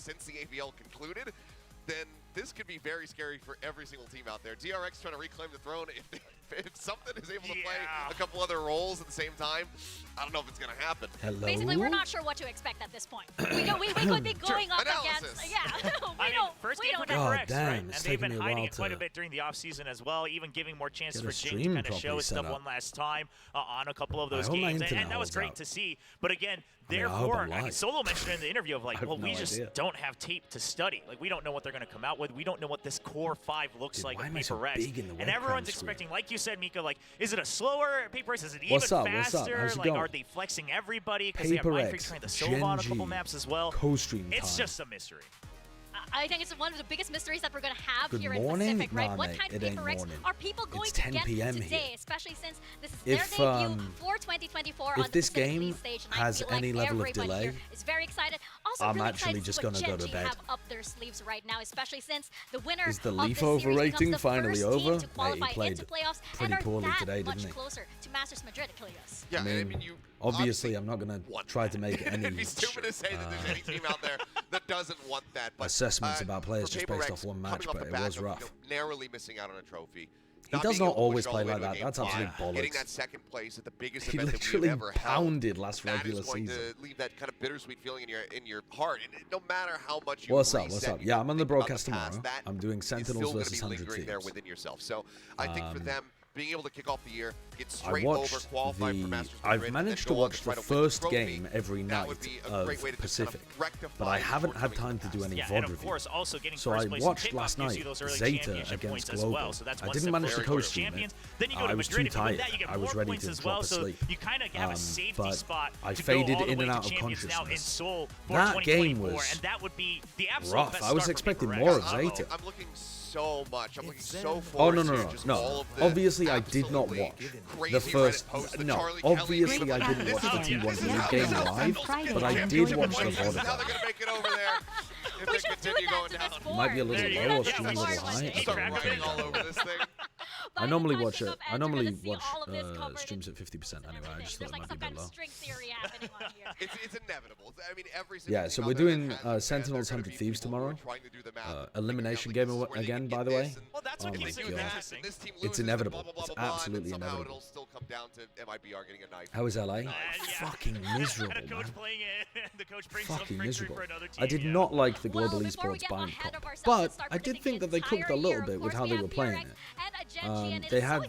since the AVL concluded, then this could be very scary for every single team out there. DRX trying to reclaim the throne. If something is able to play a couple other roles at the same time, I don't know if it's going to happen. Hello? Basically, we're not sure what to expect at this point. We could be going up against... Yeah, first game for PRX, right? And they've been hiding it quite a bit during the offseason as well, even giving more chances for GENG to kind of show his stuff one last time on a couple of those games. And that was great to see. But again, therefore, Solo mentioned in the interview of like, well, we just don't have tape to study. Like, we don't know what they're going to come out with. We don't know what this core 5 looks like in PRX. And everyone's expecting, like you said, Mika, like, is it a slower PRX? Is it even faster? Like, are they flexing everybody? Because they have Mindfreak trying to solo on a couple maps as well. COSTREAM It's just a mystery. I think it's one of the biggest mysteries that we're going to have here in Pacific, right? Nah, what kind of PRX are people going to get today, here. especially since this is their debut for 2024 on the Pacific League stage. And has I feel any like level of everybody delay, here is very excited. Also, I'm really actually just going to go to bed. Have up their sleeves right now, especially since the winner is the of Leaf this series overrating becomes the finally first over? team to qualify into playoffs pretty and are poorly that today, much didn't he? closer to Masters Madrid, Achilles. Yeah, I mean, obviously, I'm not going to try to make any It'd be stupid to say that there's any team out there that doesn't want that. But, assessments about players just based off one match, but it was rough. Narrowly missing out on a trophy. He does not always play like that. That's absolute bollocks. Getting that second place at the biggest he event literally that we've ever pounded last regular season. That is going to leave that kind of bittersweet feeling in your heart. And no matter how much you What's up? Yeah, I'm on the broadcast tomorrow. I'm doing Sentinels versus 100 Thieves. There within yourself. So I think for them, being able to kick off the year, get straight over, qualify for Masters Madrid, I've managed to watch the first game every night of Pacific, but I haven't had time to do any VOD review. So I watched last night Zeta against Global. I didn't manage to co-stream it. I was too tired. I was ready to drop asleep. But I faded in and out of consciousness. That game was rough. I was expecting more of Zeta. I'm looking so much. I'm looking so forward to no. Obviously, I did not watch the first. No, obviously, I didn't watch the T1 League game live, but I did watch the VOD. Now they're gonna make it over there. If they continue going down, it might be a little low or stream a little high. All over this thing. I normally watch it. I normally watch streams at 50% anyway. I just thought it might be a bit low. It's inevitable. I mean, every yeah, so we're doing Sentinels 100 Thieves tomorrow. Elimination game again, by the way. Well, that's what keeps it interesting. It's inevitable. It's absolutely inevitable. It'll still come down to MIBR getting a knife. How is LA? Fucking miserable, man. Fucking miserable. I did not like the Global Esports buying comp, but I did think that they cooked a little bit with how they were playing it. They had.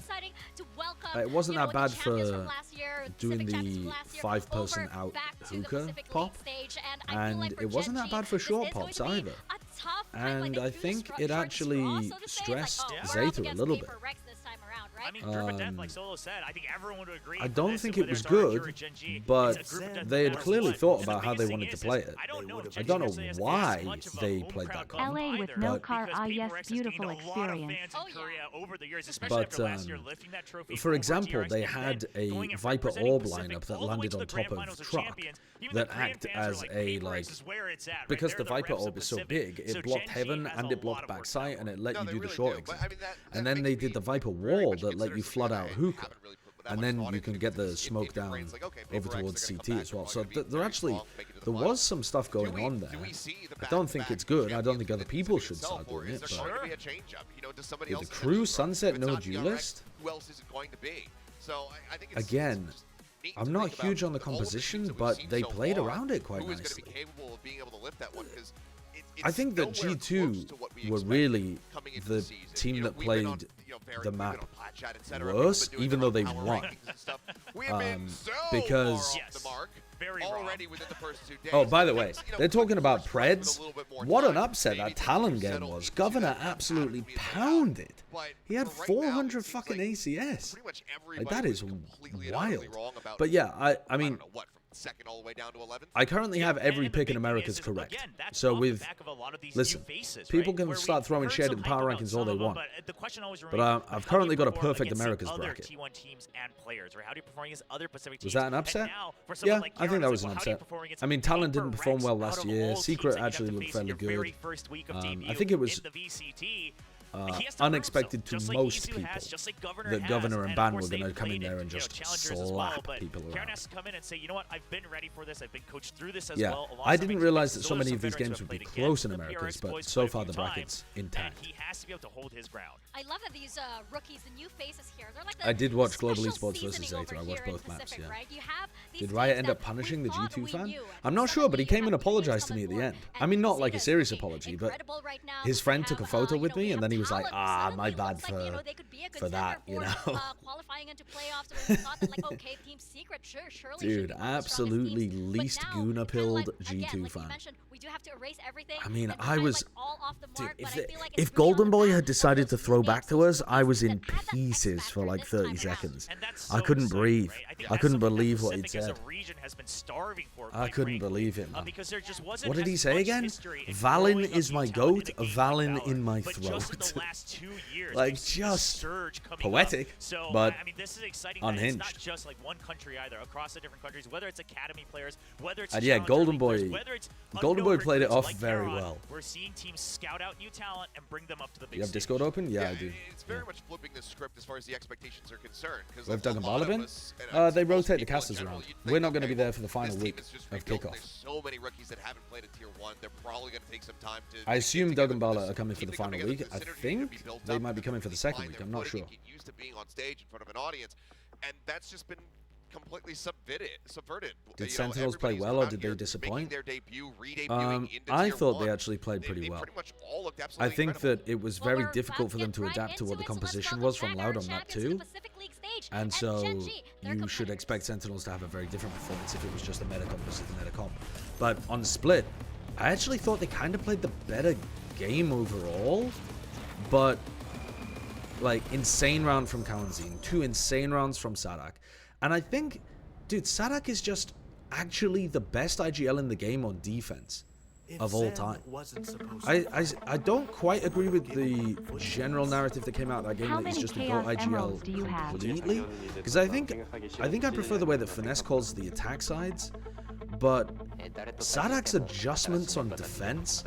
It wasn't that bad for doing the 5-person out hookah pop, and it wasn't that bad for short pops either. And I think it actually stressed Zeta a little bit. I mean, Group of Death, like Solo said, I think everyone would agree. I don't think it was good, but they had clearly thought about how they wanted to play it. I don't know why they played that card. LA with no car, yes, beautiful experience. But, for example, they had a Viper Orb lineup that landed on top of Truck that act as a, like, because the Viper Orb is so big, it blocked Heaven and it blocked Backside and it let you do the short exit. And then they did the Viper Wall that let you flood out hookah. And then you can get the smoke down over towards CT as well. So there was some stuff going on there. I don't think it's good. I don't think other people should start doing it. But with the crew, Sunset, no duelist? Again, I'm not huge on the composition, but they played around it quite nicely. I think that G2 were really the team that played the map worse, even though they won. Because... Oh, by the way, they're talking about Preds. What an upset that Talon game was. Governor absolutely pounded. He had 400 fucking ACS. Like, that is wild. But yeah, I mean... I currently have every pick in America's correct. So with, listen, people can start throwing shade at the power rankings all they want. But I've currently got a perfect America's bracket. Was that an upset? Yeah, I think that was an upset. I mean, Talon didn't perform well last year. Secret actually looked fairly good. I think it was... unexpected to most people that Governor and Ban were going to come in there and just slap people around. Karen has to come in and say, you know what, I've been ready for this, I've been coached through this as yeah. well. I didn't realize that so many of these games would be close in Americas, but so far the bracket's intact. He has to be able to hold his ground. I love that these rookies, the new faces here, they're like I did watch Global Esports versus Zeta. I watched both maps, yeah. Right? You have did Riot end up punishing the G2 fan? I'm not sure, but he came and apologized to me at the end. I mean, not like a serious apology, but his friend took a photo with me, and then he was like, ah, my bad for that, you know? Dude, absolutely least Guna-pilled G2 fan. I mean, I was... Dude, if Golden Boy had decided to throw back to us, I was in pieces for like 30 seconds. I couldn't breathe. I couldn't believe what he'd said. I couldn't believe him. What did he say again? Valen is my goat, a Valen in my throat. Like, just poetic, but unhinged. Not just like one country either, across the different countries, whether it's academy players, whether it's yeah, Golden Boy played it off very well. We're seeing teams scout out new talent and bring them up to the big You have Discord open? Yeah, I do. It's very much flipping the script as far as the expectations are concerned. We have Doug and Bala been? They rotate the casters around. We're not going to be there for the final week of kickoff. There's so many rookies that haven't played a tier 1. They're probably going to take some time to... I assume Doug and Bala are coming for the final week. I think they might be coming for the second week. I'm not sure. Get used to being on stage in front of an audience, and that's just been completely subverted. Did Sentinels play well, or did they disappoint? I thought they actually played pretty well. I think that it was very difficult for them to adapt to what the composition was from Loud on map 2, and so you should expect Sentinels to have a very different performance if it was just a meta comp versus the meta comp. But on Split, I actually thought they kind of played the better game overall, but like insane round from Kawanzin, 2 insane rounds from Sadak. And I think, dude, Sadak is just actually the best IGL in the game on defense of all time. I don't quite agree with the general narrative that came out of that game that he's just a GOAT IGL completely. Because I think I prefer the way that Finesse calls the attack sides, but Sadak's adjustments on defense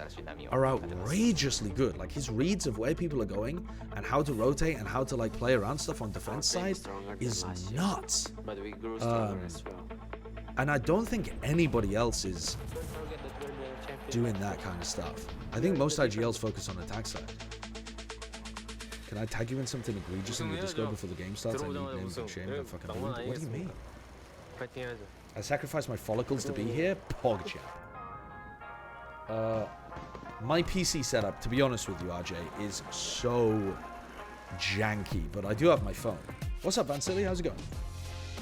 are outrageously good. Like, his reads of where people are going and how to rotate and how to like play around stuff on defense side is nuts. And I don't think anybody else is doing that kind of stuff. I think most IGLs focus on attack side. Can I tag you in something egregious in the Discord before the game starts? I need names and shame. What do you mean? I sacrificed my follicles to be here? Pogchamp. My PC setup, to be honest with you, RJ, is so janky, but I do have my phone. What's up, Van Silly? How's it going?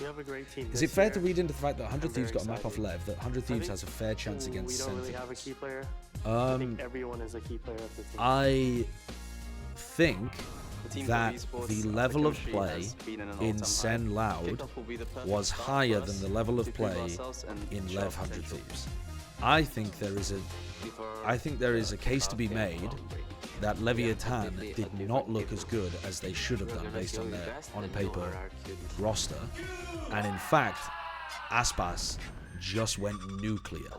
We have a great team. Is it fair to read into the fact that 100 Thieves got a map off Lev, that 100 Thieves has a fair chance against Sentinels? We don't really have a key player. I think everyone is a key player of the team. I think that the level of play in Sen Loud was higher than the level of play in Lev 100 Thieves. I think there is a case to be made that Leviathan did not look as good as they should have done based on their on-paper roster. And in fact, Aspas just went nuclear.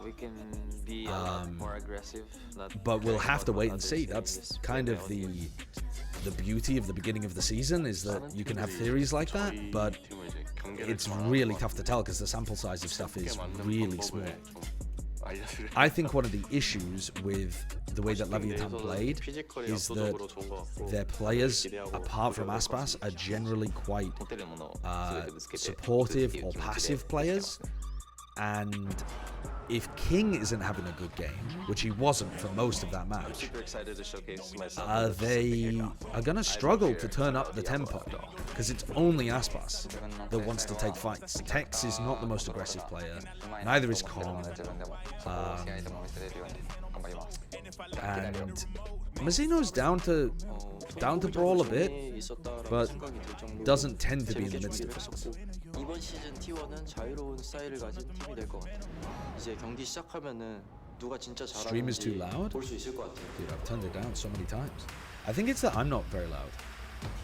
But we'll have to wait and see. That's kind of the beauty of the beginning of the season, is that you can have theories like that, but it's really tough to tell because the sample size of stuff is really small. I think one of the issues with the way that Leviathan played is that their players, apart from Aspas, are generally quite supportive or passive players. And if King isn't having a good game, which he wasn't for most of that match, they are going to struggle to turn up the tempo because it's only Aspas that wants to take fights. Tex is not the most aggressive player, neither is Kong. And Mazzino's down to brawl a bit, but doesn't tend to be in the midst of it. 이번 시즌 T1은 자유로운 스타일을 가진 팀이 될 것 같아요. 이제 경기 시작하면은 누가 진짜 잘하는지 볼 수 있을 것 같아요. Dude, I've turned it down so many times. I think it's that I'm not very loud.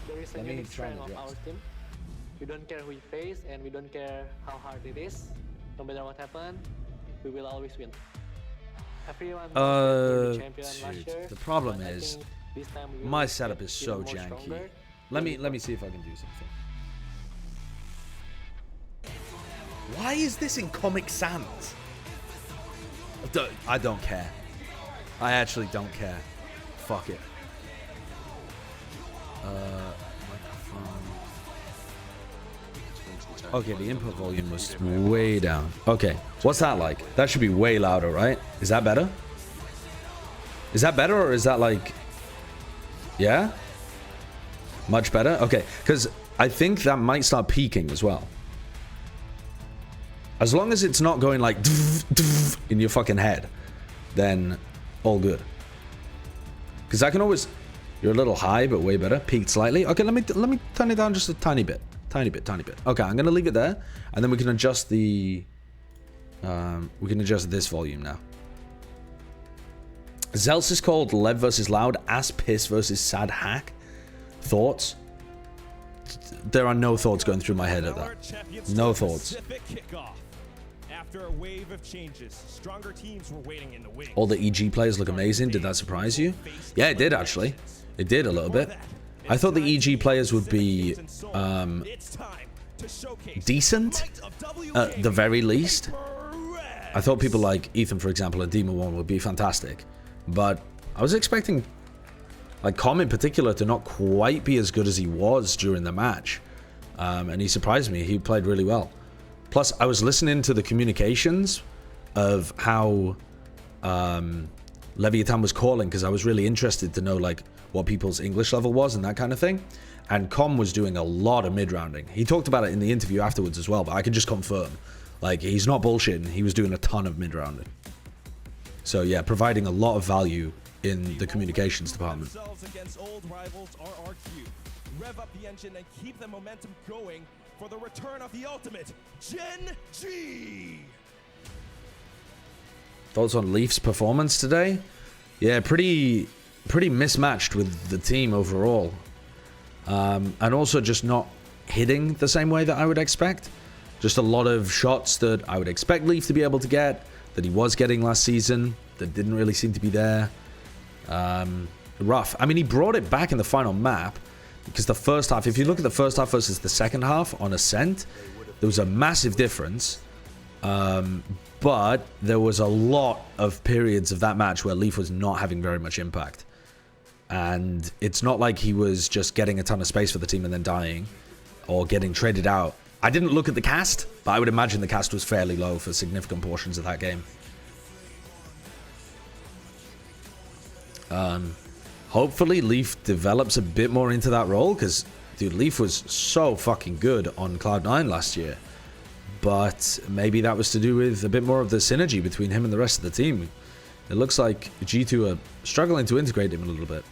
There is a unique strength of our team. We don't care who we face, and we don't care how hard it is. No matter what happens, we will always win. Everyone was the champion last year. The problem is, This time we My will setup get is so even more janky. stronger. Let me see if I can do something. Why is this in Comic Sans? I don't care. I actually don't care. Fuck it. Okay, the input volume was way down. Okay, what's that like? That should be way louder, right? Is that better? Is that better, or is that like... Yeah? Much better? Okay, because I think that might start peaking as well. As long as it's not going like in your fucking head, then all good. Because I can always... You're a little high, but way better. Peaked slightly. Okay, let me turn it down just a tiny bit. Tiny bit. Okay, I'm gonna leave it there, and then we can adjust the... we can adjust this volume now. Zels is called Lev versus Loud, Ass Piss versus Sad Hack. Thoughts? There are no thoughts going through my head at that. No thoughts. After a wave of changes, stronger teams were waiting in the wings. All the EG players look amazing. Did that surprise you? Yeah, it did actually. It did a little bit. I thought the EG players would be decent at the very least. I thought people like Ethan, for example, and Demon One would be fantastic, but I was expecting like Com in particular to not quite be as good as he was during the match, and he surprised me. He played really well. Plus, I was listening to the communications of how Leviathan was calling, because I was really interested to know like what people's English level was and that kind of thing. And Com was doing a lot of mid-rounding. He talked about it in the interview afterwards as well, but I can just confirm. Like, he's not bullshitting. He was doing a ton of mid-rounding. So yeah, providing a lot of value in the communications department. Against old rivals RRQ. Rev up the engine and keep the momentum going for the return of the ultimate Gen.G. Thoughts on Leaf's performance today? Yeah, pretty mismatched with the team overall. And also just not hitting the same way that I would expect. Just a lot of shots that I would expect Leaf to be able to get, that he was getting last season, that didn't really seem to be there. Rough. I mean, he brought it back in the final map, because the first half, if you look at the first half versus the second half on Ascent, there was a massive difference. But there was a lot of periods of that match where Leaf was not having very much impact. And it's not like he was just getting a ton of space for the team and then dying, or getting traded out. I didn't look at the cast, but I would imagine the cast was fairly low for significant portions of that game. Hopefully Leaf develops a bit more into that role, because, dude, Leaf was so fucking good on Cloud9 last year. But maybe that was to do with a bit more of the synergy between him and the rest of the team. It looks like G2 are struggling to integrate him a little bit.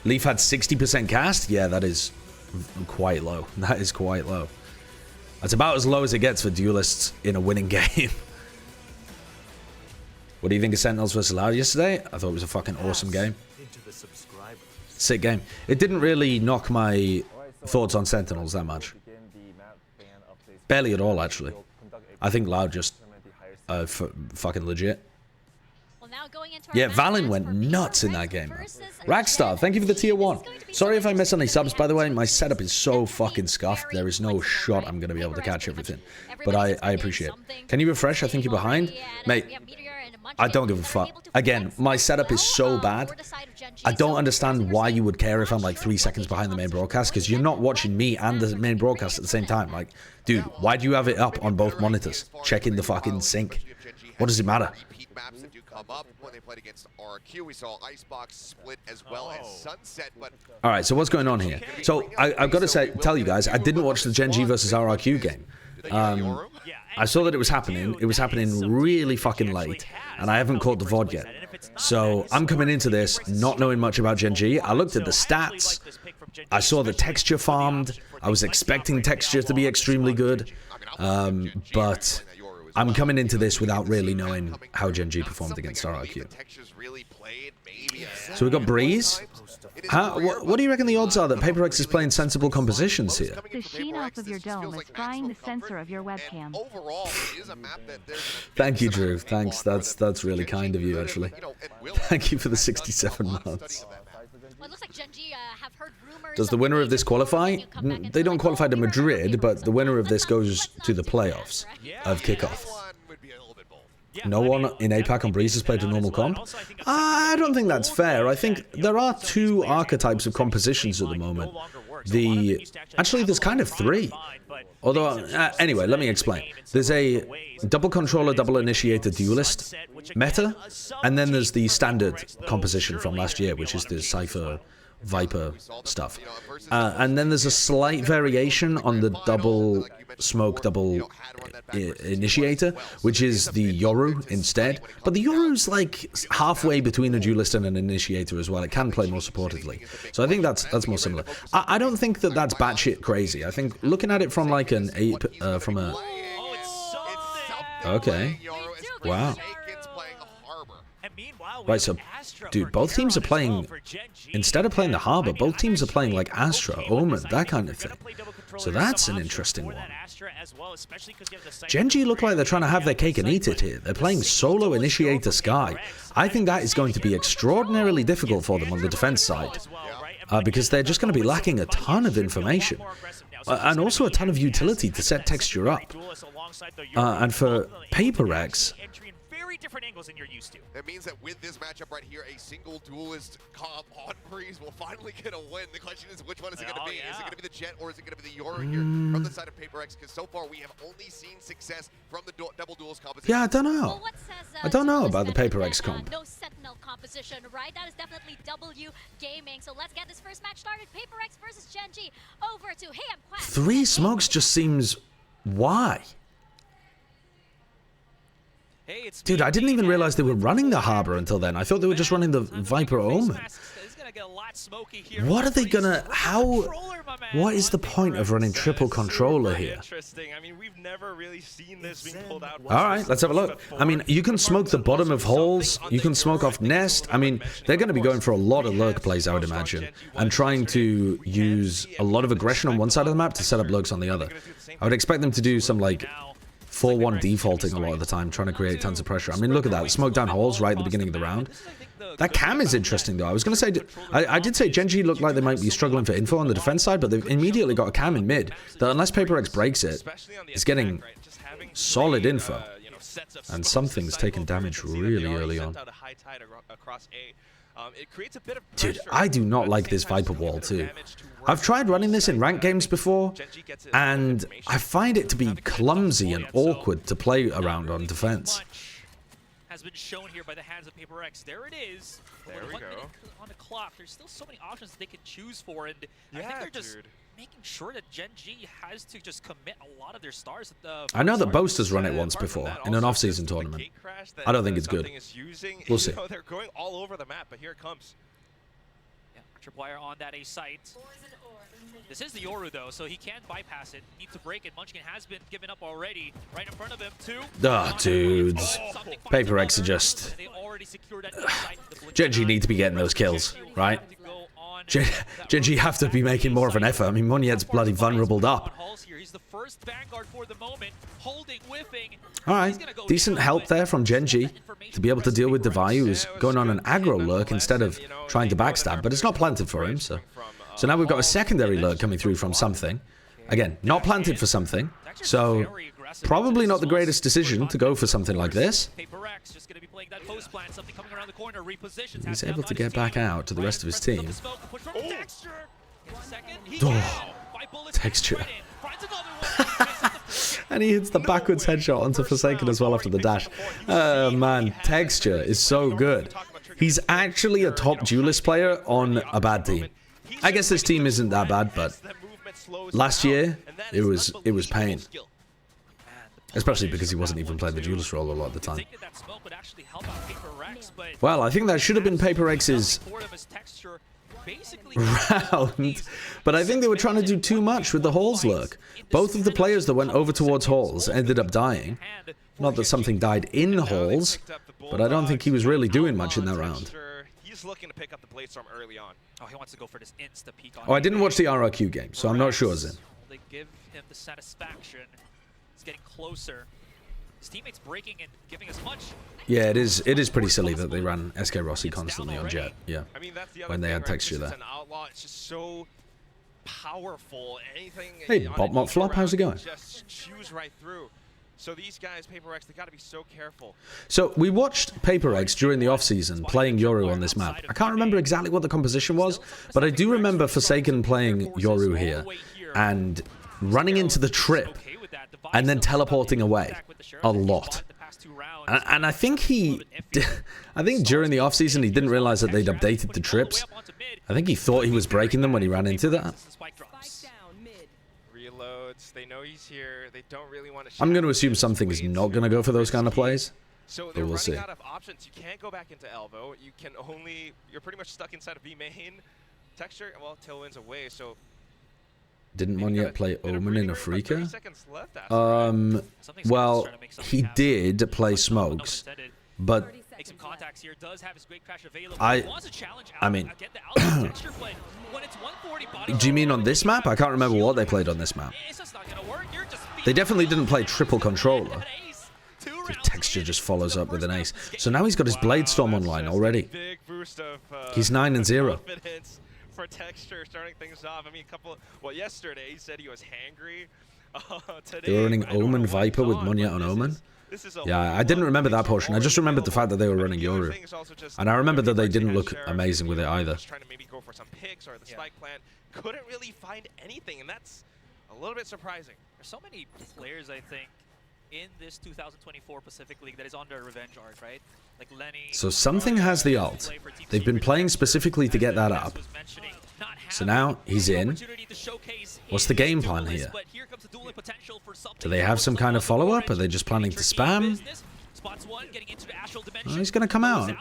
Leaf had 60% cast? Yeah, that is quite low. That is quite low. That's about as low as it gets for duelists in a winning game. What do you think of Sentinels vs. Loud yesterday? I thought it was a fucking awesome game. Sick game. It didn't really knock my thoughts on Sentinels that much. Barely at all, actually. I think Loud just fucking legit. Yeah, Valen went nuts in that game. Ragstar, thank you for the tier 1. Sorry if I miss any subs, by the way. My setup is so fucking scuffed. There is no shot I'm going to be able to catch everything. But I appreciate it. Can you refresh? I think you're behind. Mate, I don't give a fuck. Again, my setup is so bad. I don't understand why you would care if I'm like 3 seconds behind the main broadcast, because you're not watching me and the main broadcast at the same time. Like, dude, why do you have it up on both monitors? Checking the fucking sync. What does it matter? Alright, so what's going on here? So I've got to tell you guys, I didn't watch the Gen.G versus RRQ game. I saw that it was happening. It was happening really fucking late, and I haven't caught the VOD yet. So I'm coming into this not knowing much about Gen.G. I looked at the stats. I saw the texture farmed. I was expecting texture to be extremely good, but I'm coming into this without really knowing how Gen.G performed against RRQ. So we got Breeze. What do you reckon the odds are that PRX is playing sensible compositions here? The sheen off of your dome is frying the sensor of your webcam. Thank you, Drew. Thanks. That's really kind of you, actually. Thank you for the 67 months. Well, it looks like Gen.G have heard rumors. Does the winner of this qualify? They don't qualify to Madrid, but the winner of this goes to the playoffs of kickoff. No one in APAC on Breeze has played a normal comp? I don't think that's fair. I think there are two archetypes of compositions at the moment. Actually, there's kind of three. Although, anyway, let me explain. There's a double controller, double initiator duelist meta, and then there's the standard composition from last year, which is the Cypher Viper stuff. And then there's a slight variation on the double smoke, double initiator, which is the Yoru instead. But the Yoru's like halfway between a duelist and an initiator as well. It can play more supportively. So I think that's more similar. I don't think that that's batshit crazy. I think looking at it from like an from a... Okay. Wow. Right, so, dude, both teams are playing, instead of playing the Harbor, both teams are playing like Astra, Omen, that kind of thing. So that's an interesting one. Gen.G look like they're trying to have their cake and eat it here. They're playing solo Initiator Sky. I think that is going to be extraordinarily difficult for them on the defense side. Because they're just going to be lacking a ton of information. And also a ton of utility to set texture up. And for PRX... different angles than you're used to. That means that with this matchup right here, a single duelist comp on Breeze will finally get a win. The question is, which one is it going to be? Yeah. Is it going to be the Jet or is it going to be the Yoru here from the side of PRX? Because so far we have only seen success from the double duels composition. Yeah, I don't know. Well, I don't know about the PRX comp. No Sentinel composition, right? That is definitely W Gaming. So let's get this first match started. PRX versus Gen.G. Over to Ham Quest. 3 smokes just seems... Why? Dude, I didn't even realize they were running the Harbor until then. I thought they were just running the Viper Omen. What are they gonna... How... What is the point of running triple controller here? Alright, let's have a look. I mean, you can smoke the bottom of holes. You can smoke off nest. I mean, they're going to be going for a lot of lurk plays, I would imagine. And trying to use a lot of aggression on one side of the map to set up lurks on the other. I would expect them to do some, like... 4-1 defaulting a lot of the time, trying to create tons of pressure. I mean, look at that. Smoke down holes right at the beginning of the round. That cam is interesting, though. I was going to say... I did say Gen.G looked like they might be struggling for info on the defense side, but they've immediately got a cam in mid that, unless PRX breaks it, is getting solid info. And something's taken damage really early on. Dude, I do not like this Viper wall, too. I've tried running this in ranked games before, and I find it to be clumsy and awkward to play around on defense. Has been shown here by the hands of PRX. There it is. There we go. On the clock, there's still so many options they can choose for, and I think they're just making sure that Gen.G has to just commit a lot of their stars. I know that Boast has run it once before in an off-season tournament. I don't think it's good. We'll see. They're going all over the map, but here it comes. Yeah, Tripwire on that A site. This is the Yoru, though, so he can't bypass it. Needs to break it. Munchkin has been given up already. Right in front of him, too. Ah, dudes. PRX are just... Gen.G need to be getting those kills, right? Gen.G have to be making more of an effort. I mean, Muniet's bloody vulnerable up. Alright, decent help there from Gen.G to be able to deal with Devi, who's going on an aggro lurk instead of trying to backstab, but it's not planted for him, so now we've got a secondary lurk coming through from something. Again, not planted for something, so probably not the greatest decision to go for something like this. He's able to get back out to the rest of his team. Oh, texture. And he hits the backwards headshot onto Forsaken as well after the dash. Oh man, texture is so good. He's actually a top duelist player on a bad team. I guess this team isn't that bad, but last year it was pain. Especially because he wasn't even playing the duelist role a lot of the time. Well, I think that should have been PRX's round, but I think they were trying to do too much with the Halls lurk. Both of the players that went over towards Halls ended up dying. Not that something died in Halls, but I don't think he was really doing much in that round. he's looking to pick up the Blade Storm early on. Oh, he wants to go for this insta peek on. Oh, I didn't watch the RRQ game, so I'm not sure, Zin. They give him the satisfaction. He's getting closer. His teammates breaking and giving as much. Yeah, it is pretty silly that they ran SK Rossi constantly on Jet. Yeah. I mean, that's the other when they thing, had right? texture It's there. an outlaw. It's just so powerful. Anything. Hey, Botmot Flop, how's it going? Just choose right through. So these guys, PRX, they got to be so careful. So we watched PRX during the off-season playing Yoru on this map. I can't remember exactly what the composition was, but I do remember Forsaken playing Yoru here and running into the trip and then teleporting away a lot. And I think I think during the off-season he didn't realize that they'd updated the trips. I think he thought he was breaking them when he ran into that. Reloads. They know he's here. They don't really want to. I'm going to assume something is not going to go for those kind of plays. So they're we'll running see. out of options. You can't go back into Elbow. You can only. You're pretty much stuck inside of B main. Texture. Well, Tailwind's away. So. Didn't Monyet play Omen in Afrika? Well, he did play Smokes, but I mean, do you mean on this map? I can't remember what they played on this map. They definitely didn't play triple controller. The texture just follows up with an ace. So now he's got his Blade Storm online already. He's 9-0. For Texture, starting things off. I mean, yesterday he said he was hangry. Today, They were running Omen Viper with Monyet on Omen. Yeah, I didn't remember that portion. I just remembered the fact that they were running Yoru. And I remember that they didn't look amazing with it either. Trying to maybe go for some picks or the spike plant. Couldn't really find anything, and that's a little bit surprising. There's so many players, I think, in this 2024 Pacific League that is on their revenge arc, right? Like Lenny. So something has the ult. They've been playing specifically to get that up. So now he's in. What's the game plan here? Do they have some kind of follow-up? Are they just planning to spam? Oh, he's going to come out.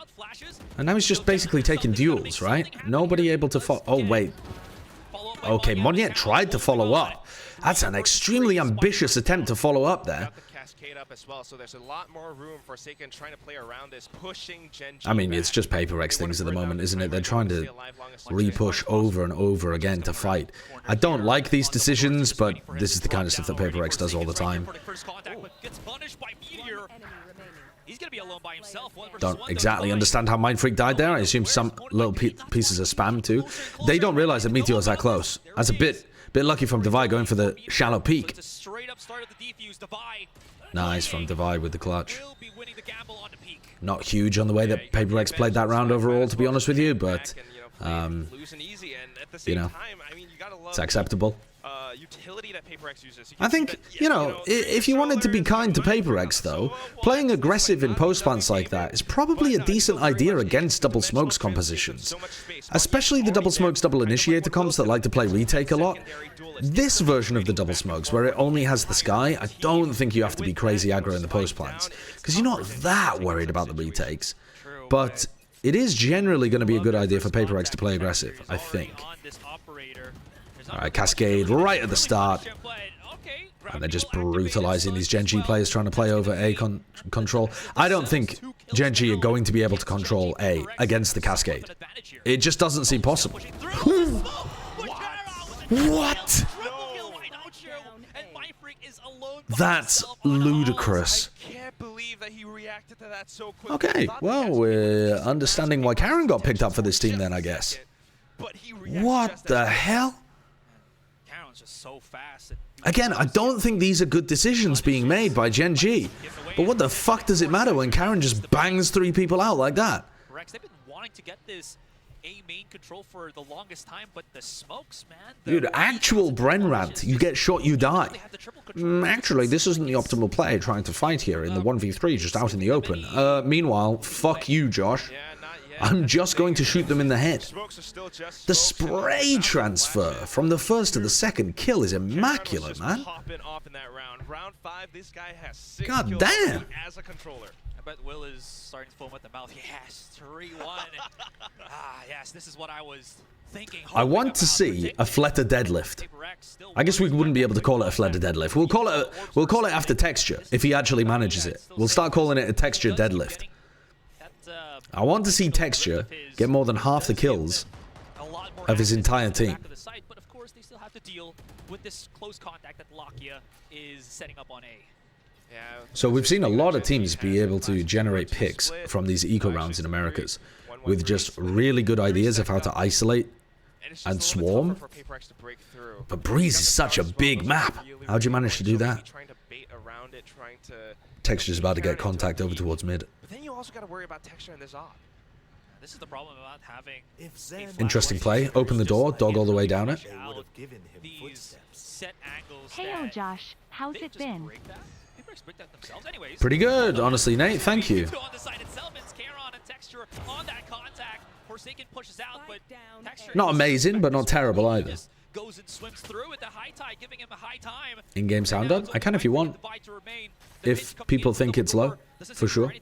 And now he's just basically taking duels, right? Nobody able to follow. Oh, wait. Okay, Monyet tried to follow up. That's an extremely ambitious attempt to follow up there. Up as well, so there's a lot more room for Forsaken trying to play around this, pushing Gen.G. I mean, it's just PRX things at the moment, isn't it? They're trying to re-push over and over again to fight. I don't like these decisions, but this is the kind of stuff that PRX does all the time. Don't exactly understand how Mindfreak died there. I assume some little pieces of spam too. They don't realize that Meteor's that close. That's a bit lucky from Divide going for the shallow peek. Nice from Divide with the clutch. Not huge on the way that PRX played that round overall, to be honest with you, but you know, it's acceptable. I think, you know, if you wanted to be kind to PRX, though, playing aggressive in post plants like that is probably a decent idea against double smokes compositions. Especially the double smokes double initiator comps that like to play retake a lot. This version of the double smokes, where it only has the sky, I don't think you have to be crazy aggro in the post plants, because you're not that worried about the retakes. But it is generally going to be a good idea for PRX to play aggressive, I think. Alright, Cascade right at the start. And they're just brutalizing these Gen.G players trying to play over A control. I don't think Gen.G are going to be able to control A against the Cascade. It just doesn't seem possible. What? That's ludicrous. Okay, well, we're understanding why Karen got picked up for this team then, I guess. What the hell? Again, I don't think these are good decisions being made by Gen.G. But what the fuck does it matter when Karen just bangs 3 people out like that? They've been wanting to get this A main control for the longest time, but the smokes, man. Dude, actual Bren rant. You get shot, you die. Actually, this isn't the optimal play trying to fight here in the 1v3 just out in the open. Meanwhile, fuck you, Josh. I'm just going to shoot them in the head. The spray transfer from the first to the second kill is immaculate, man. God damn. I bet Will is starting to foam at the mouth. Yes, 3-1. Yes, this is what I was thinking. I want to see a Fleta deadlift. I guess we wouldn't be able to call it a Fleta deadlift. We'll call it after texture if he actually manages it. We'll start calling it a texture deadlift. I want to see Texture get more than half the kills of his entire team. But of course, they still have to deal with this close contact that Lakia is setting up on A. So we've seen a lot of teams be able to generate picks from these eco rounds in Americas with just really good ideas of how to isolate and swarm. But Breeze is such a big map. How'd you manage to do that? Texture's about to get contact over towards mid. But then you also got to worry about Texture and this op. This is the problem about having Interesting play. Open the door, dog all the way down it. These set angles. Heyo, Josh. How's it been? Pretty good, honestly, Nate. Thank you. Not amazing, but not terrible either. In-game sound up? I can if you want. If people think it's low, for sure.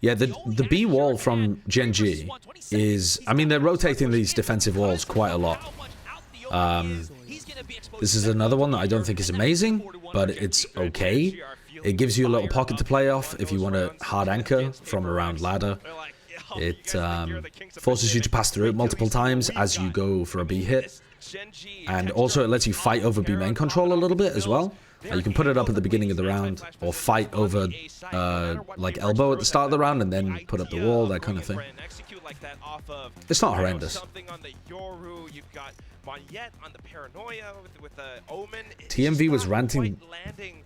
Yeah, the B wall from Gen.G is... I mean, they're rotating these defensive walls quite a lot. This is another one that I don't think is amazing, but it's okay. It gives you a little pocket to play off if you want to hard anchor from around ladder. It forces you to pass through it multiple times as you go for a B hit. And also it lets you fight over B main control a little bit as well. You can put it up at the beginning of the round or fight over like elbow at the start of the round and then put up the wall, that kind of thing. It's not horrendous. TMV was ranting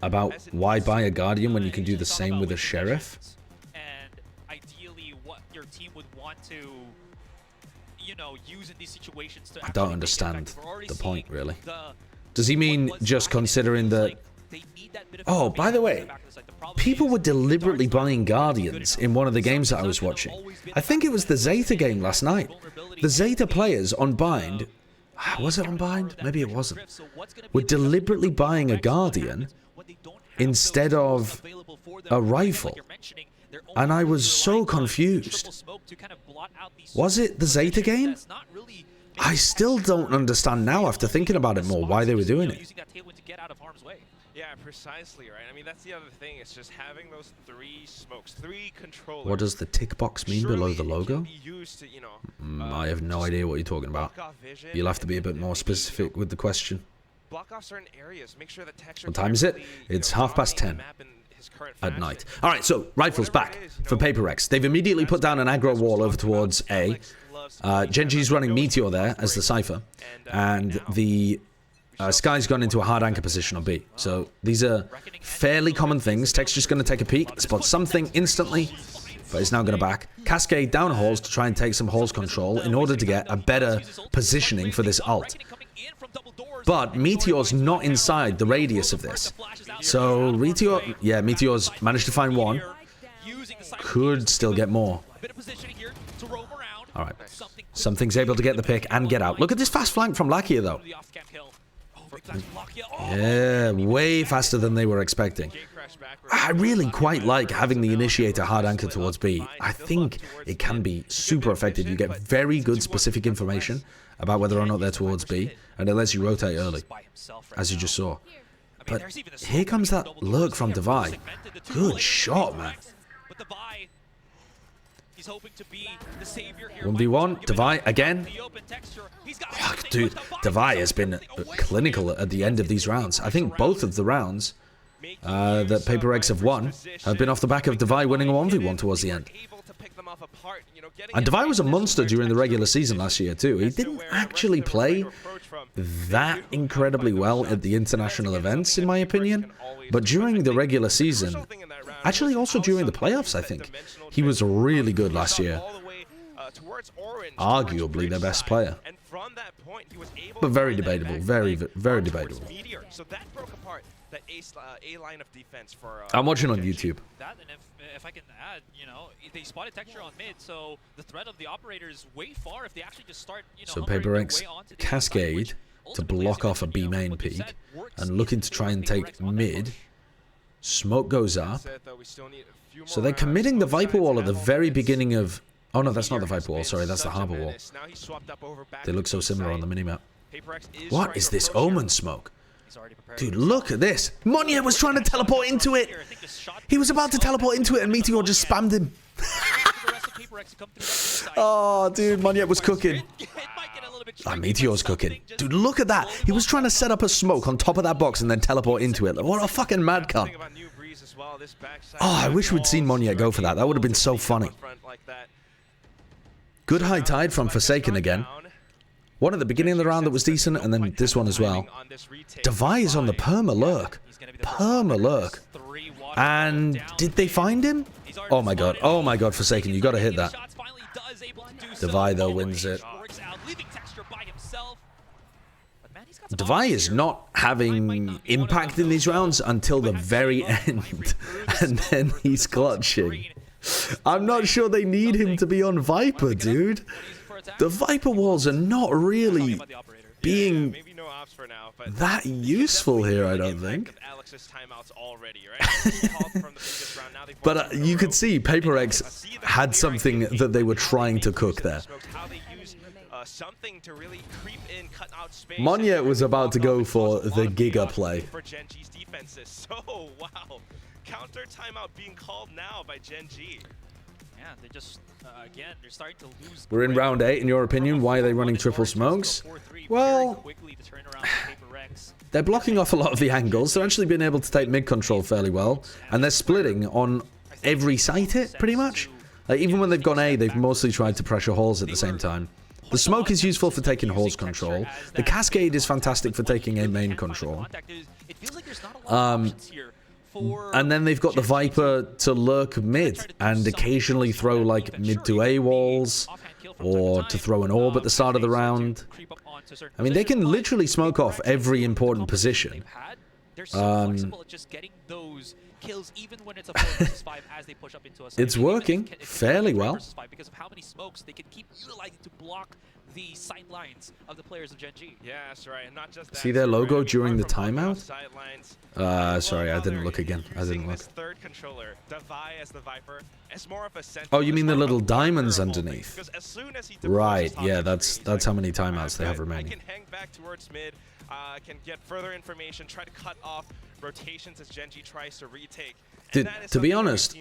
about why buy a Guardian when you can do the same with a Sheriff. And ideally what your team would want to, you know, use in these situations to I don't understand the point, really. Does he mean just considering that... Oh, by the way, people were deliberately buying Guardians in one of the games that I was watching. I think it was the Zeta game last night. The Zeta players on Bind... Was it on Bind? Maybe it wasn't. Were deliberately buying a Guardian instead of a rifle. And I was so confused. Was it the Zeta game? I still don't understand now after thinking about it more why they were doing it. Yeah, precisely, right? I mean, that's the other thing. It's just having those three smokes, three controllers. What does the tick box mean below the logo? I have no idea what you're talking about. You'll have to be a bit more specific with the question. Block off certain areas. Make sure that Texture. What time is it? It's 10:30 at night. All right, so Rifle's back for PRX. They've immediately put down an aggro wall over towards A. Gen.G's running Meteor there as the Cypher, and the Sky's gone into a hard anchor position on B. So these are fairly common things. Texture's going to take a peek, spot something instantly, but it's now going to back. Cascade down halls to try and take some halls control in order to get a better positioning for this ult. But Meteor's not inside the radius of this. So Meteor's managed to find one. Could still get more. All right. Something's able to get the pick and get out. Look at this fast flank from Lakia, though. Yeah, way faster than they were expecting. I really quite like having the initiator hard anchor towards B. I think it can be super effective. You get very good specific information about whether or not they're towards B, and it lets you rotate early, as you just saw. But here comes that lurk from Devi. Good shot, man. 1v1, Devi again. Oh, dude, Devi has been clinical at the end of these rounds. I think both of the rounds that PRX have won have been off the back of Devi winning a 1v1 towards the end. And Devi was a monster during the regular season last year too. He didn't actually play that incredibly well at the international events, in my opinion. But during the regular season, actually also during the playoffs, I think, he was really good last year. Arguably their best player. But very debatable, very debatable. I'm watching on YouTube. If I can add, you know, they spotted Texture on mid, so the threat of the operator is way far if they actually just start, you know, so PRX cascade to block off a B main peak and looking to try and take mid. Smoke goes up. So they're committing the Viper wall at the very beginning of... Oh no, that's not the Viper wall, sorry, that's the Harbor wall. They look so similar on the minimap. What is this Omen smoke? Dude, look at this. Monye was trying to teleport into it. He was about to teleport into it and Meteor just spammed him. Oh, dude, Monye was cooking. Ah, Meteor's cooking. Dude, look at that. He was trying to set up a smoke on top of that box and then teleport into it. What a fucking mad cunt. Oh, I wish we'd seen Monye go for that. That would have been so funny. Good high tide from Forsaken again. One at the beginning of the round that was decent, and then this one as well. Devi is on the perma-lurk. Perma-lurk. And did they find him? Oh my god. Oh my god, Forsaken, you gotta hit that. Devi, though, wins it. Devi is not having impact in these rounds until the very end. And then he's clutching. I'm not sure they need him to be on Viper, dude. The Viper walls are not really being that useful here, I don't think. But you could see PRX had something that they were trying to cook there. Monye was about to go for the Giga play. Counter timeout being called now by Gen.G. Yeah, they just, again, they're starting to lose. We're in round 8, in your opinion. Why are they running triple smokes? Well, they're blocking off a lot of the angles. They're actually being able to take mid control fairly well. And they're splitting on every site hit, pretty much. Like, even when they've gone A, they've mostly tried to pressure halls at the same time. The smoke is useful for taking halls control. The cascade is fantastic for taking A main control. And then they've got the Viper to lurk mid and occasionally throw like mid to A walls or to throw an orb at the start of the round. I mean, they can literally smoke off every important position. It's working fairly well. Because of how many smokes they can keep utilizing to block the sight lines of the players of Gen.G. Yes, right. And not just that, see their logo during the timeout? Sorry, I didn't look again. I didn't look. Third controller, Devi as the Viper, as more of a oh, you mean the little diamonds underneath? Right, yeah, that's how many timeouts they have remaining. Can hang back towards mid, can get further information, try to cut off rotations as Gen.G tries to retake. Dude, to be honest,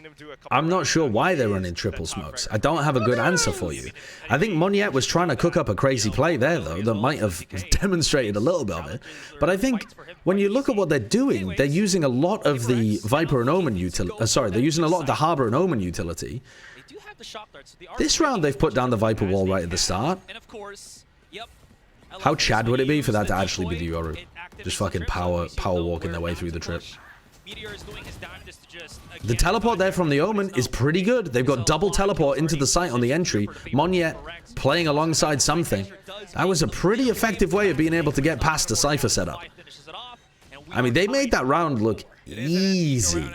I'm not sure why they're running triple smokes. I don't have a good answer for you. I think Monye was trying to cook up a crazy play there, though, that might have demonstrated a little bit of it. But I think when you look at what they're doing, they're using a lot of the Viper and Omen utility. Sorry, they're using a lot of the Harbor and Omen utility. This round, they've put down the Viper wall right at the start. How Chad would it be for that to actually be the Yoru? Just fucking power walking their way through the trip. The teleport there from the Omen is pretty good. They've got double teleport into the site on the entry. Monye playing alongside something. That was a pretty effective way of being able to get past the Cypher setup. I mean, they made that round look easy.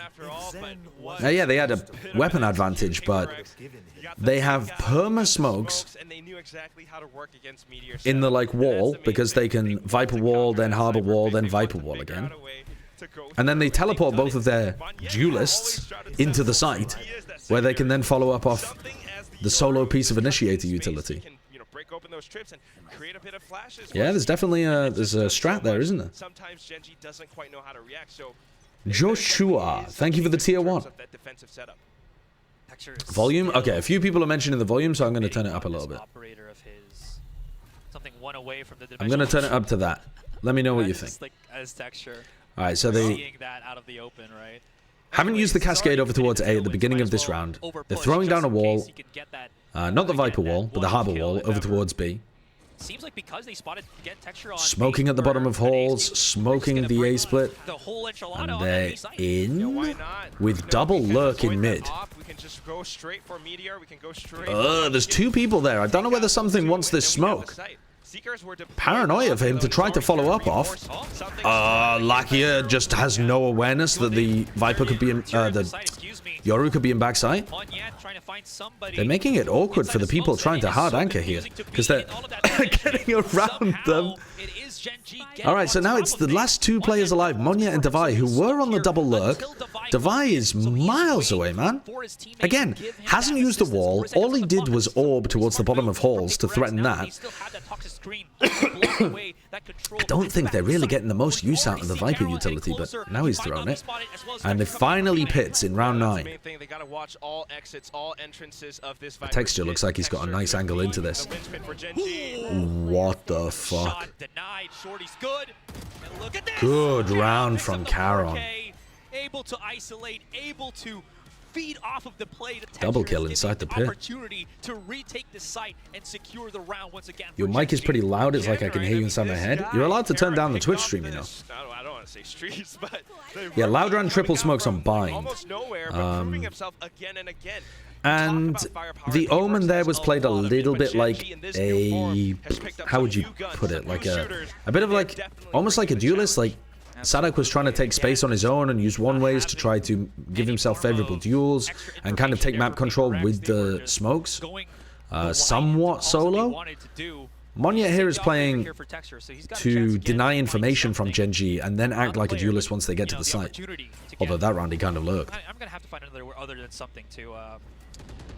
Yeah, they had a weapon advantage, but they have perma smokes in the like wall because they can Viper wall, then Harbor wall, then Viper wall again. And then they teleport both of their duelists into the site, where they can then follow up off the solo piece of initiator utility. Yeah, there's definitely there's a strat there, isn't there? Joshua, thank you for the tier 1. Volume? Okay, a few people are mentioning the volume, so I'm going to turn it up a little bit. I'm going to turn it up to that. Let me know what you think. Alright, so they haven't used the Cascade over towards A at the beginning of this round. They're throwing down a wall, not the Viper wall, but the Harbor wall over towards B. Smoking at the bottom of halls, smoking the A split, and they're in with double lurk in mid. There's 2 people there. I don't know whether something wants this smoke. Paranoia for him to try to follow up off. Lakia just has no awareness that the Viper could be in, the Yoru could be in backside. They're making it awkward for the people trying to hard anchor here because they're getting around them. Alright, so now it's the last 2 players alive, Monye and Devi, who were on the double lurk. Devi is miles away, man. Again, hasn't used the wall. All he did was orb towards the bottom of halls to threaten that. I don't think they're really getting the most use out of the Viper utility, but now he's thrown it. And it finally pits in round 9. The texture looks like he's got a nice angle into this. What the fuck? Good round from Caron. Able to isolate, able to feed off of the play to double kill inside the pit. Opportunity to retake the site and secure the round once again. Your mic is pretty loud. It's like I can hear you inside my head. You're allowed to turn down the Twitch stream, you know. I don't want to say streets, but yeah, louder and triple smokes on bind. And the Omen there was played a little bit like a, how would you put it, like a bit of like, almost like a duelist. Like Sadak was trying to take space on his own and use one-ways to try to give himself favorable duels and kind of take map control with the smokes. Somewhat solo. Monya here is playing to deny information from Gen.G and then act like a duelist once they get to the site. Although that round he kind of lurked. I'm gonna have to find another other than something to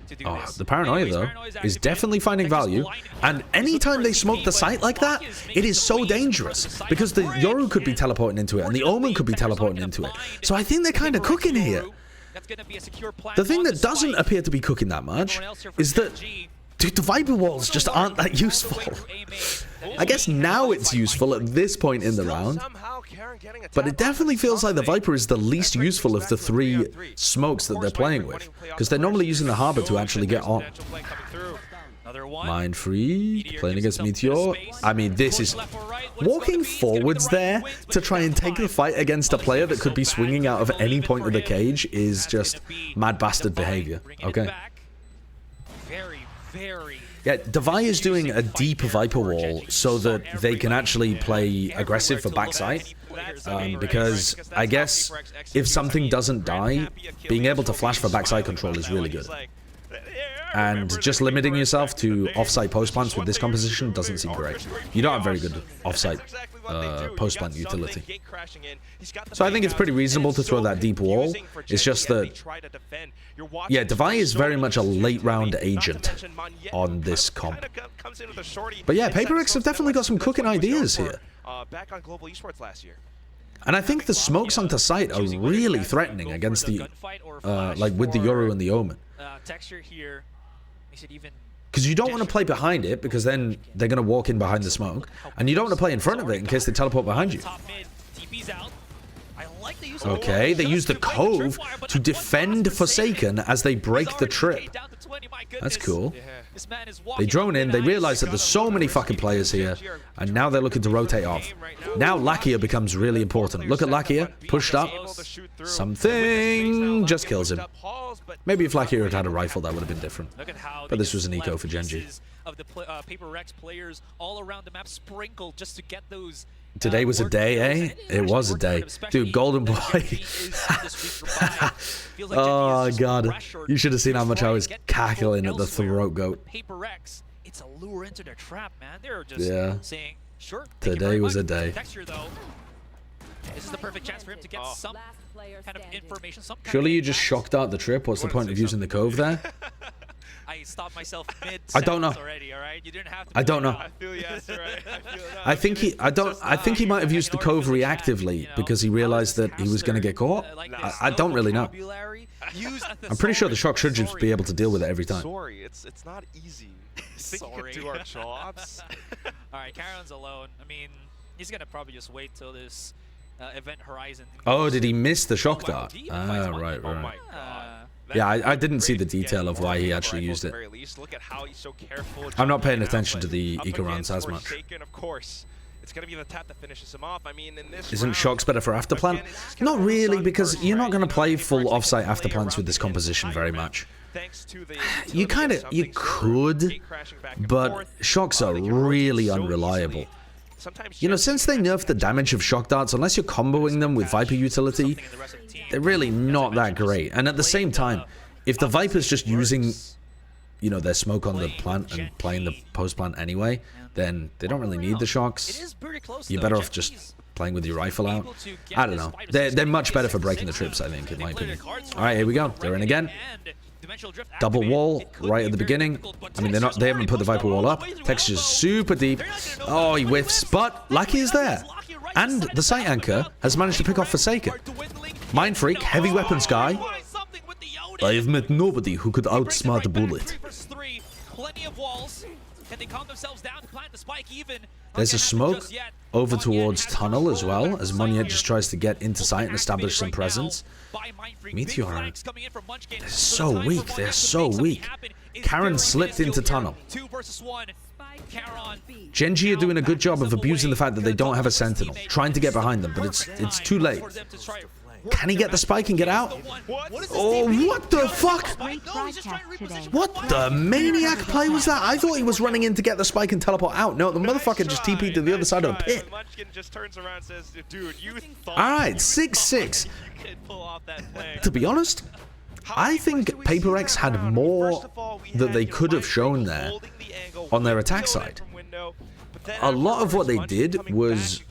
do this. The paranoia though is definitely finding value, and anytime they smoke the site like that, it is so dangerous because the Yoru could be teleporting into it and the Omen could be teleporting into it. So I think they're kind of cooking here. The thing that doesn't appear to be cooking that much is that, dude, the Viper walls just aren't that useful. I guess now it's useful at this point in the round, but it definitely feels like the Viper is the least useful of the 3 smokes that they're playing with, because they're normally using the Harbor to actually get on. Mind free, playing against Meteor. I mean, this is walking forwards there to try and take the fight against a player that could be swinging out of any point of the cage is just mad bastard behavior. Okay. Yeah, Devi is doing a deep Viper wall so that they can actually play aggressive for backside. Because I guess if something doesn't die, being able to flash for backside control is really good. And just limiting yourself to offsite post plants with this composition doesn't seem correct. You don't have very good offsite post plant utility. So I think it's pretty reasonable to throw that deep wall. It's just that, yeah, Devi is very much a late round agent on this comp. But yeah, PRX have definitely got some cooking ideas here. And I think the smokes onto site are really threatening against the, like with the Yoru and the Omen. Because you don't want to play behind it, because then they're going to walk in behind the smoke. And you don't want to play in front of it in case they teleport behind you. Okay, they use the Cove to defend Forsaken as they break the trip. That's cool. They drone in, they realize that there's so many fucking players here, and now they're looking to rotate off. Now Lakia becomes really important. Look at Lakia, pushed up. Something just kills him. Maybe if Lakia had had a rifle, that would have been different. But this was an eco for Gen.G. Today was a day, eh? It was a day. Dude, Golden Boy. Oh, God. You should have seen how much I was cackling at the throat goat. It's a lure into their trap, man. They're just saying, sure. Today was a day. This is the perfect chance for him to get some kind of information. Surely you just shocked out the trip. What's the point of using the Cove there? I stopped myself mid. I don't know. Already, all right? You didn't have to. I don't know. I feel you, that's right. I think he. I think he might have used the Cove reactively because he realized that he was going to get caught. I don't really know. I'm pretty sure the shock should just be able to deal with it every time. Sorry, it's not easy. Think you can do our jobs. All right, Caron's alone. I mean, he's gonna probably just wait till this event horizon. Oh, did he miss the shock dart? Ah, right. Oh my God. Yeah, I didn't see the detail of why he actually used it. I'm not paying attention to the eco rounds as much. Isn't shocks better for afterplant? Not really, because you're not going to play full offsite afterplants with this composition very much. You could, but shocks are really unreliable. You know, since they nerfed the damage of shock darts, unless you're comboing them with Viper utility, they're really not that great. And at the same time, if the Viper's just using, you know, their smoke on the plant and playing the post plant anyway, then they don't really need the shocks. You're better off just playing with your rifle out. I don't know. They're much better for breaking the trips, I think, in my opinion. All right, here we go. They're in again. Double wall right at the beginning. I mean, they haven't put the Viper wall up. Texture's super deep. Oh, he whiffs, but Lackey is there. And the site anchor has managed to pick off Forsaken. Mind Freak, heavy weapons guy. I have met nobody who could outsmart a bullet. There's a smoke over towards tunnel as well, as Monyet just tries to get into sight and establish some presence. Meteor, they're so weak. They're so weak. Karen slipped into tunnel. Gen.G are doing a good job of abusing the fact that they don't have a sentinel, trying to get behind them, but it's too late. Can he get the spike and get out? Oh, what the fuck? What the maniac play was that? I thought he was running in to get the spike and teleport out. No, the motherfucker just TP'd to the other side of the pit. Alright, 6-6. To be honest, I think PRX had more that they could have shown there on their attack side. A lot of what they did was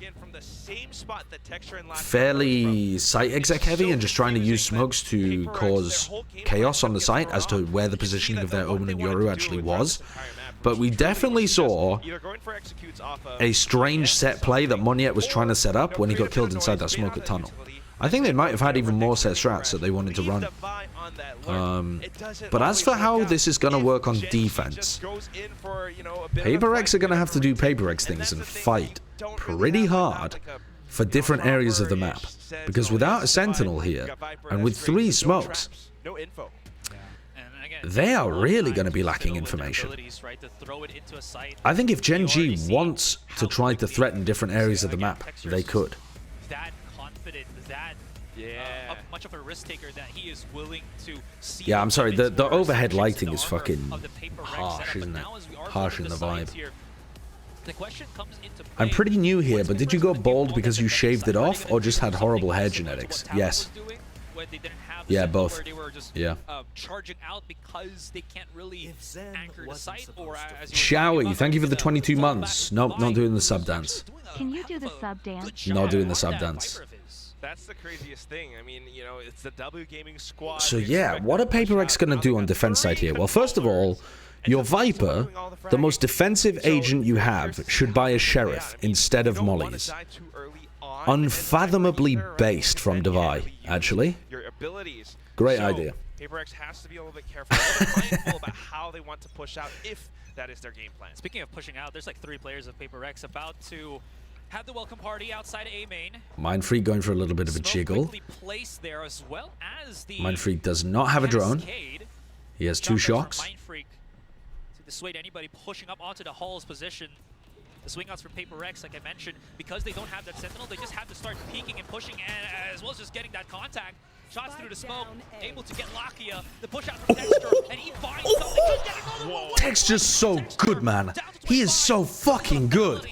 fairly site exec heavy and just trying to use smokes to cause chaos on the site as to where the positioning of their Omen and Yoru actually was. But we definitely saw a strange set play that Monyet was trying to set up when he got killed inside that smoke tunnel. I think they might have had even more set strats that they wanted to run. But as for how this is going to work on defense, PRX are going to have to do PRX things and fight pretty hard for different areas of the map. Because without a sentinel here, and with 3 smokes, they are really going to be lacking information. I think if Gen.G wants to try to threaten different areas of the map, they could. Yeah, I'm sorry, the overhead lighting is fucking harsh, isn't it? Harsh in the vibe. I'm pretty new here, but did you go bald because you shaved it off, or just had horrible hair genetics? Yes. Yeah, both. Yeah. Showy, thank you for the 22 months. Nope, not doing the sub dance. Can you do the sub dance? Not doing the sub dance. That's the craziest thing. I mean, you know, it's the W Gaming squad. So yeah, what are PRX going to do on defense side here? Well, first of all, your Viper, the most defensive agent you have, should buy a Sheriff instead of Molly's. Unfathomably based from Devi, actually. Great idea. PRX has to be a little bit careful, mindful about how they want to push out if that is their game plan. Speaking of pushing out, there's like 3 players of PRX about to have the welcome party outside A main. Mind Freak going for a little bit of a jiggle. Mind Freak does not have a drone. He has 2 shocks. Mind Freak to dissuade anybody pushing up onto the Hall's position. The swing outs from PRX, like I mentioned, because they don't have that sentinel, they just have to start peeking and pushing, and as well as just getting that contact. Shots through the smoke, able to get Lakia. The push out from Texture, and he finds something. Texture's so good, man. He is so fucking good.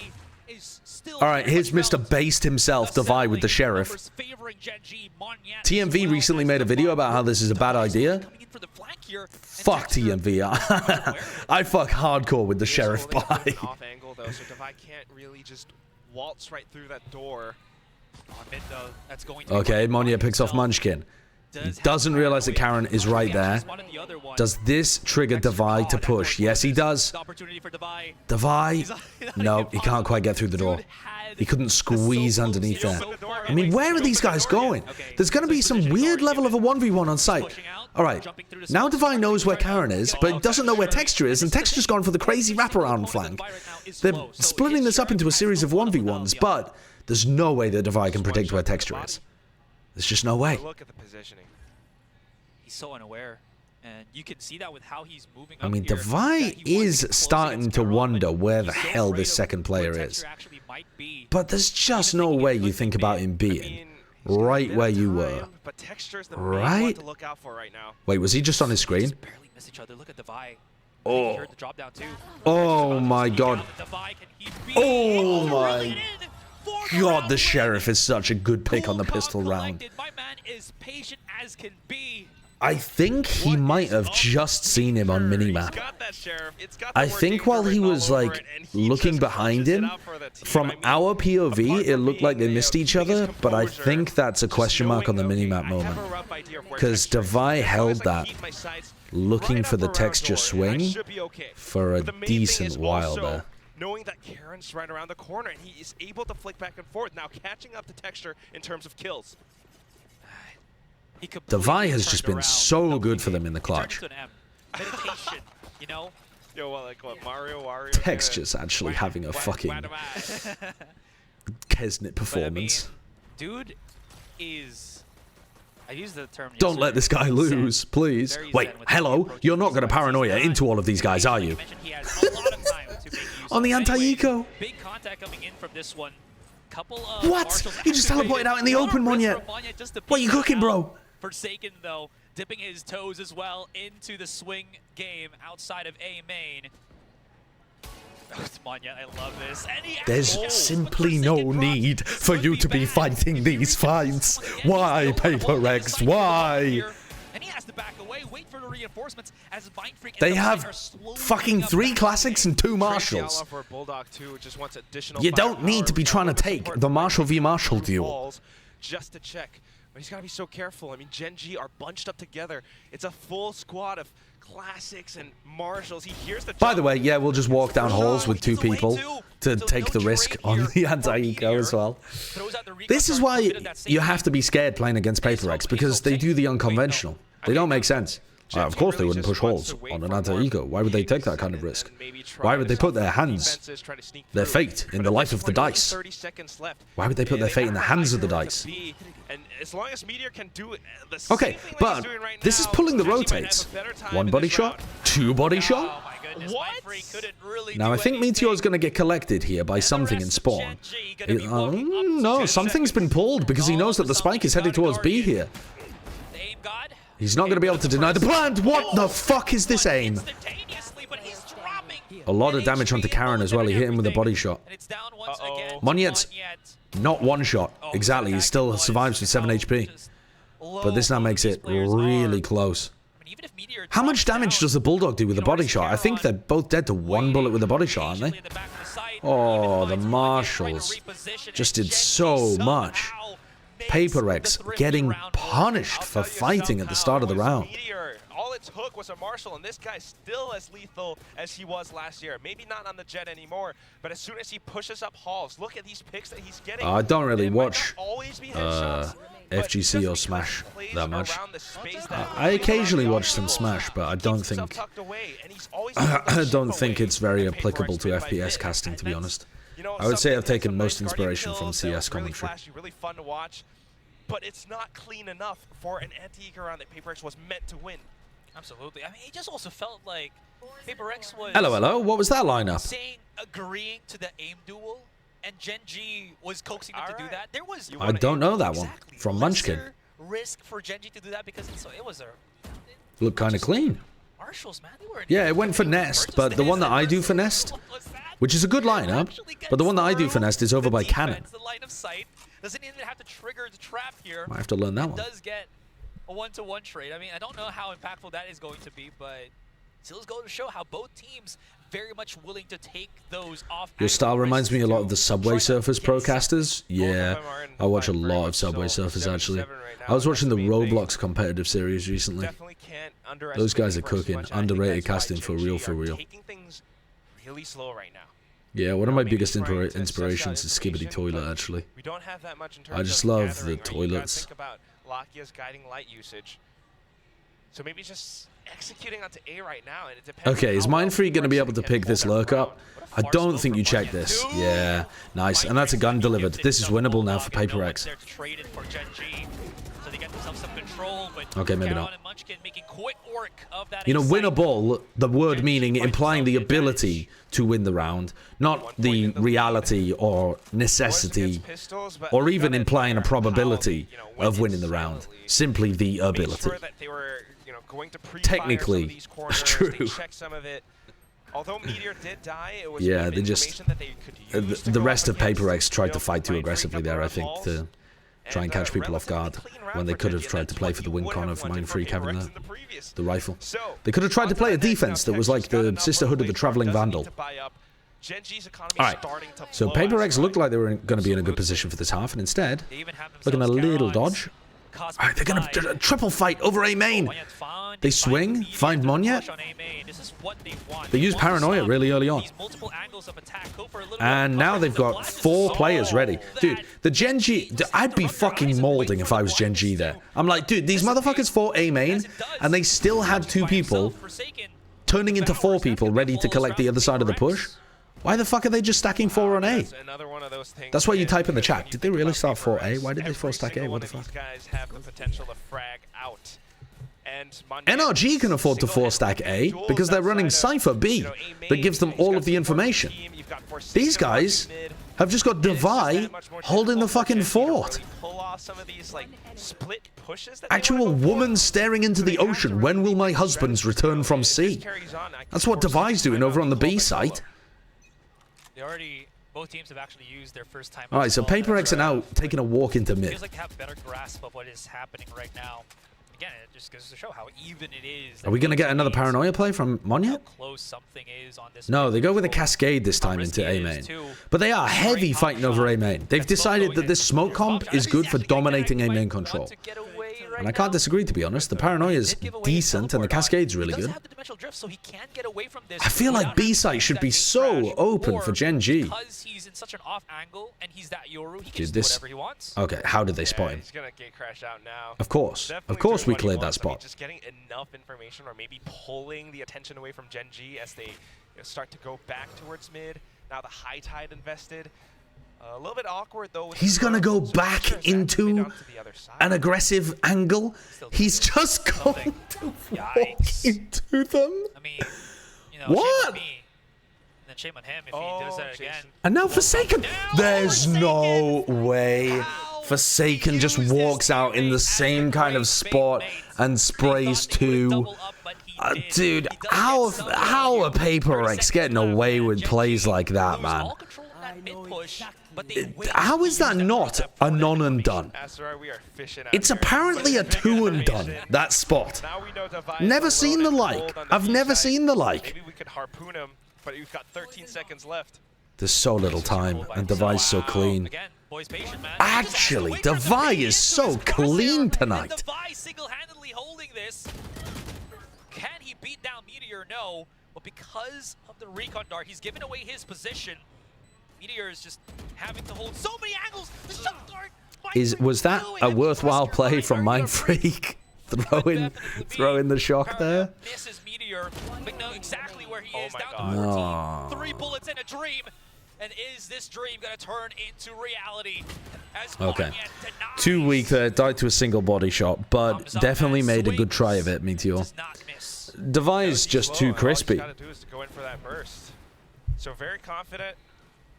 Alright, here's Mr. Based himself, Devi with the Sheriff. TMV recently made a video about how this is a bad idea. Fuck TMV. I fuck hardcore with the Sheriff buy. Off angle though, so Devi can't really just waltz right through that door. Okay, Monya picks off Munchkin. He doesn't realize that Karen is right there. Does this trigger Devi to push? Yes, he does. Devi? No, he can't quite get through the door. He couldn't squeeze underneath there. I mean, where are these guys going? There's going to be some weird level of a 1v1 on site. Alright, now Devi knows where Karen is, but he doesn't know where Texture is, and Texture's gone for the crazy wraparound flank. They're splitting this up into a series of 1v1s, but there's no way that Devi can predict where Texture is. There's just no way. Look at the positioning. He's so unaware, and you can see that with how he's moving. I mean, Devi is starting to wonder where the hell this second player is. But there's just no way you think about him being right where you were. Right? Wait, was he just on his screen? Oh. Oh my god. Oh my god, the Sheriff is such a good pick on the pistol round. I think he might have just seen him on minimap. I think while he was like looking behind him, from our POV, it looked like they missed each other, but I think that's a question mark on the minimap moment. Because Devi held that, looking for the texture swing for a decent while there. Knowing that Karen's right around the corner, and he is able to flick back and forth, now catching up to Texture in terms of kills. Devi has just been so good for them in the clutch. Meditation, you know? Yo, well, like what, Wario? Texture's actually having a fucking Kesnet performance. I mean, dude is... I use the term Don't let this guy lose, please. Wait, hello? You're not going to paranoia into all of these guys, are you? On the anti-eco. Big contact coming in from this one. What? You just teleported out in the open, Monyet. What are you cooking, bro? Forsaken, though, dipping his toes as well into the swing game outside of A main. Monyet, I love this. There's simply no need for you to be fighting these fights. Why, PRX? Why? And he has to back away, wait for the reinforcements as Mindfreak. They have fucking 3 classics and 2 marshals. You don't need to be trying to take the Marshall v Marshall duel. Just to check. But he's got to be so careful. I mean, Gen.G are bunched up together. It's a full squad of classics and marshals. He hears the By the way, yeah, we'll just walk down halls with 2 people to take the risk on the anti-eco as well. This is why you have to be scared playing against PRX, because they do the unconventional. They don't make sense. Of course they wouldn't push halls on an anti-eco. Why would they take that kind of risk? Why would they put their hands, their fate, in the life of the dice? Why would they put their fate in the hands of the dice? Okay, but this is pulling the rotates. 1 body shot, 2 body shot. Now I think Meteor's going to get collected here by something in spawn. No, something's been pulled because he knows that the spike is headed towards B here. He's not going to be able to deny the plant. What the fuck is this aim? A lot of damage onto Karen as well. He hit him with a body shot. Monyet's not 1 shot. Exactly. He still survives with 7 HP. But this now makes it really close. How much damage does the Bulldog do with a body shot? I think they're both dead to 1 bullet with a body shot, aren't they? Oh, the Marshals just did so much. PRX getting punished for fighting at the start of the round. All it took was a Marshal, and this guy's still as lethal as he was last year. Maybe not on the jet anymore, but as soon as he pushes up halls, look at these picks that he's getting. I don't really watch FGC or Smash that much. I occasionally watch some Smash, but I don't think it's very applicable to FPS casting, to be honest. I would say I've taken most inspiration from CS commentary. Really fun to watch, but it's not clean enough for an anti-eco round that PRX was meant to win. Absolutely. I mean, it just also felt like PRX was... Hello. What was that lineup? Agreeing to the aim duel, and Gen.G was coaxing them to do that. There was... I don't know that one. From Munchkin. Risk for Gen.G to do that because it was a... Looked kind of clean. Marshals, man, they were... Yeah, it went for Nest, but the one that I do for Nest, which is a good lineup, but the one that I do for Nest is over by Cannon. The line of sight doesn't even have to trigger the trap here. Might have to learn that one. It does get a 1-to-1 trade. I mean, I don't know how impactful that is going to be, but still goes to show how both teams very much willing to take those off. Your style reminds me a lot of the Subway Surfers procasters. Yeah, I watch a lot of Subway Surfers actually. I was watching the Roblox competitive series recently. Those guys are cooking. Underrated casting for real, for real. Yeah, one of my biggest inspirations is Skibbity Toilet, actually. I just love the toilets. Lakia's guiding light usage. So maybe just executing onto A right now, and it depends. Okay, is Mindfreak going to be able to pick this lurk up? I don't think you checked this. Yeah, nice. And that's a gun delivered. This is winnable now for PRX. Okay, maybe not. You know, winnable, the word meaning implying the ability to win the round, not the reality or necessity, or even implying a probability of winning the round. Simply the ability. Technically, true. Although Meteor did die, it was the rest of PRX tried to fight too aggressively there, I think, to try and catch people off guard when they could have tried to play for the win con of Mindfreak having the rifle. They could have tried to play a defense that was like the Sisterhood of the Traveling Vandal. Alright, so PRX looked like they were going to be in a good position for this half, and instead, looking a little dodge. Alright, they're going to triple fight over A main. They swing, find Monyet. They use Paranoia really early on. And now they've got 4 players ready. Dude, the Gen.G, I'd be fucking molding if I was Gen.G there. I'm like, dude, these motherfuckers fought A main, and they still had 2 people turning into 4 people ready to collect the other side of the push. Why the fuck are they just stacking 4 on A? That's why you type in the chat. Did they really start 4A? Why did they 4-stack A? What the fuck? NRG can afford to 4-stack A because they're running Cypher B that gives them all of the information. These guys have just got Devi holding the fucking fort. Actual woman staring into the ocean. When will my husbands return from sea? That's what Devi's doing over on the B site. Both teams have actually used their first time. All right, so PRX are now taking a walk into mid. Feels like they have a better grasp of what is happening right now. Again, it just goes to show how even it is. Are we going to get another Paranoia play from Monyet? No, they go with a Cascade this time into A main. But they are heavy fighting over A main. They've decided that this smoke comp is good for dominating A main control. And I can't disagree, to be honest. The Paranoia is decent, and the Cascade's really good. I feel like B site should be so open for Gen.G. Dude, this... Okay, how did they spot him? Of course we cleared that spot. Just getting enough information, or maybe pulling the attention away from Gen.G as they start to go back towards mid. Now the high tide invested. A little bit awkward though. He's gonna go back into an aggressive angle. He's just going to walk into them. I mean, you know, what? Shame on him if he does that again. And now Forsaken. There's no way Forsaken just walks out in the same kind of spot and sprays 2. Dude, how are PRX getting away with plays like that, man? How is that not a non-and-done? It's apparently a 2-and-done, that spot. Never seen the like. I've never seen the like. Maybe we could harpoon him, but we've got 13 seconds left. There's so little time, and Devi's so clean. Actually, Devi is so clean tonight. Devi single-handedly holding this. Can he beat down Meteor? No. But because of the recon dart, he's given away his position. Meteor is just having to hold so many angles. The shock dart. Was that a worthwhile play from Mindfreak? Throw in the shock there. Misses Meteor, but know exactly where he is. Down to 14. 3 bullets in a dream. And is this dream going to turn into reality? Okay. Too weak there. Died to a single body shot, but definitely made a good try of it, Meteor. Devi's just too crispy. So very confident.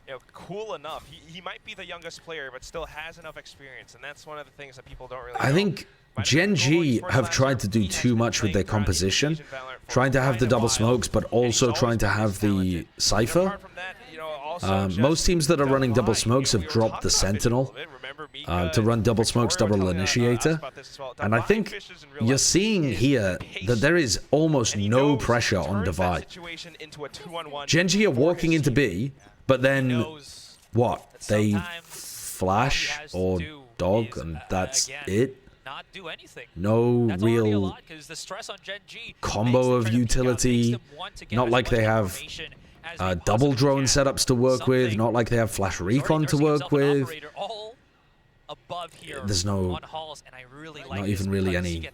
You know, cool enough. He might be the youngest player, but still has enough experience, and that's one of the things that people don't really know. I think Gen.G have tried to do too much with their composition, trying to have the double smokes, but also trying to have the Cypher. Most teams that are running double smokes have dropped the Sentinel to run double smokes, double initiator. And I think you're seeing here that there is almost no pressure on Devi. Gen.G are walking into B, but then what? They flash or dog, and that's it. No real combo of utility. Not like they have double drone setups to work with. Not like they have flash recon to work with. There's no, not even really any,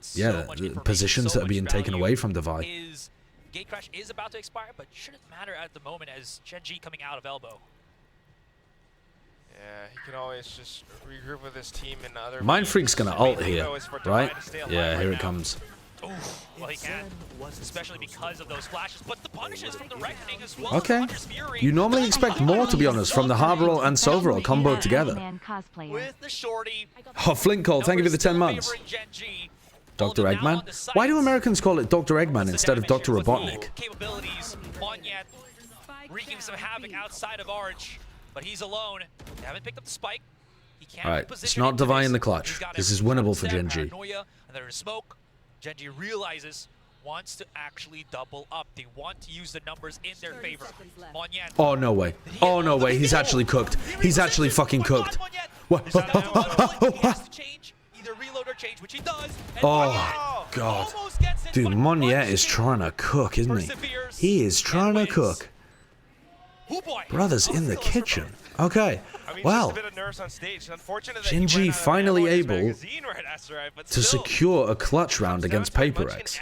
positions that are being taken away from Devi. Gate crash is about to expire, but shouldn't matter at the moment as Gen.G coming out of elbow. Yeah, he can always just regroup with his team and other. Mindfreak's gonna ult here, right? Yeah, here it comes. Ooh, well, he can, especially because of those flashes, but the punishes from the Reckoning as well. Okay, you normally expect more, to be honest, from the Harborol and Soverol comboed together. With the shorty. Oh, Flint Cole, thank you for the 10 months. Dr. Eggman? Why do Americans call it Dr. Eggman instead of Dr. Robotnik? Capabilities, Monyet wreaking some havoc outside of Arch, but he's alone. They haven't picked up the spike. Alright, it's not Divine in the clutch. This is winnable for Gen.G. And there's smoke. Gen.G realizes, wants to actually double up. They want to use the numbers in their favor. Monyan. Oh, no way. Oh, no way. He's actually cooked. He's actually fucking cooked. What? He has to change, either reload or change, which he does. Oh, God. Dude, Monyan is trying to cook, isn't he? He is trying to cook. Brothers in the kitchen. Okay. Well, Gen.G finally able to secure a clutch round against PRX.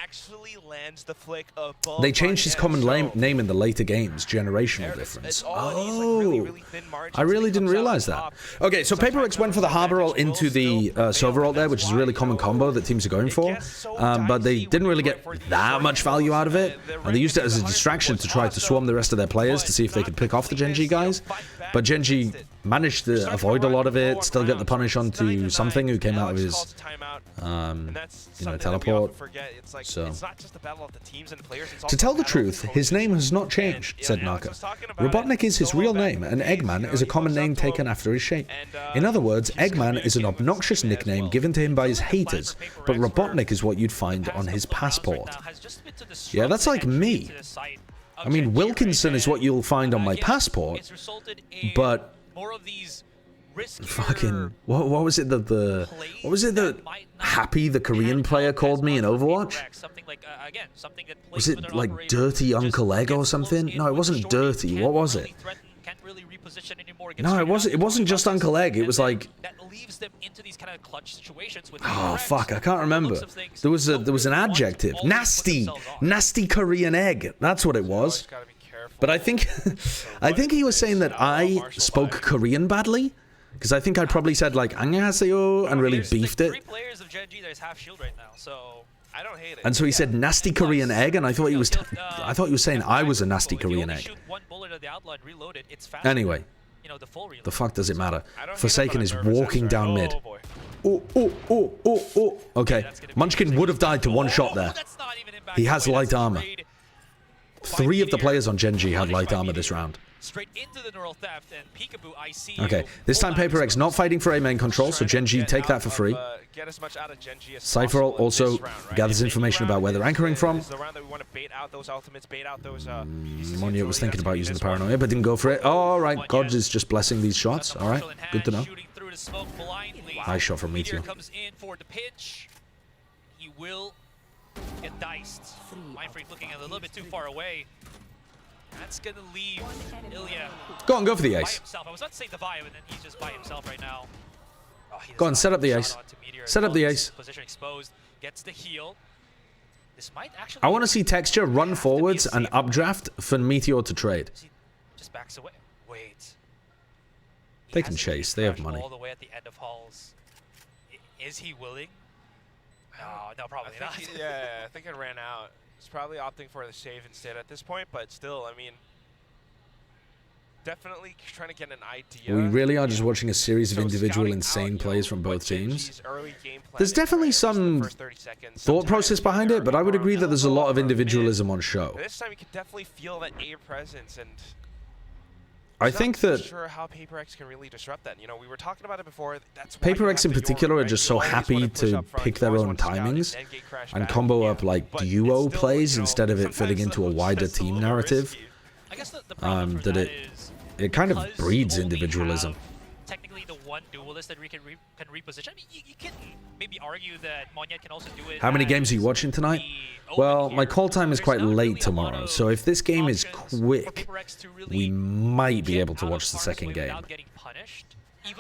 They changed his common name in the later games, generational difference. Oh, I really didn't realize that. Okay, so PRX went for the Harbor ult into the Silver ult there, which is a really common combo that teams are going for, but they didn't really get that much value out of it, and they used it as a distraction to try to swarm the rest of their players to see if they could pick off the Gen.G guys, but Gen.G managed to avoid a lot of it, still get the punish onto something who came out of his, you know, teleport. So, to tell the truth, his name has not changed, said Naka. Robotnik is his real name, and Eggman is a common name taken after his shape. In other words, Eggman is an obnoxious nickname given to him by his haters, but Robotnik is what you'd find on his passport. Yeah, that's like me. I mean, Wilkinson is what you'll find on my passport, but fucking what was it that Happy, the Korean player, called me in Overwatch? Was it like Dirty Uncle Egg or something? No, it wasn't Dirty. What was it? No, it wasn't just Uncle Egg. It was like, oh fuck, I can't remember. There was an adjective. Nasty Korean egg. That's what it was. But I think he was saying that I spoke Korean badly, because I think I probably said like "안녕하세요" and really beefed it. And so he said nasty Korean egg, and I thought he was saying I was a nasty Korean egg. Anyway, the fuck does it matter? Forsaken is walking down mid. Oh. Okay, Munchkin would have died to one shot there. He has light armor. 3 of the players on Gen.G had light armor this round. Okay, this time PRX not fighting for A main control, so Gen.G take that for free. Cypher also gathers information about where they're anchoring from. Monya was thinking about using the paranoia, but didn't go for it. Alright, God is just blessing these shots. Alright, good to know. Nice shot from Meteor. He will get diced. Mindfreak looking a little bit too far away. That's gonna leave Ilya. Go on, go for the ace. I was about to say Divine, and then he's just by himself right now. Oh, go on, set up the ace. Set up the ace. Position exposed. Gets the heal. This might actually. I want to see Texture run forwards and updraft for Meteor to trade. Just backs away. Wait. They can chase. They have money. All the way at the end of halls. Is he willing? No, probably not. I think it ran out. He's probably opting for the save instead at this point, but still, I mean, definitely trying to get an idea. We really are just watching a series of individual insane plays from both teams. There's definitely some thought process behind it, but I would agree that there's a lot of individualism on show. This time you can definitely feel that A presence, and I think that I'm not sure how PRX can really disrupt that. You know, we were talking about it before. That's PRX in particular are just so happy to pick their own timings and combo up like duo plays instead of it fitting into a wider team narrative. That it kind of breeds individualism. Technically, the one duelist that we can reposition. I mean, you can maybe argue that Monyan can also do it. How many games are you watching tonight? Well, my call time is quite late tomorrow, so if this game is quick, we might be able to watch the second game.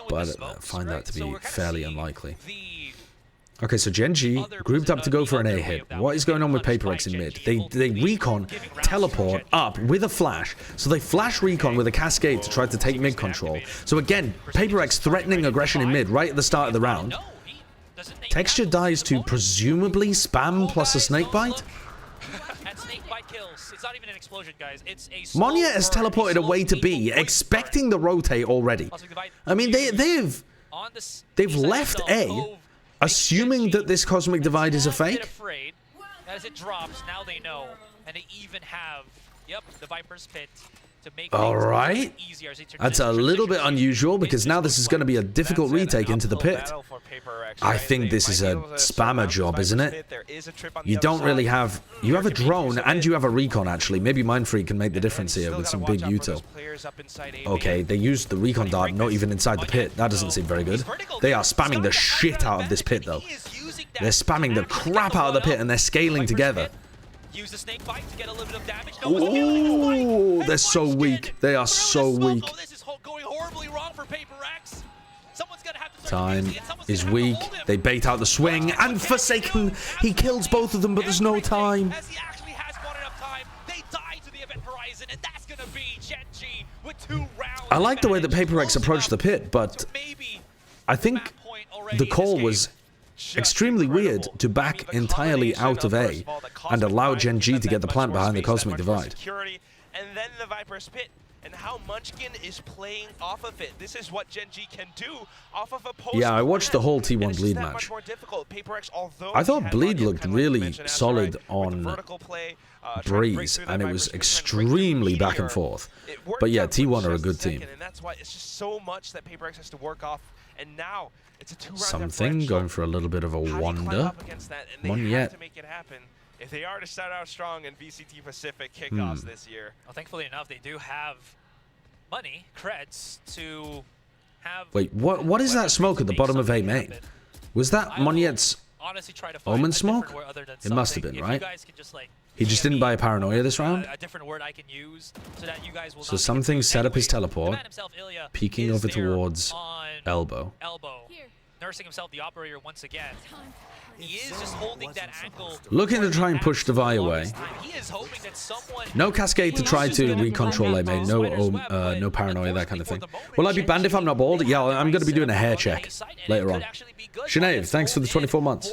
But I find that to be fairly unlikely. Okay, so Gen.G grouped up to go for an A hit. What is going on with PRX in mid? They recon, teleport up with a flash. So they flash recon with a cascade to try to take mid control. So again, PRX threatening aggression in mid right at the start of the round. Texture dies to presumably spam plus a snakebite. Monya has teleported away to B, expecting the rotate already. I mean, they've left A, assuming that this cosmic divide is a fake. As it drops, now they know, and they even have, the Viper's Pit to make All things right. easier. That's a little bit unusual because now this is going to be a difficult retake into the pit. I think this is a spammer job, isn't it? You don't really have... You have a drone and you have a recon, actually. Maybe Mindfreak can make the difference here with some big util. Okay, they used the recon dart not even inside the pit. That doesn't seem very good. They are spamming the shit out of this pit, though. They're spamming the crap out of the pit and they're scaling together. Use the snake bite to get a little bit of damage. Ooh, they're so weak. They are so weak. Oh, this is going horribly wrong for PRX. Someone's gonna have to Time is weak. They bait out the swing and Forsaken. He kills both of them, but there's no time. As he actually has bought enough time, they die to the event horizon, and that's gonna be Gen.G with 2 rounds. I like the way that PRX approached the pit, but I think the call was extremely weird to back entirely out of A and allow Gen.G to get the plant behind the Cosmic Divide. And then the Viper's Pit, and how Munchkin is playing off of it. This is what Gen.G can do off of a post. Yeah, I watched the whole T1 Bleed match. I thought Bleed looked really solid on Breeze, and it was extremely back and forth. But yeah, T1 are a good team. And that's why it's just so much that PRX has to work off, and now it's a 2-round Something going for a little bit of a wonder. One yet. To make it happen if they are to start out strong in VCT Pacific kickoffs this year. Well, thankfully enough, they do have money, creds, to have... Wait, what is that smoke at the bottom of A main? Was that Monyet's Omen smoke? It must have been, right? He just didn't buy a Paranoia this round? A different word I can use so that you guys will So something set up his teleport, peeking over towards elbow. Nursing himself the operator once again. He is just holding that angle. Looking to try and push the Vi away. He is hoping that someone... No Cascade to try to recontrol A main. No Paranoia, that kind of thing. Will I be banned if I'm not bald? Yeah, I'm going to be doing a hair check later on. Sinead, thanks for the 24 months.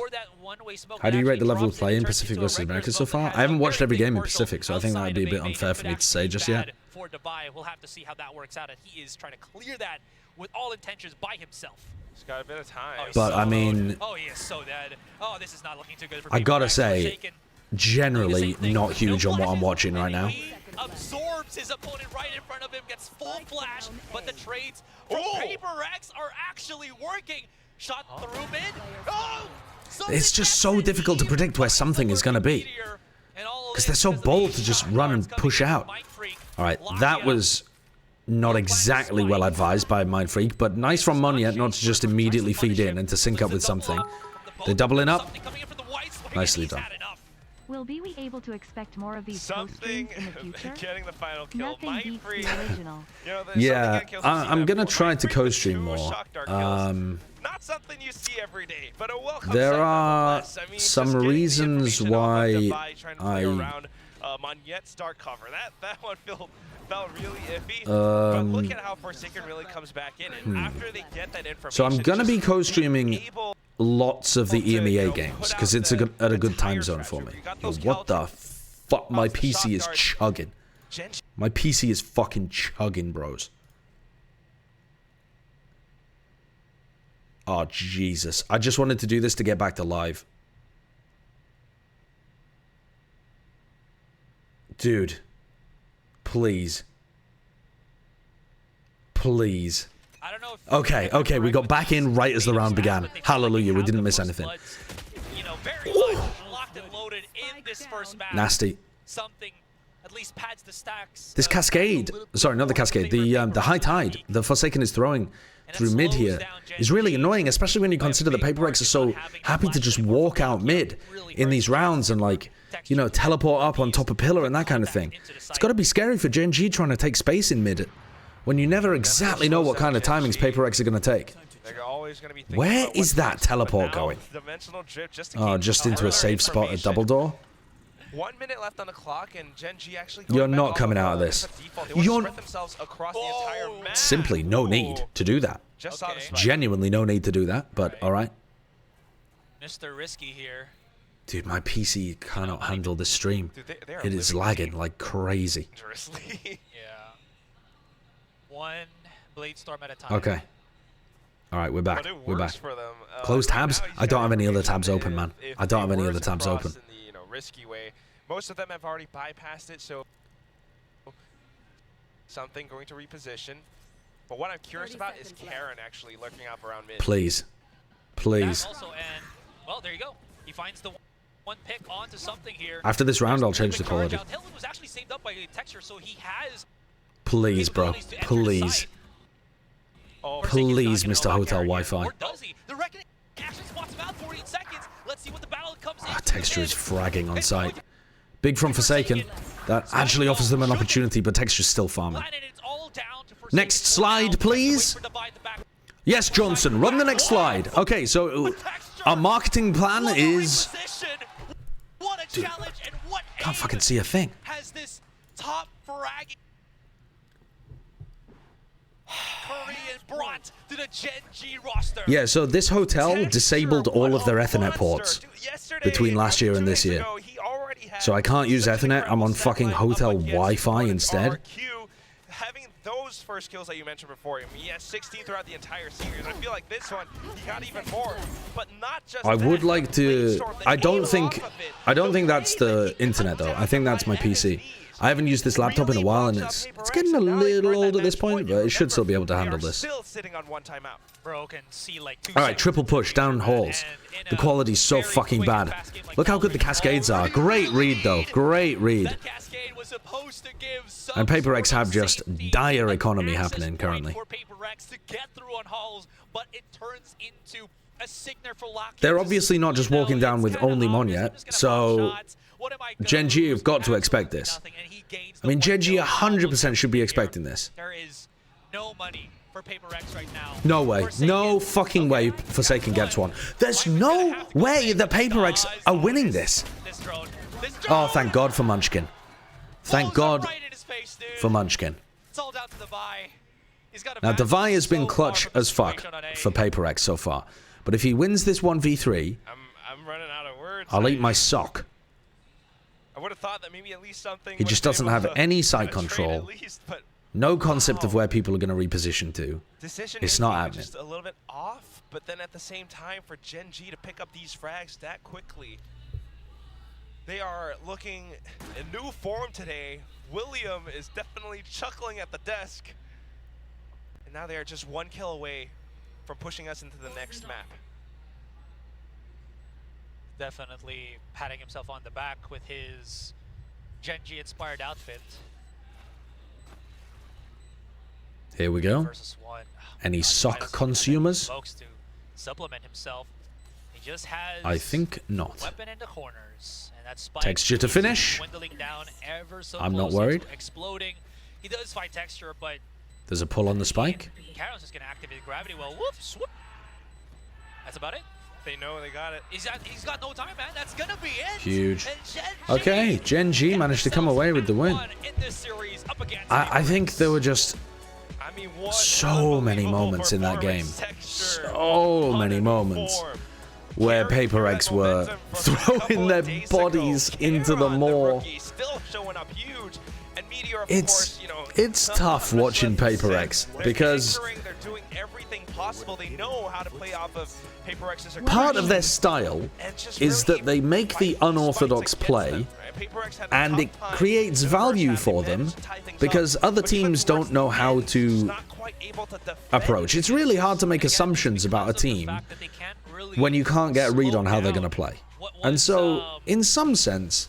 How do you rate the level of play in Pacific versus America so far? I haven't watched every game in Pacific, so I think that would be a bit unfair for me to say just yet. For Dubai, we'll have to see how that works out, and he is trying to clear that with all intentions by himself. He's got a bit of time. But I mean, oh, he is so dead. Oh, this is not looking too good for I gotta say, generally not huge on what I'm watching right now. Absorbs his opponent right in front of him, gets full flash, but the trades from PRX are actually working. Shot through mid. Oh! It's just so difficult to predict where something is going to be. Because they're so bold to just run and push out. Alright, that was not exactly well advised by Mindfreak, but nice from Monyet not to just immediately feed in and to sync up with something. They're doubling up. Nicely done. Will we be able to expect more of these post-streams in the future? Getting the final kill. Nothing beats the original. Yeah, I'm going to try to co-stream more. Not something you see every day, but a welcome there are some reasons why I Monyet's dark cover. That one felt really iffy. But look at how Forsaken really comes back in, and after they get that information. So I'm gonna be co-streaming lots of the EMEA games because it's at a good time zone for me. Yo, what the fuck? My PC is chugging. My PC is fucking chugging, bros. Oh, Jesus. I just wanted to do this to get back to live. Dude. Please. Please. Okay, we got back in right as the round began. Hallelujah, we didn't miss anything. Nasty. Something at least pads the stacks. This Cascade, sorry, not the Cascade, the High Tide the Forsaken is throwing through mid here is really annoying, especially when you consider the PRX are so happy to just walk out mid in these rounds and, like, you know, teleport up on top of pillar and that kind of thing. It's got to be scary for Gen.G trying to take space in mid when you never exactly know what kind of timings PRX are going to take. Where is that teleport going? Oh, just into a safe spot at double door? 1 minute left on the clock, and Gen.G actually. You're not coming out of this. You're simply no need to do that. Genuinely no need to do that, but all right. Mr. Risky here. Dude, my PC cannot handle this stream. It is lagging like crazy. Yeah. One blade storm at a time. Okay. All right, we're back. We're back. Close tabs? I don't have any other tabs open, man. I don't have any other tabs open. Risky way. Most of them have already bypassed it, so something, going to reposition. But what I'm curious about is Karen actually lurking up around mid. Please. Please. Also, and, well, there you go. He finds the one pick onto something here. After this round, I'll change the quality. Tailwind was actually saved up by Texture, so he has... Please, bro. Please. Oh, please, Mr. Hotel Wi-Fi. Or does he? The Reckoning actually spots him out 14 seconds. Let's see what the battle comes in. Texture is fragging on site. Big from Forsaken. That actually offers them an opportunity, but Texture's still farming. Next slide, please. Yes, Johnson, run the next slide. Okay, so our marketing plan is... Dude, can't fucking see a thing. Has this top fragging Korean brought to the Gen.G roster. Yeah, so this hotel disabled all of their Ethernet ports between last year and this year. So I can't use Ethernet, I'm on fucking hotel Wi-Fi instead. Having those first kills that you mentioned before, I mean, he has 16 throughout the entire series. I feel like this one, he got even more. But not just I would like to... I don't think that's the internet, though. I think that's my PC. I haven't used this laptop in a while, and it's getting a little old at this point, but it should still be able to handle this. Alright, triple push, down halls. The quality's so fucking bad. Look how good the cascades are. Great read, though. Great read. And PRX have just dire economy happening currently. They're obviously not just walking down with only Mon yet, so Gen.G have got to expect this. I mean, Gen.G 100% should be expecting this. There is no money for PRX right now. No way. No fucking way Forsaken gets one. There's no way the PRX are winning this. Oh, thank God for Munchkin. Thank God for Munchkin. Now, Devi has been clutch as fuck for PRX so far. But if he wins this 1v3, I'm running out of words. I'll eat my sock. I would have thought that maybe at least something. He just doesn't have any site control. No concept of where people are going to reposition to. It's not happening. Just a little bit off, but then at the same time for Gen.G to pick up these frags that quickly. They are looking in new form today. William is definitely chuckling at the desk. And now they are just one kill away from pushing us into the next map. Definitely patting himself on the back with his Gen.G inspired outfit. Here we go. Any sock consumers? To supplement himself. He just has I think not. Weapon in the corners, and that spike Texture to finish. Down ever so I'm not worried. Exploding. He does fight Texture, but there's a pull on the spike. Karen's just gonna activate gravity well. Whoops, whoop. That's about it. They know they got it. He's got no time, man. That's gonna be it. Huge. Okay, Gen.G managed to come away with the win. I think there were just so many moments in that game. So many moments where PRX were throwing their bodies into the maw. It's tough watching PRX because part of their style is that they make the unorthodox play, and it creates value for them because other teams don't know how to approach. It's really hard to make assumptions about a team when you can't get a read on how they're going to play. And so, in some sense,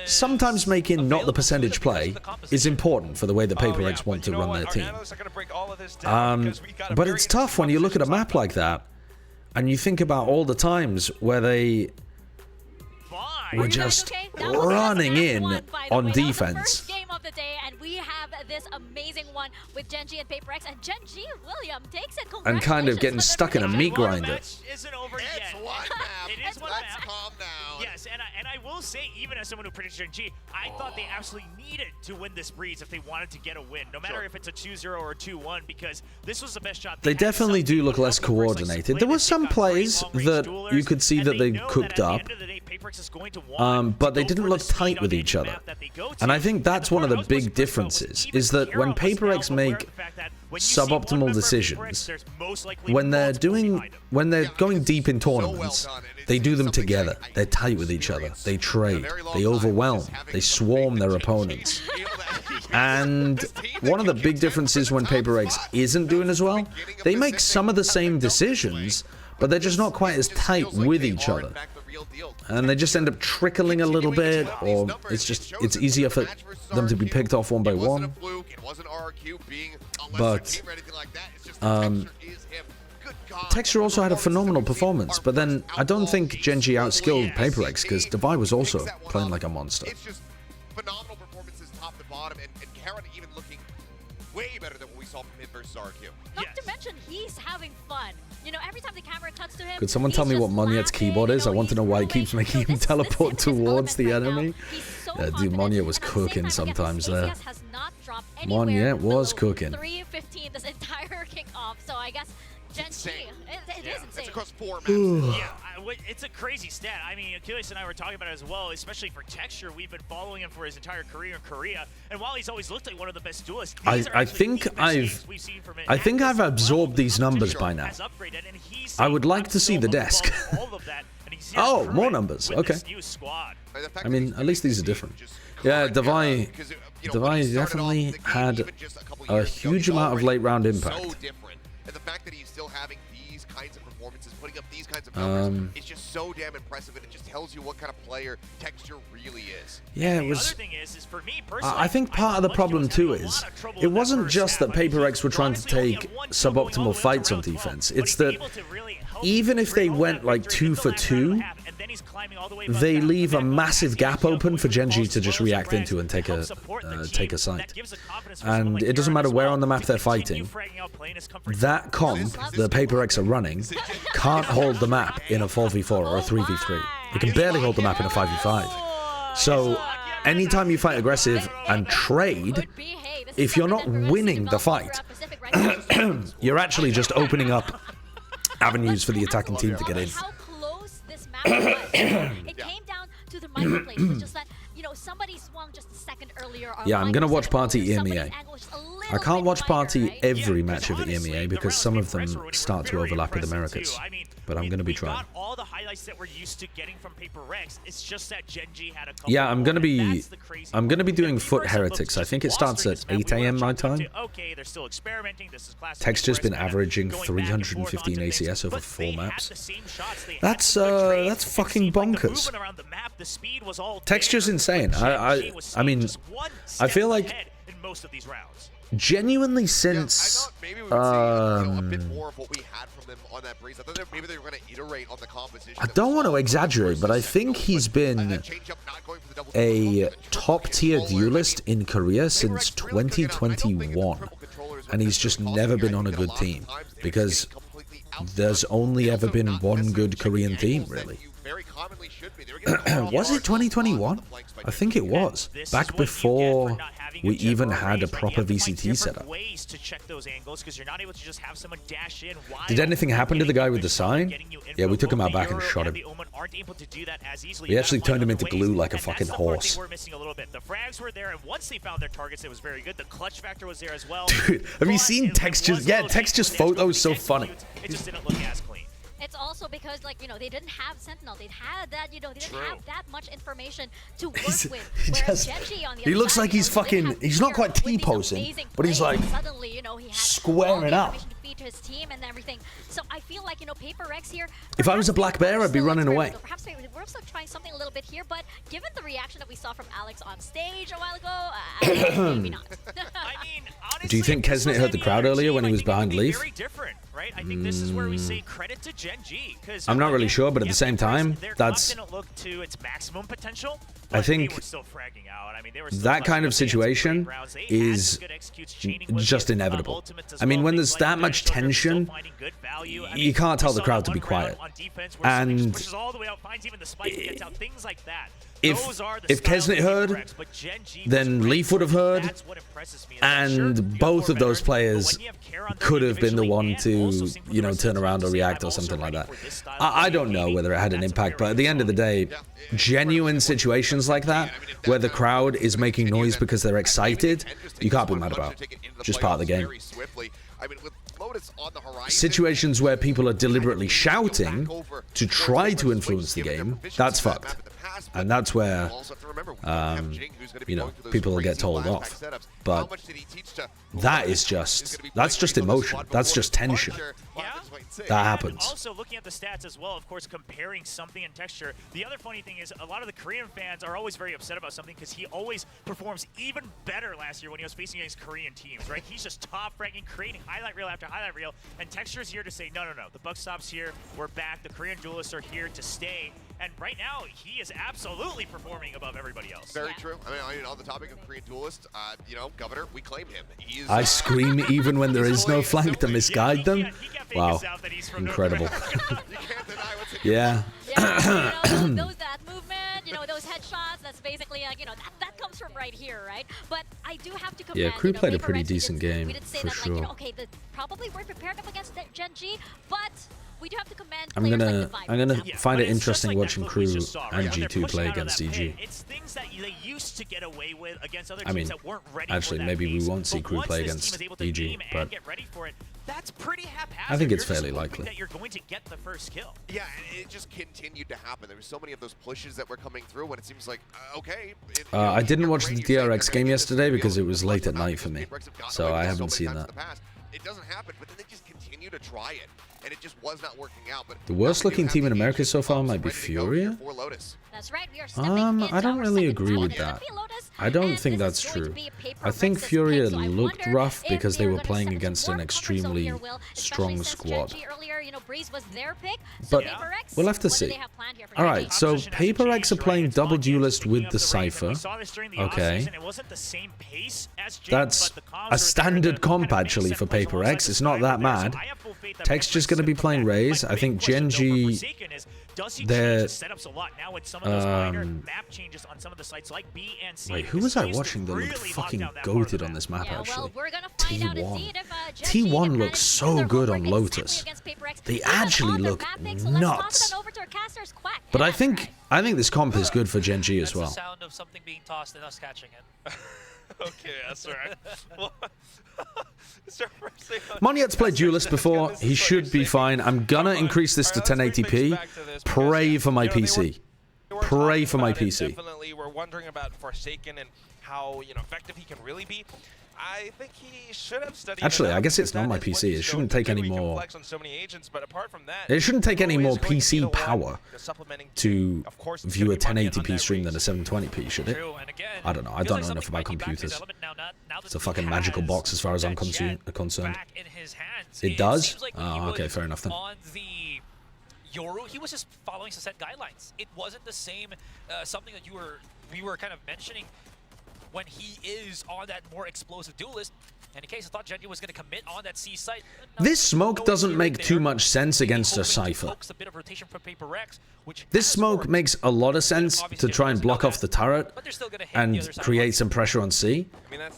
sometimes making not the percentage play is important for the way that PRX want to run their team. But it's tough when you look at a map like that and you think about all the times where they were just running in on defense. We have this amazing one with Gen.G and PRX, and Gen.G William takes it. And kind of getting stuck in a meat grinder. Isn't over yet. It's one map. It is one Let's map. calm down. Yes, and I will say, even as someone who predicted Gen.G, I thought they absolutely needed to win this breeze if they wanted to get a win, no matter if it's a 2-0 or 2-1, because this was the best shot. They definitely do look less coordinated. There were some plays that you could see that they cooked up, but they didn't look tight with each other. And I think that's one of the big differences, is that when PRX make suboptimal decisions, when they're going deep in tournaments, they do them together. They're tight with each other. They trade. They overwhelm. They swarm their opponents. And one of the big differences when PRX isn't doing as well, they make some of the same decisions, but they're just not quite as tight with each other. And they just end up trickling a little bit, or it's easier for them to be picked off one by one. But Texture also had a phenomenal performance, but then I don't think Gen.G outskilled PRX because Devi was also playing like a monster. It's just phenomenal performances top to bottom, and Karen even looking way better than what we saw from him versus RQ. Not to mention, he's having fun. You know, every time the camera cuts to him, could someone tell me what Monyet's keyboard is? I want to know why he keeps making him teleport towards the enemy. Yeah, dude, Monyet was cooking sometimes there. Monyet was cooking. 3:15 this entire kickoff, so I guess Gen.G, it is insane. It's across 4 matches. It's a crazy stat. I mean, Achilles and I were talking about it as well, especially for Texture. We've been following him for his entire career in Korea, and while he's always looked like one of the best duelists, I think I've absorbed these numbers by now. I would like to see the desk. Oh, more numbers. Okay. I mean, at least these are different. Yeah, Devi definitely had a huge amount of late round impact. And the fact that he's still having these kinds of performances, putting up these kinds of numbers, it's just so damn impressive, and it just tells you what kind of player Texture really is. Yeah, it was. I think part of the problem too is it wasn't just that PRX were trying to take suboptimal fights on defense. It's that even if they went like 2 for 2, they leave a massive gap open for Gen.G to just react into and take a site. And it doesn't matter where on the map they're fighting. That comp the PRX are running can't hold the map in a 4v4 or a 3v3. It can barely hold the map in a 5v5. So anytime you fight aggressive and trade, if you're not winning the fight, you're actually just opening up avenues for the attacking team to get in. It came down to the microplays. It's just that, you know, somebody swung just a second earlier. Yeah, I'm gonna watch Party EMEA. I can't watch Party every match of EMEA because some of them start to overlap with Americas. But I'm gonna be trying. Yeah, I'm gonna be doing Foot Heretics. I think it starts at 8 AM my time. Texture's been averaging 315 ACS over 4 maps. That's fucking bonkers. Texture's insane. I mean, I feel like genuinely since I don't want to exaggerate, but I think he's been a top-tier duelist in Korea since 2021, and he's just never been on a good team because there's only ever been one good Korean team, really. Was it 2021? I think it was. Back before we even had a proper VCT setup. Did anything happen to the guy with the sign? Yeah, we took him out back and shot him. We actually turned him into glue like a fucking horse. Dude, have you seen Texture's? Yeah, Texture's photo is so funny. It just didn't look as clean. It's also because, like, you know, they didn't have Sentinel. They had that, you know, they didn't have that much information to work with. He looks like he's fucking, he's not quite T-posing, but he's like suddenly, you know, he had squaring up. To his team and everything. So I feel like, you know, PRX here. If I was a black bear, I'd be running away. Perhaps we're also trying something a little bit here, but given the reaction that we saw from Alex on stage a while ago, maybe not. I mean, honestly, do you think Kesnet heard the crowd earlier when he was behind Leaf? Right? I think this is where we say credit to Gen.G. I'm not really sure, but at the same time, that's look to its maximum potential. I think that kind of situation is just inevitable. I mean, when there's that much tension, you can't tell the crowd to be quiet. And if Kesnet heard, then Leaf would have heard, and both of those players could have been the one to, you know, turn around or react or something like that. I don't know whether it had an impact, but at the end of the day, genuine situations like that, where the crowd is making noise because they're excited, you can't be mad about. Just part of the game. I mean, with Lotus on the horizon, situations where people are deliberately shouting to try to influence the game, that's fucked. And that's where, you know, people will get told off. But that is just, that's just emotion. That's just tension. That happens. Also, looking at the stats as well, of course, comparing something and texture. The other funny thing is a lot of the Korean fans are always very upset about something because he always performs even better last year when he was facing against Korean teams, right? He's just top ranking, creating highlight reel after highlight reel, and Texture's here to say, no, the buck stop's here, we're back, the Korean duelists are here to stay, and right now, he is absolutely performing above everybody else. Very true. I mean, on the topic of Korean duelist, you know, Governor, we claim him. He is, I scream even when there is no flank to misguide them. Wow, incredible. Yeah. That movement, you know, those headshots, that's basically like, you know, that comes from right here, right? But I do have to commend, yeah, Crew played a pretty PRX, decent game, we did say for that, sure. like, you know, okay, probably weren't prepared up against Gen.G, but we do have to commend I'm gonna find it interesting watching Crew and G2 play against EG. It's things that they used to get away with against other I mean, teams that weren't ready actually, for that maybe pace. we won't see But Crew once play this against team is able to EG, game but and get ready for it, that's pretty haphazard. I think it's You're just fairly hoping likely. that you're going to get the first kill. Yeah, and it just continued to happen. There were so many of those pushes that were coming through when it seems like, okay. I didn't watch the DRX game yesterday because it was late at night for me, so I haven't seen that. It doesn't happen, but then they just continue to try it, and it just was not working out. But The worst looking team in America so far might be Furia. That's right, we are I don't really agree with that. I don't think that's true. I think Furia looked rough because they were playing against an extremely strong squad. But we'll have to see. Alright, so PRX are playing double duelist with the Cypher. Okay. That's a standard comp actually for PRX. It's not that mad. Texture's going to be playing Raze. I think Gen.G, they're... Wait, who was I watching that looked fucking goated on this map actually? T1. T1 looks so good on Lotus. They actually look nuts. But I think this comp is good for Gen.G as well. That's the sound of something being tossed and us catching it. Okay, that's right. Monyet's played Duelist before. He should be fine. I'm gonna increase this to 1080p. Pray for my PC. Pray for my PC. Definitely, we're wondering about Forsaken and how effective he can really be. I think he should have studied. Actually, I guess it's not my PC. It shouldn't take any more. It shouldn't take any more PC power to view a 1080p stream than a 720p, should it? I don't know. I don't know enough about computers. It's a fucking magical box as far as I'm concerned. It does? Oh, okay, fair enough then. On the Yoru, he was just following some set guidelines. It wasn't the same something that we were kind of mentioning when he is on that more explosive duelist. And in case I thought Gen.G was going to commit on that C site. This smoke doesn't make too much sense against a Cypher. This smoke makes a lot of sense to try and block off the turret and create some pressure on C.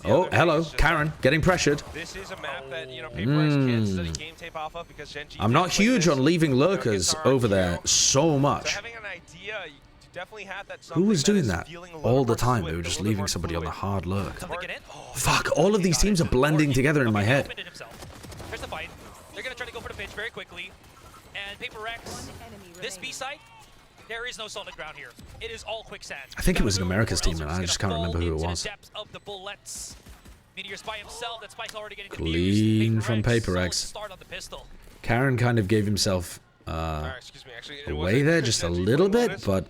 Oh, hello, Karen, getting pressured. This is a map that PRX can study game tape off of because Gen.G. I'm not huge on leaving lurkers over there so much. So having an idea, who was doing that all the time? They were just leaving somebody on the hard lurk. Fuck, all of these teams are blending together in my head. Here's the fight. They're going to try to go for the pitch very quickly. And PRX, this B site, there is no solid ground here. It is all quicksand. I think it was an America's team, and I just can't remember who it was. Clean from PRX. Karen kind of gave himself away there just a little bit, but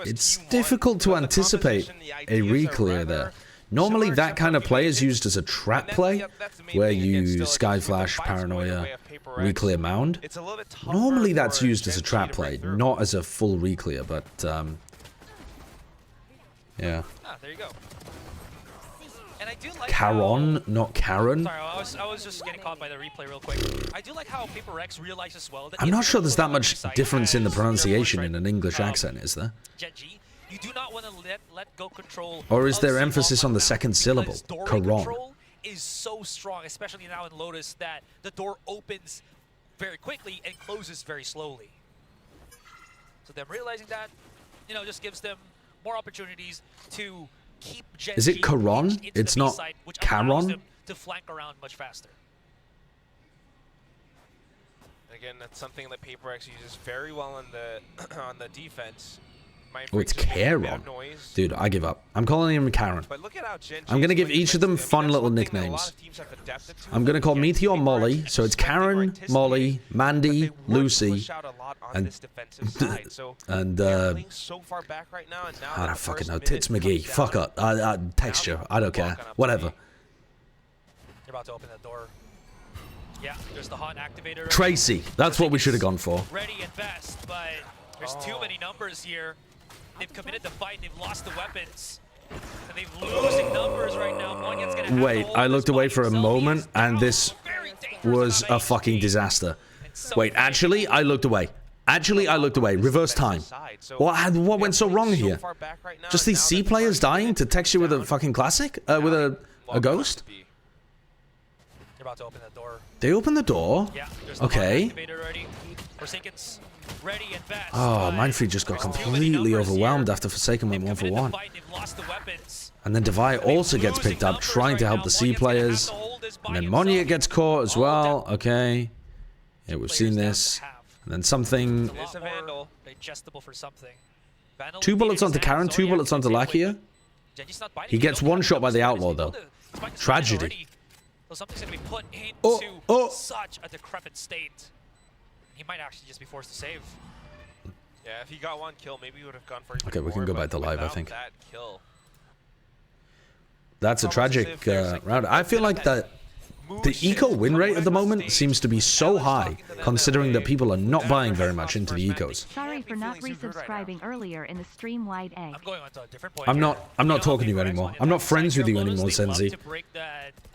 it's difficult to anticipate a reclear there. Normally that kind of play is used as a trap play, where you Sky Flash, Paranoia, reclear Mound. Normally that's used as a trap play, not as a full reclear, but yeah. There you go. And I do like Caron, not Karen. Sorry, I was just getting caught by the replay real quick. I do like how PRX realizes well that I'm not sure there's that much difference in the pronunciation in an English accent, is there? Gen.G, you do not want to let go control. Or is there emphasis on the second syllable? Caron. Control is so strong, especially now in Lotus, that the door opens very quickly and closes very slowly. So them realizing that, just gives them more opportunities to keep Gen.G. Is it Caron? It's not Caron? To flank around much faster. Again, that's something that PRX uses very well on the on the defense. Oh, it's Karen. Dude, I give up. I'm calling him Karen. I'm going to give each of them fun little nicknames. I'm going to call Meteor Molly. So it's Karen, Molly, Mandy, Lucy, and I don't fucking know. Tits McGee. Fuck up. Texture. I don't care. Whatever. You're about to open that door. Yeah, there's the hot activator. Tracy. That's what we should have gone for. Ready and best, but there's too many numbers here. They've committed the fight. They've lost the weapons. And they're losing numbers right now. Wait, I looked away for a moment, and this was a fucking disaster. Wait, actually, I looked away. Reverse time. What went so wrong here? Just these C players dying to text you with a fucking classic? With a ghost? They're about to open the door. They opened the door? Yeah, okay. Ready and best, oh, Mindfree just got completely overwhelmed after Forsaken went 1-for-1. And then Devi also gets picked up, trying to help the C players. And then Monya gets caught as well. Okay. Yeah, we've seen this. And then something. Two bullets onto Karen, 2 bullets onto Lakia. He gets one shot by the Outlaw, though. Tragedy. Something's going to be put into such a decrepit state. He might actually just be forced to save. Yeah, if he got 1 kill, maybe he would have gone for okay, we can go back to live, I think. That kill, that's a tragic round. I feel like the eco win rate at the moment seems to be so high, considering that people are not buying very much into the ecos. Sorry for not resubscribing earlier in the stream wide egg. I'm going on to a different point. I'm not talking to you anymore. I'm not friends with you anymore, Senzi.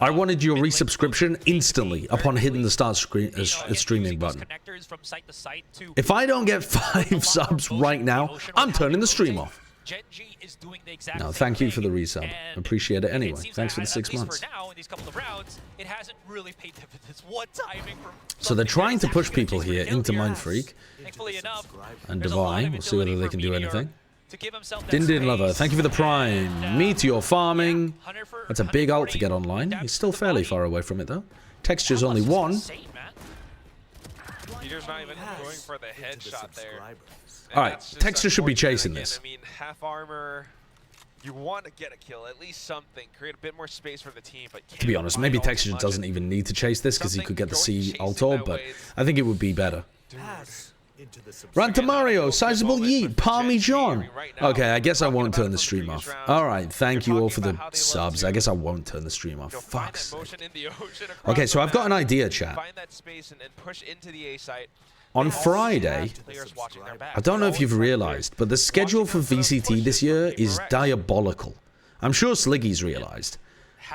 I wanted your resubscription instantly upon hitting the start streaming button. If I don't get 5 subs right now, I'm turning the stream off. Gen.G is doing the exact no, thank you for the resub. Appreciate it anyway. Thanks for the 6 months. For now, in these couple of rounds, it hasn't really paid dividends. What timing from so they're trying to push people here into Mindfreak. And Devi. We'll see whether they can do anything. Din Lover, thank you for the Prime. Meteor farming. That's a big ult to get online. He's still fairly far away from it though. Texture's only 1. Peter's not even going for the headshot there. Alright, Texture should be chasing this. I mean, half armor, you want to get a kill, at least something. Create a bit more space for the team. But to be honest, maybe Texture doesn't even need to chase this because he could get the C ult orb, but I think it would be better. Run to Mario, Sizable Yeet, Palmy John. Okay, I guess I won't turn the stream off. Alright, thank you all for the subs. I guess I won't turn the stream off. Fuck's sake. Okay, so I've got an idea, chat. On Friday, I don't know if you've realized, but the schedule for VCT this year is diabolical. I'm sure Sliggy's realized.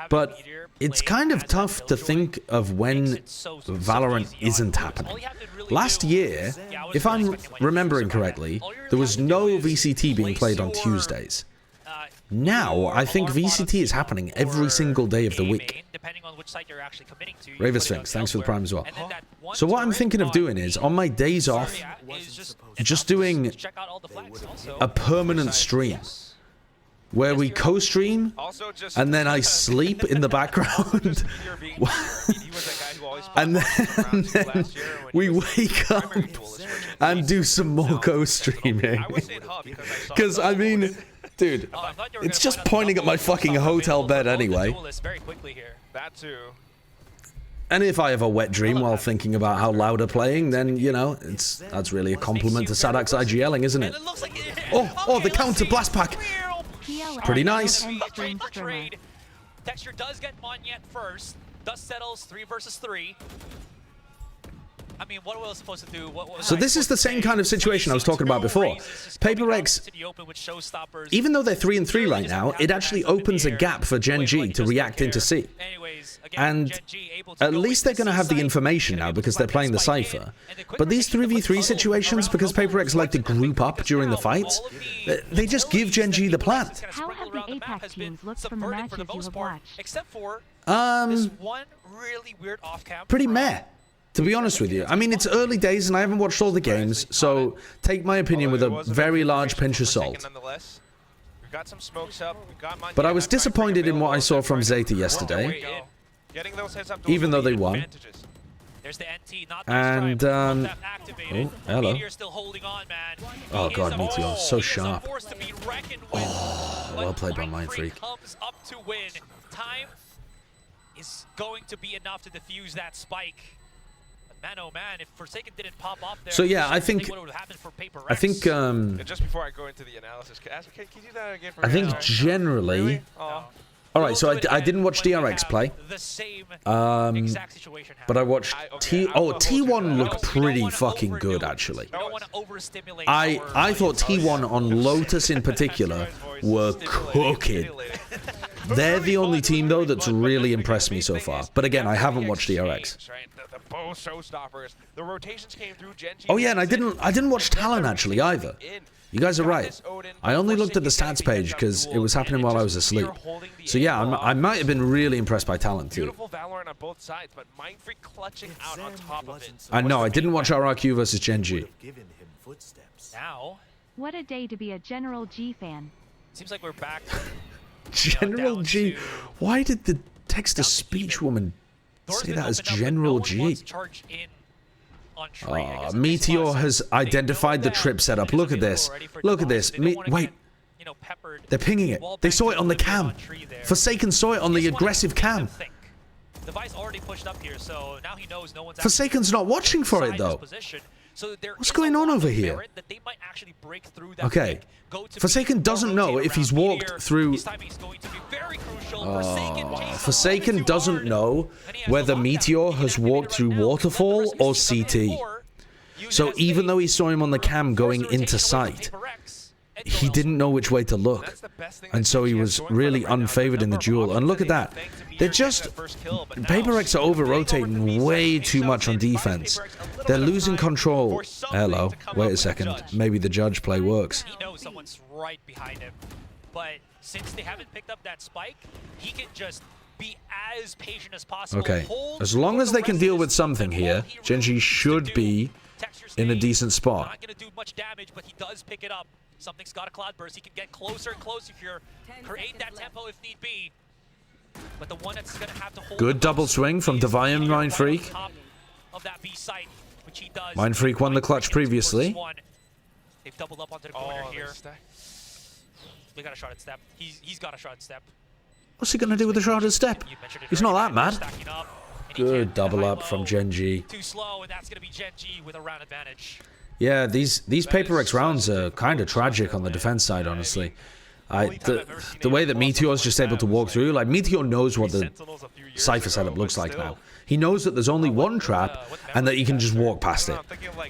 But it's kind of tough to think of when Valorant isn't happening. Last year, if I'm remembering correctly, there was no VCT being played on Tuesdays. Now, I think VCT is happening every single day of the week. Raver Sphinx, thanks for the Prime as well. So what I'm thinking of doing is, on my days off, just doing a permanent stream. Where we co-stream, and then I sleep in the background. and then we wake up and do some more co-streaming. Because, I mean, dude, it's just pointing at my fucking hotel bed anyway. And if I have a wet dream while thinking about how loud I'm playing, then, you know, that's really a compliment to Sadak's IGLing, isn't it? Oh, the counter blast pack. Pretty nice. Texture does get Monyet first. Dust settles 3 versus 3. I mean, what was supposed to do? So this is the same kind of situation I was talking about before. PRX, even though they're 3-3 right now, it actually opens a gap for Gen.G to react into C. And at least they're going to have the information now because they're playing the Cypher. But these 3v3 situations, because PRX like to group up during the fights, they just give Gen.G the plan. How have the APAC teams looked from the matches you have watched? Except for this one really weird off-cam. Pretty meh. To be honest with you, I mean, it's early days and I haven't watched all the games, so take my opinion with a very large pinch of salt. But I was disappointed in what I saw from Zeta yesterday, even though they won. There's the NT, not and oh, hello. Meteor's still holding on, man. Oh god, Meteor, so sharp. Oh, well played by Mindfreak. Comes up to win. Time is going to be enough to defuse that spike. But man, oh man, if Forsaken didn't pop up there, so yeah, I think just before I go into the analysis, can you do that again for me? I think generally. Really? No. All right, so I didn't watch DRX play, but I watched T1 looked pretty fucking good actually. I thought T1 on Lotus in particular were cooking. They're the only team though that's really impressed me so far. But again, I haven't watched DRX. Oh yeah, and I didn't watch Talon actually either. You guys are right. I only looked at the stats page because it was happening while I was asleep. So yeah, I might have been really impressed by Talent too. I know, I didn't watch RRQ versus Gen.G. Now, what a day to be a General G fan. Seems like we're back. General G. Why did the text-to-speech woman say that as General G? Meteor has identified the trip setup. Look at this. Look at this. Wait. They're pinging it. They saw it on the cam. Forsaken saw it on the aggressive cam. Forsaken's not watching for it though. What's going on over here? Okay. Forsaken doesn't know if he's walked through... Forsaken doesn't know whether Meteor has walked through Waterfall or CT. So even though he saw him on the cam going into sight, he didn't know which way to look. And so he was really unfavored in the duel. And look at that. They're just... PRX are over-rotating way too much on defense. They're losing control. Hello. Wait a second. Maybe the judge play works. He knows someone's right behind him. But since they haven't picked up that spike, he can just be as patient as possible. Okay. As long as they can deal with something here, Gen.G should be in a decent spot. Not going to do much damage, but he does pick it up. Something's got a cloud burst. He can get closer and closer here. Create that tempo if need be. But the one that's going to have to hold good double swing from Deviant Mindfreak. Mindfreak won the clutch previously. They've doubled up onto the corner here. We got a shot at step. He's got a shot at step. What's he going to do with a shot at step? He's not that mad. Good double up from Gen.G. Too slow, and that's going to be Gen.G with a round advantage. Yeah, these PRX rounds are kind of tragic on the defense side, honestly. The way that Meteor's just able to walk through, like Meteor knows what the Cypher setup looks like now. He knows that there's only one trap and that he can just walk past it.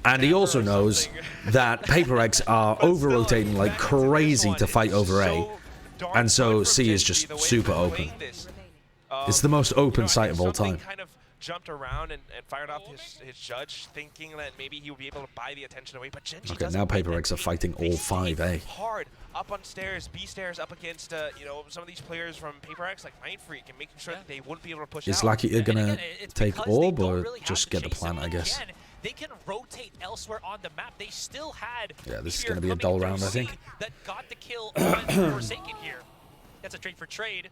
And he also knows that PRX are over-rotating like crazy to fight over A. And so C is just super open. It's the most open site of all time. Jumped around and fired off his judge, thinking that maybe he would be able to buy the attention away. But Gen.G okay, now PRX are fighting all 5A. Hard up on stairs, B stairs, up against you know, some of these players from PRX like Mindfreak, and making sure that they wouldn't be able to push out. Is Lucky gonna take orb or just get the plant? I guess. They can rotate elsewhere on the map. They still had. Yeah, this is gonna be a dull round, I think. That got the kill on Forsaken here. That's a trade for trade.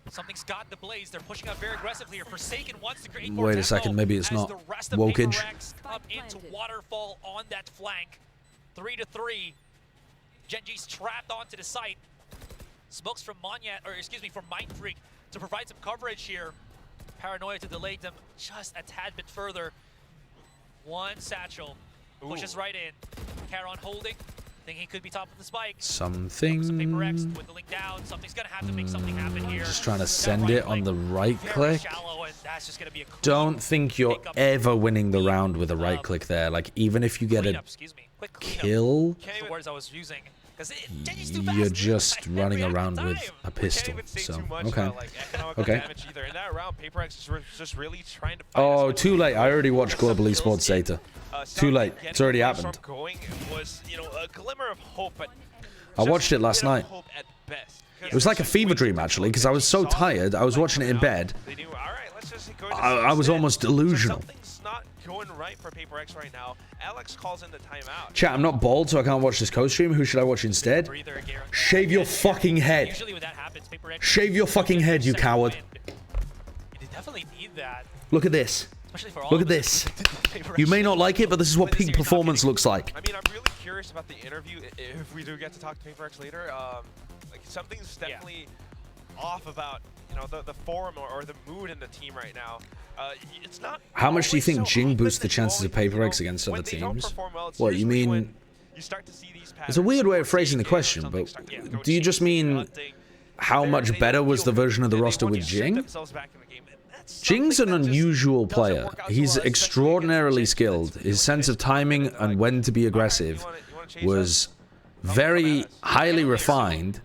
Something's got the blaze. They're pushing up very aggressively here. Forsaken wants to create more Wait a second, maybe it's not Wokage. Up into Waterfall on that flank. 3-3. Gen.G's trapped onto the site. Smokes from from Mindfreak to provide some coverage here. Paranoia to delay them just a tad bit further. One satchel pushes right in. Caron holding. Thinking he could be top of the spike. Something. PRX dwindling down. Something's gonna have to make something happen here. Just trying to send it on the right click. Don't think you're ever winning the round with a right click there. Like even if you get a kill, you're just running around with a pistol. So okay, okay. Oh, too late. I already watched Global Esports Data. Too late. It's already happened. I watched it last night. It was like a fever dream, actually, because I was so tired. I was watching it in bed. I was almost delusional. Chat, I'm not bald, so I can't watch this co-stream. Who should I watch instead? Shave your fucking head. Shave your fucking head, you coward. Look at this. Look at this. You may not like it, but this is what peak performance looks like. I mean, I'm really curious about the interview. If we do get to talk to PRX later, like something's definitely off about the form or the mood in the team right now. It's not. How much do you think GENG boosts the chances of PRX against other teams? What you mean? It's a weird way of phrasing the question, but do you just mean how much better was the version of the roster with GENG? GENG's an unusual player. He's extraordinarily skilled. His sense of timing and when to be aggressive was very highly refined,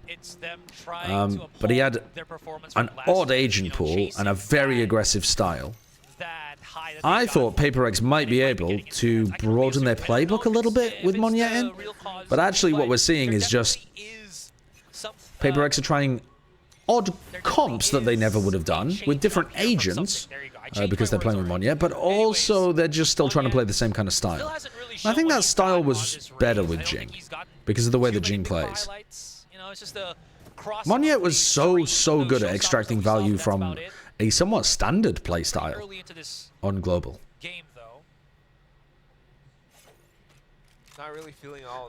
but he had an odd agent pool and a very aggressive style. I thought PRX might be able to broaden their playbook a little bit with Monyet in, but actually what we're seeing is just PRX are trying odd comps that they never would have done with different agents because they're playing with Monyet, but also they're just still trying to play the same kind of style. And I think that style was better with GENG because of the way that GENG plays. Monyet was so good at extracting value from a somewhat standard playstyle on global.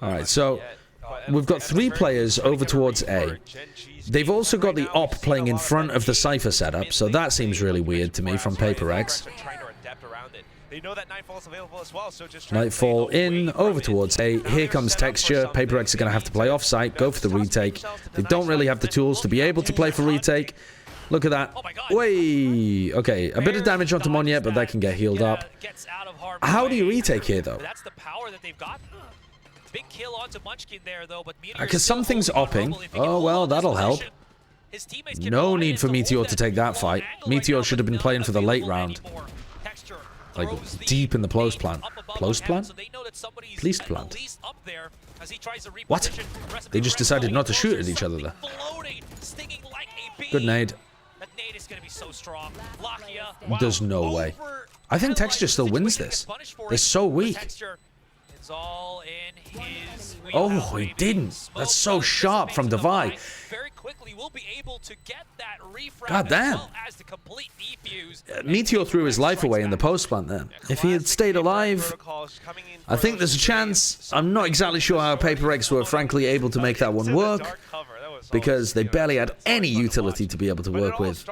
Alright, so we've got 3 players over towards A. They've also got the op playing in front of the Cypher setup, so that seems really weird to me from PRX. Nightfall in, over towards A. Here comes Texture. PRX are going to have to play off-site, go for the retake. They don't really have the tools to be able to play for retake. Look at that. Way. Okay, a bit of damage onto Monyet, but that can get healed up. How do you retake here, though? Because something's opping. Oh, well, that'll help. No need for Meteor to take that fight. Meteor should have been playing for the late round. Like, deep in the Plost plant. Plost plant? Pleast plant. What? They just decided not to shoot at each other there. Good nade. There's no way. I think Texture still wins this. They're so weak. Oh, he didn't. That's so sharp from Devi. God damn. Meteor threw his life away in the post plant then. If he had stayed alive, I think there's a chance. I'm not exactly sure how PRX were frankly able to make that one work, because they barely had any utility to be able to work with.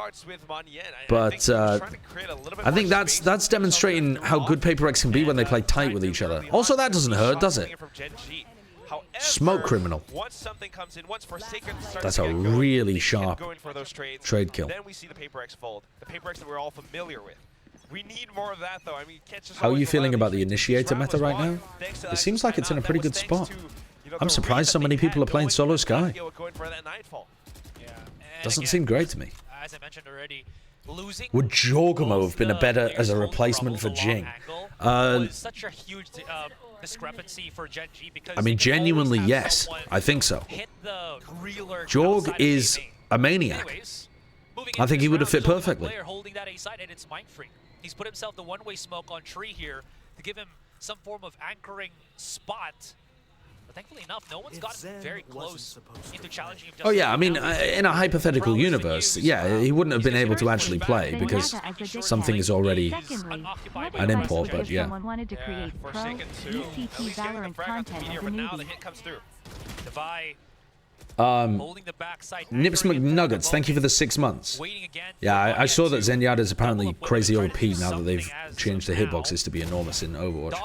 But I think that's demonstrating how good PRX can be when they play tight with each other. Also, that doesn't hurt, does it? Smoke Criminal. That's a really sharp trade kill. Then we see the PRX fold. The PRX that we're all familiar with. We need more of that, though. I mean, how are you feeling about the Initiator meta right now? It seems like it's in a pretty good spot. I'm surprised so many people are playing Solo Sky. Doesn't seem great to me. Would Jorgamo have been a better as a replacement for GENG? I mean, genuinely, yes. I think so. Jorg is a maniac. I think he would have fit perfectly. He's put himself the one-way smoke on Tree here to give him some form of anchoring spot. But thankfully enough, no one's gotten very close into challenging him. Oh yeah, I mean, in a hypothetical universe, yeah, he wouldn't have been able to actually play because something is already an import, but yeah. Wanted to create pro ECT Valorant content as a newbie. Nips McNuggets, thank you for the 6 months. Yeah, I saw that Zenyatta is apparently crazy OP now that they've changed the hitboxes to be enormous in Overwatch.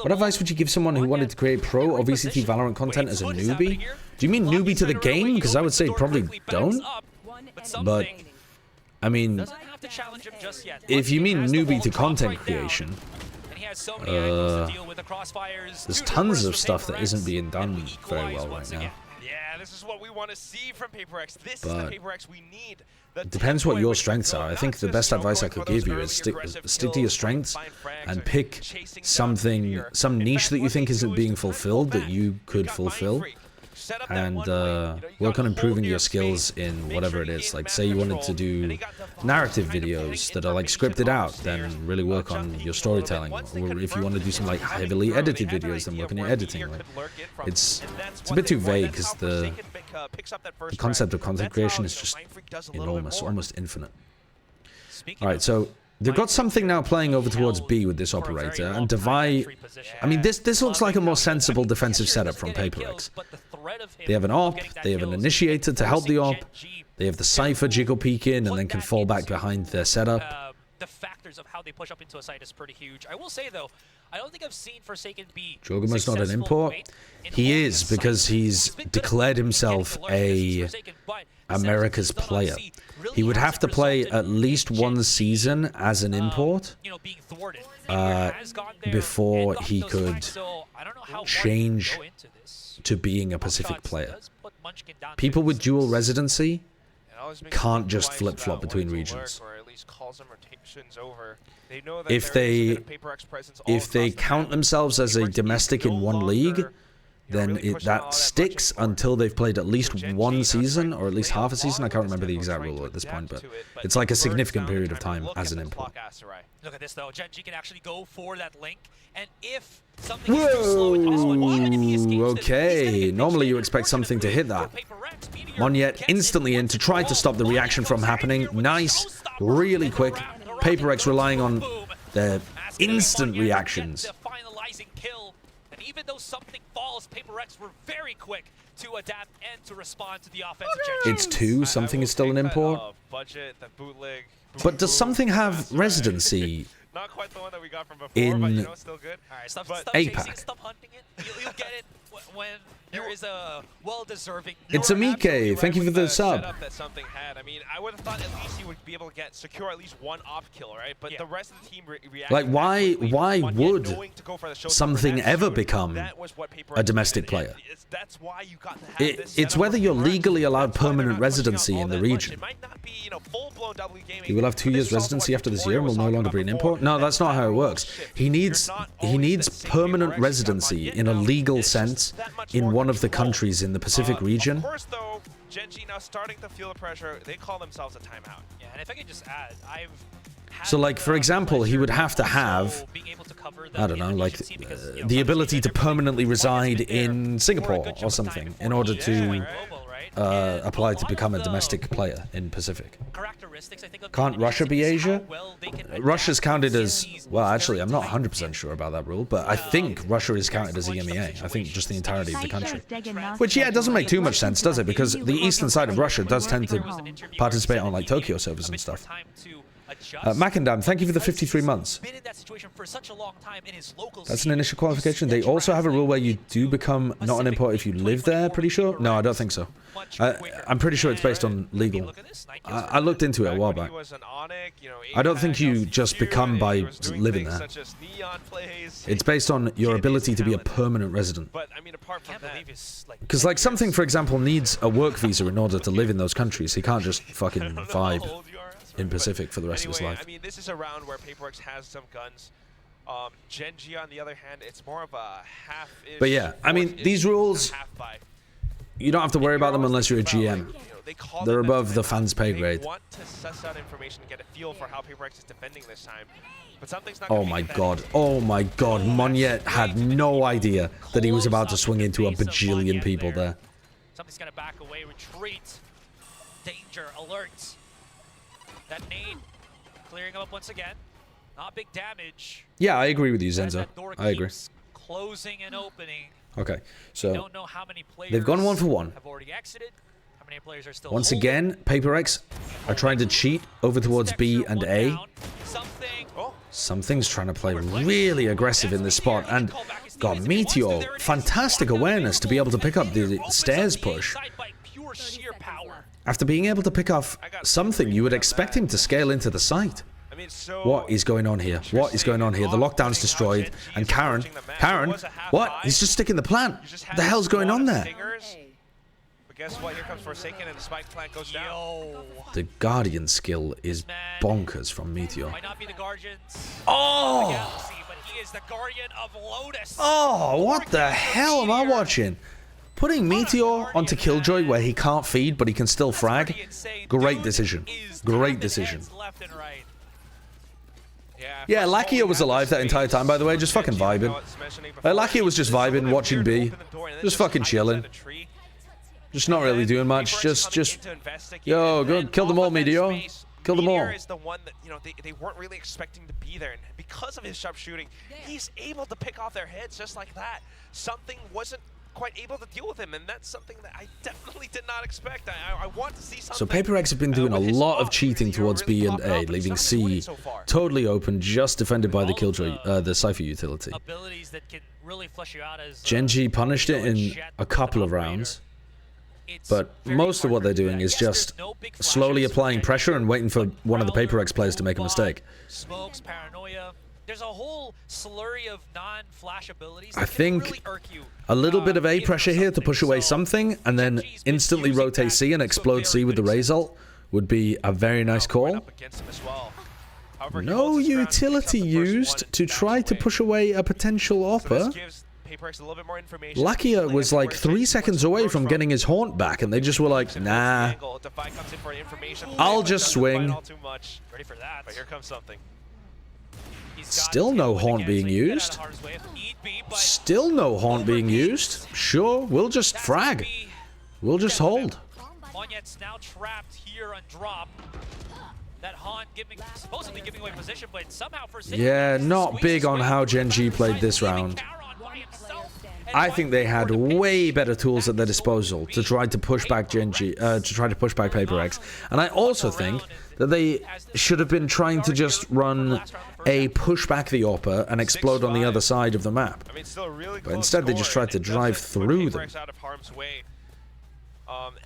What advice would you give someone who wanted to create pro or VCT Valorant content as a newbie? Do you mean newbie to the game? Because I would say probably don't. But, I mean, if you mean newbie to content creation, there's tons of stuff that isn't being done very well right now. This is what we want to see from PRX. This is the PRX we need. It depends what your strengths are. I think the best advice I could give you is stick to your strengths and pick some niche that you think isn't being fulfilled that you could fulfill, and work on improving your skills in whatever it is. Like, say you wanted to do narrative videos that are like scripted out, then really work on your storytelling. Or if you want to do some like heavily edited videos, then work on your editing. Like, it's a bit too vague because the concept of content creation is just enormous, almost infinite. All right, so They've got something now playing over towards B with this operator, and Devi... I mean, this looks like a more sensible defensive setup from PRX. They have an AWP, they have an initiator to help the AWP, they have the Cypher jiggle peek in, and then can fall back behind their setup. The factors of how they push up into a site is pretty huge. I will say, though, I don't think I've seen Forsaken be Jorgama's not an import. He is, because he's declared himself a America's player. He would have to play at least one season as an import before he could change to being a Pacific player. People with dual residency can't just flip-flop between regions. If they count themselves as a domestic in one league, then that sticks until they've played at least one season, or at least half a season. I can't remember the exact rule at this point, but it's like a significant period of time as an import. Look at this, though. Gen.G can actually go for that link, and if something is too slow, okay. Normally you expect something to hit that. Monyet instantly in to try to stop the reaction from happening. Nice, really quick. PRX relying on their instant reactions. Even though something falls, PRX were very quick to adapt and to respond to the offensive Gen.G. It's 2. Something is still an import. But does something have residency Not quite the one that we got from before, in but you know, still good. All right, stop APAC? chasing, stop hunting it. You'll get it when there is a well-deserving. It's Amike. Thank you for the sub. That something had. I mean, I would have thought at least you would be able to secure at least one off kill, right? But the rest of the team reacted. Like, why would something ever become a domestic player? That's why you got to have this. It's whether you're legally allowed permanent residency in the region. He will have 2 years residency after this year and will no longer be an import. No, that's not how it works. He needs permanent residency in a legal sense in one of the countries in the Pacific region. Of course, though, Gen.G now starting to feel the pressure. They call themselves a timeout. Yeah, and if I could just add, so, like, for example, he would have to have, I don't know, like, the ability to permanently reside in Singapore or something in order to apply to become a domestic player in Pacific. Can't Russia be Asia? Russia's counted as, well, actually, I'm not 100% sure about that rule, but I think Russia is counted as EMEA. I think just the entirety of the country. Which, yeah, it doesn't make too much sense, does it? Because the eastern side of Russia does tend to participate on, like, Tokyo servers and stuff. Macandam, thank you for the 53 months. That's an initial qualification. They also have a rule where you do become not an import if you live there, pretty sure? No, I don't think so. I'm pretty sure it's based on legal. I looked into it a while back. I don't think you just become by living there. It's based on your ability to be a permanent resident. Because, like, something, for example, needs a work visa in order to live in those countries. He can't just fucking vibe in Pacific for the rest of his life. I mean, this is a round where PRX has some guns. Gen.G, on the other hand, it's more of a half-ish. But yeah, I mean, these rules, you don't have to worry about them unless you're a GM. They're above the fans' pay grade. They want to suss out information and get a feel for how PRX is defending this time. But something's not oh my god, oh my god, Monyet had no idea that he was about to swing into a bajillion people there. Something's gonna back away, retreat, danger, alert. That nade clearing up once again. Not big damage. Yeah, I agree with you, Zenzo. I agree. Closing and opening. Okay, so don't know how many players they've gone 1 for 1. Have already exited. How many players are still once again, PRX are trying to cheat over towards B and A. Something's trying to play really aggressive in this spot, and got Meteor, fantastic awareness to be able to pick up the stairs push. After being able to pick off something, you would expect him to scale into the site. What is going on here? What is going on here? The lockdown's destroyed. And Karen, what? He's just sticking the plant. What the hell's going on there? But guess what? Here comes Forsaken and the spike plant goes down. The Guardian skill is bonkers from Meteor. Might not be the Guardians. Oh! But he is the Guardian of Lotus. Oh, what the hell am I watching? Putting Meteor onto Killjoy where he can't feed but he can still frag. Great decision. Great decision. Yeah, Lakia was alive that entire time, by the way, just fucking vibing. Lakia was just vibing, watching B. Just fucking chilling. Just not really doing much. Just yo, go kill them all, Meteor. Kill them all. Meteor is the one that, you know, they weren't really expecting to be there. And because of his sharpshooting, he's able to pick off their heads just like that. Something wasn't quite able to deal with him, and that's something that I definitely did not expect. I want to see something. So Paper X have been doing a lot of cheating towards B and A, leaving C totally open, just defended by the Killjoy, the Cypher utility. Abilities that can really flush you out as Gen.G punished it in a couple of rounds, but most of what they're doing is just slowly applying pressure and waiting for one of the Paper X players to make a mistake. Smokes, paranoia. There's a whole slurry of non-flash abilities. I think a little bit of A pressure here to push away something, and then instantly rotate C and explode C with the Raze ult would be a very nice call. No utility used to try to push away a potential AWPer. Lakia was like 3 seconds away from getting his haunt back, and they just were like, nah, I'll just swing. Ready for that. But here comes something. Still no haunt being used. Still no haunt being used. Sure, we'll just frag. We'll just hold. Monyet's now trapped here on drop. That haunt supposedly giving away position, but somehow for yeah, not big on how Gen.G played this round. I think they had way better tools at their disposal to try to push back Gen.G, to try to push back Paper X. And I also think that they should have been trying to just run a push back the AWPer and explode on the other side of the map. But instead they just tried to drive through them.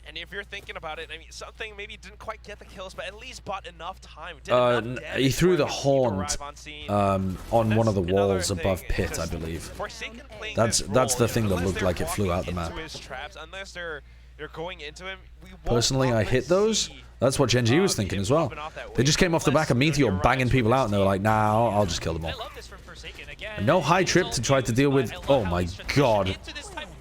And if you're thinking about it, I mean, something maybe didn't quite get the kills, but at least bought enough time. He threw the haunt on one of the walls above pit, I believe. That's the thing that looked like it flew out the map. Personally, I hit those. That's what Gen.G was thinking as well. They just came off the back of Meteor banging people out, and they were like, nah, I'll just kill them all. And no high trip to try to deal with. Oh my god.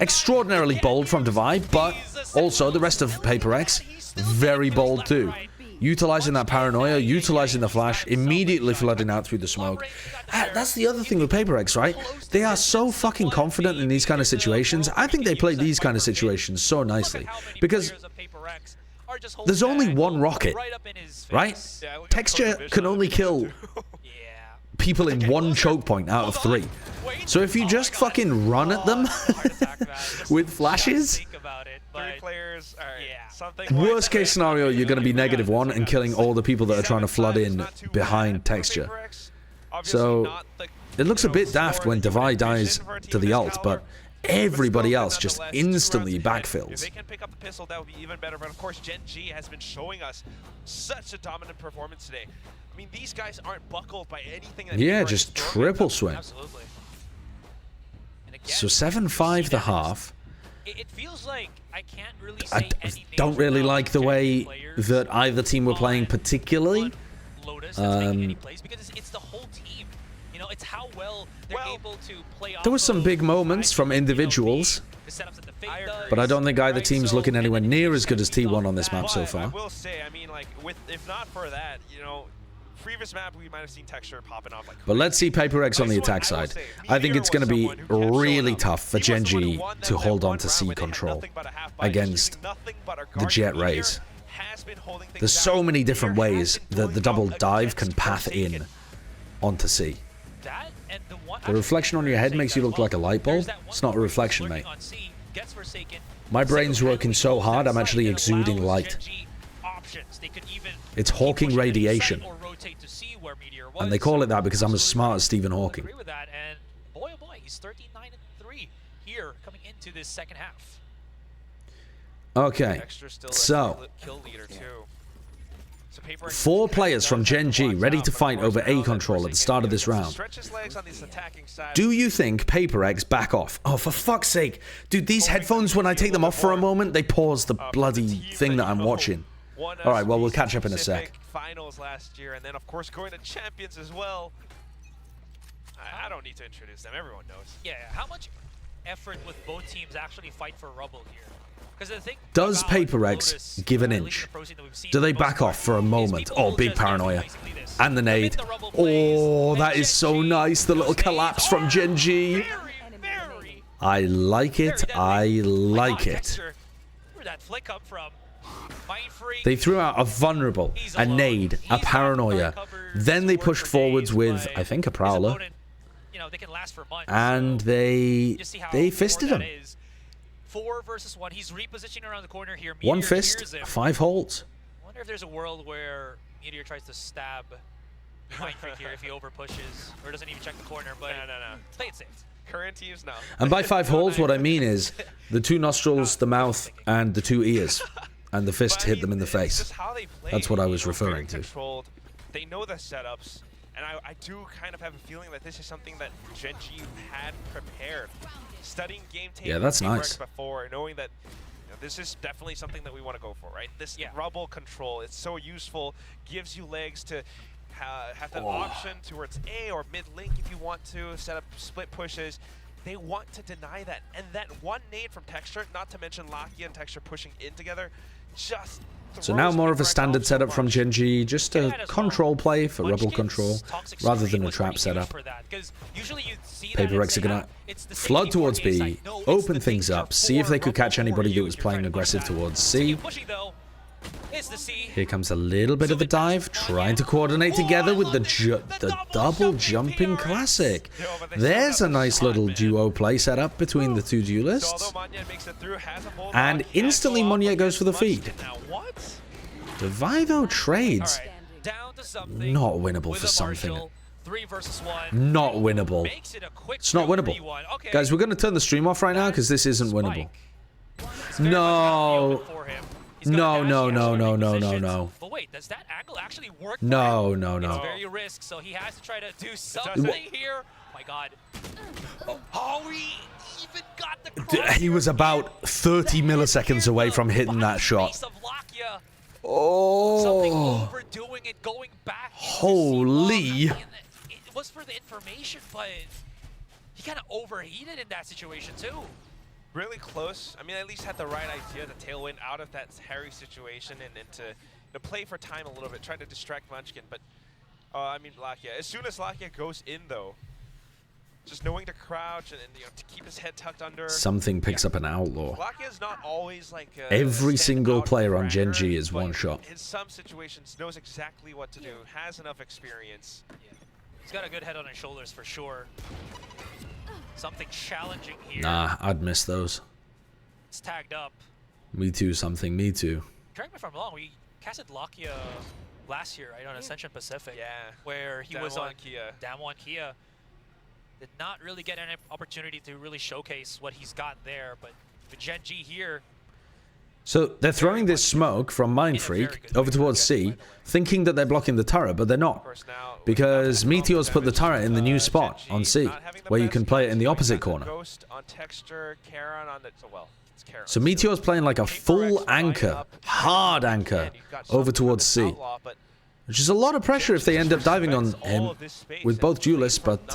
Extraordinarily bold from Divide, but also the rest of Paper X, very bold too. Utilizing that paranoia, utilizing the flash, immediately flooding out through the smoke. That's the other thing with Paper X, right? They are so fucking confident in these kind of situations. I think they play these kind of situations so nicely. Because there's only one rocket, right? Texture can only kill people in one choke point out of 3. So if you just fucking run at them with flashes, worst case scenario, you're going to be -1 and killing all the people that are trying to flood in behind Texture. So it looks a bit daft when Divide dies to the ult, but everybody else just instantly backfills. They can pick up the pistol, that would be even better. But of course, Gen.G has been showing us such a dominant performance today. I mean, these guys aren't buckled by anything. Yeah, just triple swing. Absolutely. So 7-5 the half. It feels like I can't really say I don't really like the way that either team were playing particularly. Because it's the whole team. You know, it's how well they're able to play off. There were some big moments from individuals, but I don't think either team's looking anywhere near as good as T1 on this map so far. I will say, I mean, like, if not for that, you know, previous map we might have seen Texture popping off like crazy. But let's see Paper X on the attack side. I think it's going to be really tough for Gen.G to hold on to C control against the Jet Rays. There's so many different ways that the double dive can path in onto C. The reflection on your head makes you look like a light bulb. It's not a reflection, mate. My brain's working so hard, I'm actually exuding light. It's Hawking radiation. And they call it that because I'm as smart as Stephen Hawking. And boy, oh boy, he's 13-9-3 here coming into this second half. Okay, so 4 players from Gen.G ready to fight over A control at the start of this round. Do you think Paper X back off? Oh, for fuck's sake. Dude, these headphones, when I take them off for a moment, they pause the bloody thing that I'm watching. Alright, well, we'll catch up in a sec. Finals last year, and then, of course, going to Champions as well. I don't need to introduce them. Everyone knows. Yeah, how much effort with both teams actually fight for Rubble here? Does Paper X give an inch? Do they back off for a moment? Oh, big paranoia. And the nade. Oh, that is so nice. The little collapse from Gen.G. I like it. I like it. Where'd that flick come from? They threw out a vulnerable, a nade, a paranoia. Then they pushed forwards with, I think, a prowler. And they fisted him. 4 versus 1. He's repositioning around the corner here. One fist, 5 holds. I wonder if there's a world where Meteor tries to stab Mind Freak here if he over pushes or doesn't even check the corner. But no. Play it safe. Current teams now. And by 5 holes, what I mean is the 2 nostrils, the mouth, and the 2 ears. And the fist hit them in the face. That's what I was referring to. They know the setups. And I do kind of have a feeling that this is something that Gen.G had prepared. Studying game tape that's nice. Before, knowing that this is definitely something that we want to go for, right? This rubble control, it's so useful, gives you legs to have that option towards A or mid link if you want to, set up split pushes. They want to deny that. And that one nade from Texture, not to mention Lakia and Texture pushing in together, just... So now more of a standard setup from Gen.G, just a control play for rebel control, rather than a trap setup. PRX are going to flood towards B, open things up, see if they could catch anybody that was playing aggressive towards C. Here comes a little bit of a dive, trying to coordinate together with the double jumping classic. There's a nice little duo play set up between the 2 duelists. And instantly Monier goes for the feed. Devi though trades. Not winnable for something. Not winnable. It's not winnable. Guys, we're going to turn the stream off right now because this isn't winnable. No. No. But wait, does that angle actually work? No. It's very risk, so he has to try to do something here. Oh my god. Oh, he even got the he was about 30 milliseconds away from hitting that shot. Oh. Something overdoing it, going back. Holy. It was for the information, but he kind of overheated in that situation too. Really close. I mean, at least had the right idea to tailwind out of that hairy situation and to play for time a little bit, trying to distract Munchkin. But, I mean, Lakia. As soon as Lakia goes in, though, just knowing to crouch and to keep his head tucked under. Something picks up an outlaw. Lakia's not always like every single player on Gen.G is one shot. In some situations, knows exactly what to do, has enough experience. Yeah. He's got a good head on his shoulders for sure. Something challenging here. Nah, I'd miss those. It's tagged up. Me too, something. Me too. Correct me if I'm wrong. We casted Lakia last year, right, on Ascension Pacific. Yeah. Where he was on Kia. Damwon Kia. Did not really get an opportunity to really showcase what he's got there, but the Gen.G here. So they're throwing this smoke from Mind Freak over towards C, thinking that they're blocking the turret, but they're not. Because Meteor's put the turret in the new spot on C, where you can play it in the opposite corner. So Meteor's playing like a full anchor, hard anchor, over towards C. Which is a lot of pressure if they end up diving on him with both duelists, but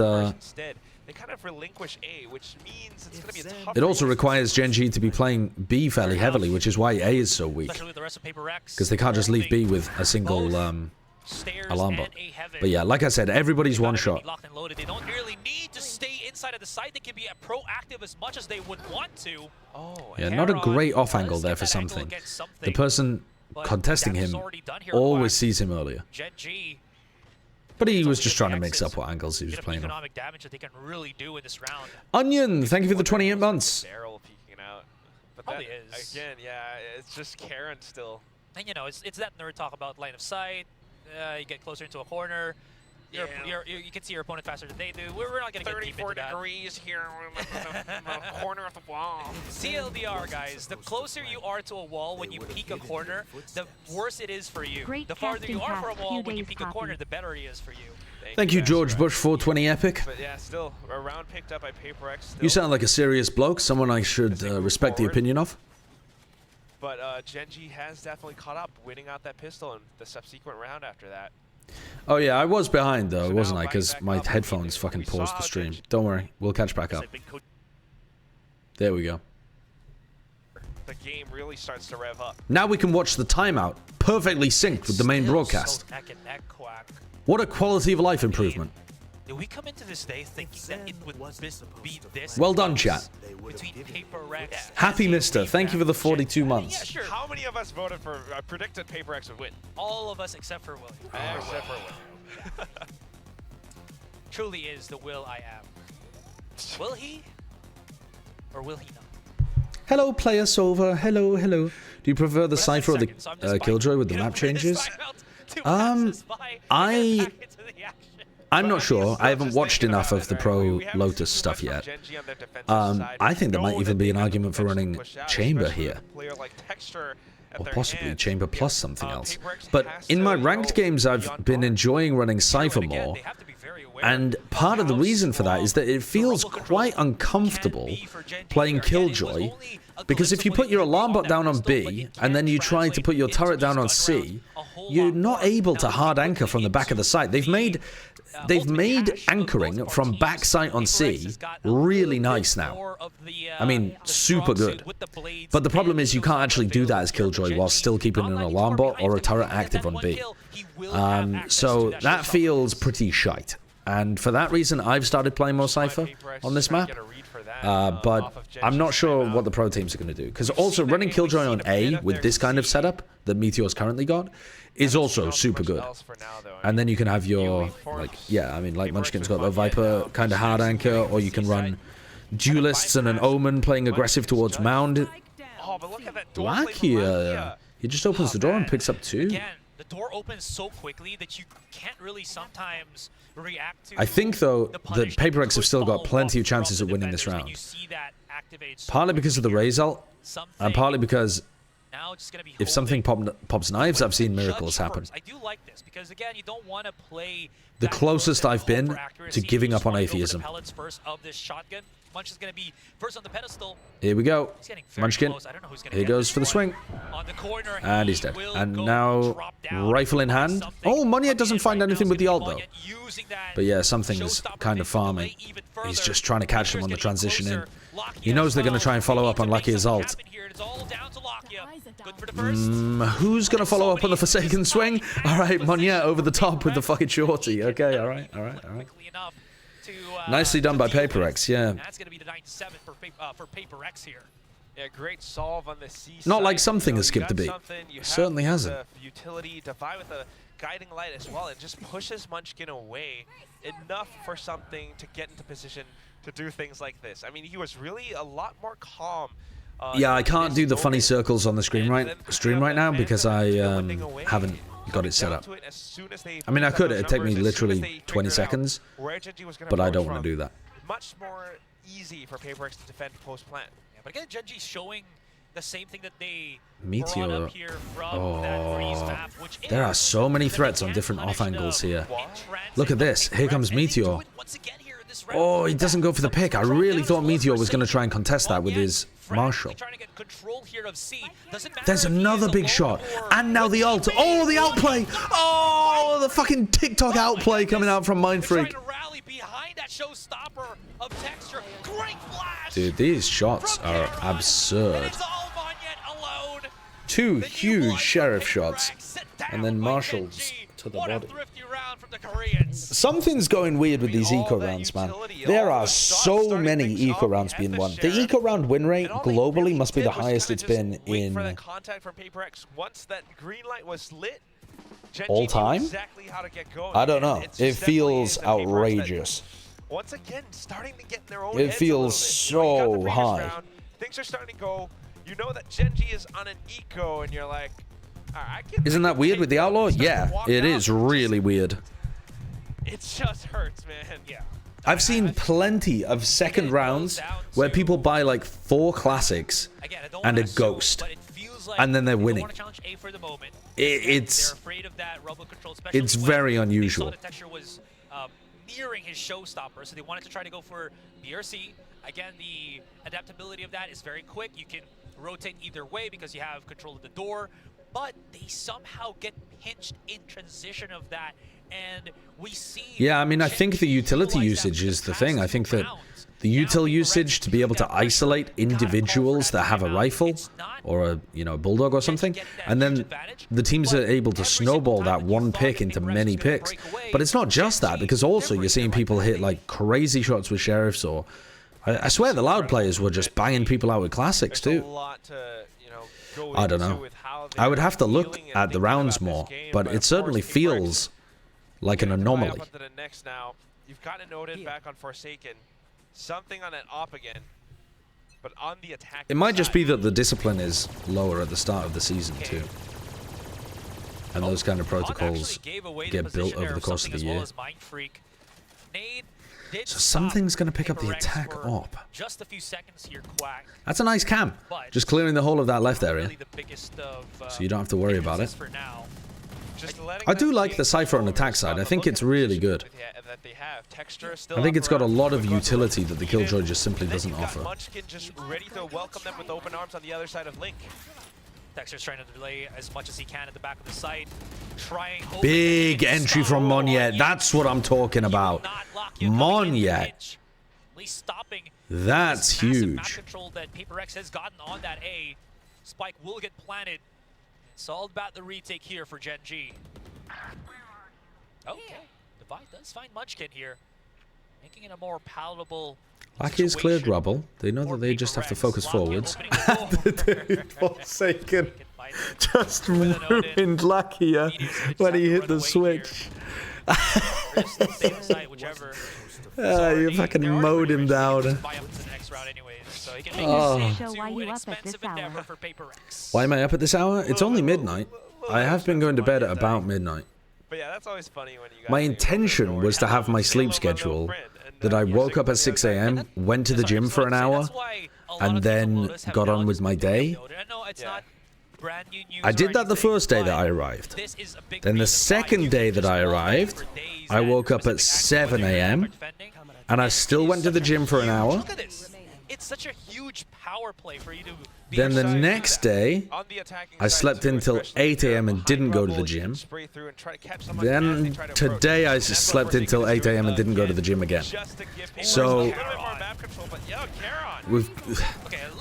they kind of relinquish A, which means it's going to be a tough. It also requires Gen.G to be playing B fairly heavily, which is why A is so weak. Because they can't just leave B with a single alarm bot. But yeah, like I said, everybody's one shot. They don't really need to stay inside of the site. They can be proactive as much as they would want to. Yeah, not a great off angle there for something. The person contesting him always sees him earlier. But he was just trying to mix up what angles he was playing on. Onion, thank you for the 28 months. Barrel peeking out. But Probably that, is. Again, yeah, it's just Karen still. And you know, it's that nerd talk about line of sight. You get closer into a corner. You can see your opponent faster than they do. We're not going to get deep into that. 34 degrees here in the corner of the wall. CLDR, guys. The closer you are to a wall when you peek a corner, the worse it is for you. The farther you are from a wall when you peek a corner, the better it is for you. Thank you, George Bush, 420 Epic. But yeah, still, a round picked up by PRX. You sound like a serious bloke, someone I should respect the opinion of. But Gen.G has definitely caught up, winning out that pistol in the subsequent round after that. Oh yeah, I was behind though, wasn't I? Because my headphones fucking paused the stream. Don't worry, we'll catch back up. There we go. The game really starts to rev up. Now we can watch the timeout, perfectly synced with the main broadcast. What a quality of life improvement. Did we come into this day thinking that it would be this? Well done, chat. between PRX. Happy Mister, thank you for the 42 months. Yeah, sure. How many of us voted for, predicted PRX would win? All of us except for William. Except for William. Truly is the will I am. Will he? Or will he not? Hello, player Solver. Hello, hello. Do you prefer the Cypher or the Killjoy with the map changes? I'm not sure. I haven't watched enough of the Pro Lotus stuff yet. I think there might even be an argument for running Chamber here. Or possibly Chamber plus something else. But in my ranked games, I've been enjoying running Cypher more. And part of the reason for that is that it feels quite uncomfortable playing Killjoy, because if you put your alarm bot down on B and then you try to put your turret down on C, you're not able to hard anchor from the back of the site. They've made anchoring from back sight on C really nice now. I mean, super good. But the problem is you can't actually do that as Killjoy while still keeping an alarm bot or a turret active on B. So that feels pretty shite. And for that reason, I've started playing more Cypher on this map. But I'm not sure what the pro teams are going to do. Because also, running Killjoy on A with this kind of setup that Meteor's currently got is also super good. And then you can have your, like, yeah, I mean, like Munchkin's got the Viper kind of hard anchor, or you can run Duelists and an Omen playing aggressive towards Mound. Black here. He just opens the door and picks up 2. The door opens so quickly that you can't really sometimes react to. I think, though, that PRX have still got plenty of chances of winning this round. Partly because of the Raze ult, and partly because if something pops knives, I've seen miracles happen. I do like this because, again, you don't want to play the closest I've been to giving up on atheism. Munch is going to be first on the pedestal. Here we go. Munchkin. Here goes for the swing. And he's dead. And now, rifle in hand. Oh, Monier doesn't find anything with the ult, though. But yeah, something's kind of farming. He's just trying to catch them on the transition in. He knows they're going to try and follow up on Lucky's ult. Who's going to follow up on the Forsaken swing? All right, Monier over the top with the fucking shorty. Okay, all right. Nicely done by PRX, yeah. That's going to be the 97 for PRX here. Yeah, great solve on the C side. Not like something has skipped a beat. Certainly hasn't. Utility Divide with a guiding light as well, and just pushes Munchkin away enough for something to get into position to do things like this. I mean, he was really a lot more calm. Yeah, I can't do the funny circles on the stream right now because I haven't got it set up. I mean, I could. It'd take me literally 20 seconds, but I don't want to do that. Much more easy for PRX to defend post-plant. Yeah, but again, Gen.G showing the same thing that they Meteor. brought up here from that Freeze map, which there are so many threats on different off angles here. Look at this. Here comes Meteor. Oh, he doesn't go for the pick. I really thought Meteor was going to try and contest that with his Marshall. There's another big shot. And now the ult. Oh, the outplay. Oh, the fucking TikTok outplay coming out from Mindfreak. Dude, these shots are absurd. 2 huge Sheriff shots. And then Marshall's to the body. Something's going weird with these eco rounds, man. There are so many eco rounds being won. The eco round win rate globally must be the highest it's been in all time. I don't know. It feels outrageous. Once again, starting to get their own. It feels so high. Things are starting to go. You know that Gen.G is on an eco, and you're like, isn't that weird with the Outlaw? Yeah, it is really weird. It just hurts, man. Yeah. I've seen plenty of second rounds where people buy like 4 classics and a ghost, and then they're winning. It's very unusual. Nearing his showstopper, so they wanted to try to go for BRC. Again, the adaptability of that is very quick. You can rotate either way because you have control of the door, but they somehow get pinched in transition of that, and we see... Yeah, I mean, I think the utility usage is the thing. I think that the util usage to be able to isolate individuals that have a rifle or a, you know, bulldog or something, and then the teams are able to snowball that one pick into many picks. But it's not just that, because also you're seeing people hit like crazy shots with sheriffs or I swear the Loud players were just banging people out with classics too. I don't know. I would have to look at the rounds more, but it certainly feels like an anomaly. You've gotten noted back on Forsaken. Something on that op again. But on the attack. It might just be that the discipline is lower at the start of the season too. And those kind of protocols get built over the course of the year. So something's going to pick up the attack op. Just a few seconds here, Quack. That's a nice cam. Just clearing the whole of that left area. So you don't have to worry about it. I do like the Cypher on the attack side. I think it's really good. I think it's got a lot of utility that the Killjoy just simply doesn't offer. Munchkin just ready to welcome them with open arms on the other side of Link. Dexter's trying to delay as much as he can at the back of the site. Big entry from Monyet. That's what I'm talking about. Monyet. That's huge. Control that PRX has gotten on that A. Spike will get planted. It's all about the retake here for Gen.G. Okay. Divide does find Munchkin here, making it a more palatable Lucky's cleared rubble. They know that they just have to focus forwards. Forsaken just ruined Lucky when he hit the switch. You fucking mowed him down. Why am I up at this hour? It's only midnight. I have been going to bed at about midnight. But yeah, that's always funny when you my intention was to have my sleep schedule that I woke up at 6 a.m., went to the gym for an hour, and then got on with my day. I did that the first day that I arrived. Then the second day that I arrived, I woke up at 7 a.m., and I still went to the gym for an hour. It's such a huge power play for you to be. Then the next day, I slept until 8 a.m. and didn't go to the gym. Then today I slept until 8 a.m. and didn't go to the gym again. So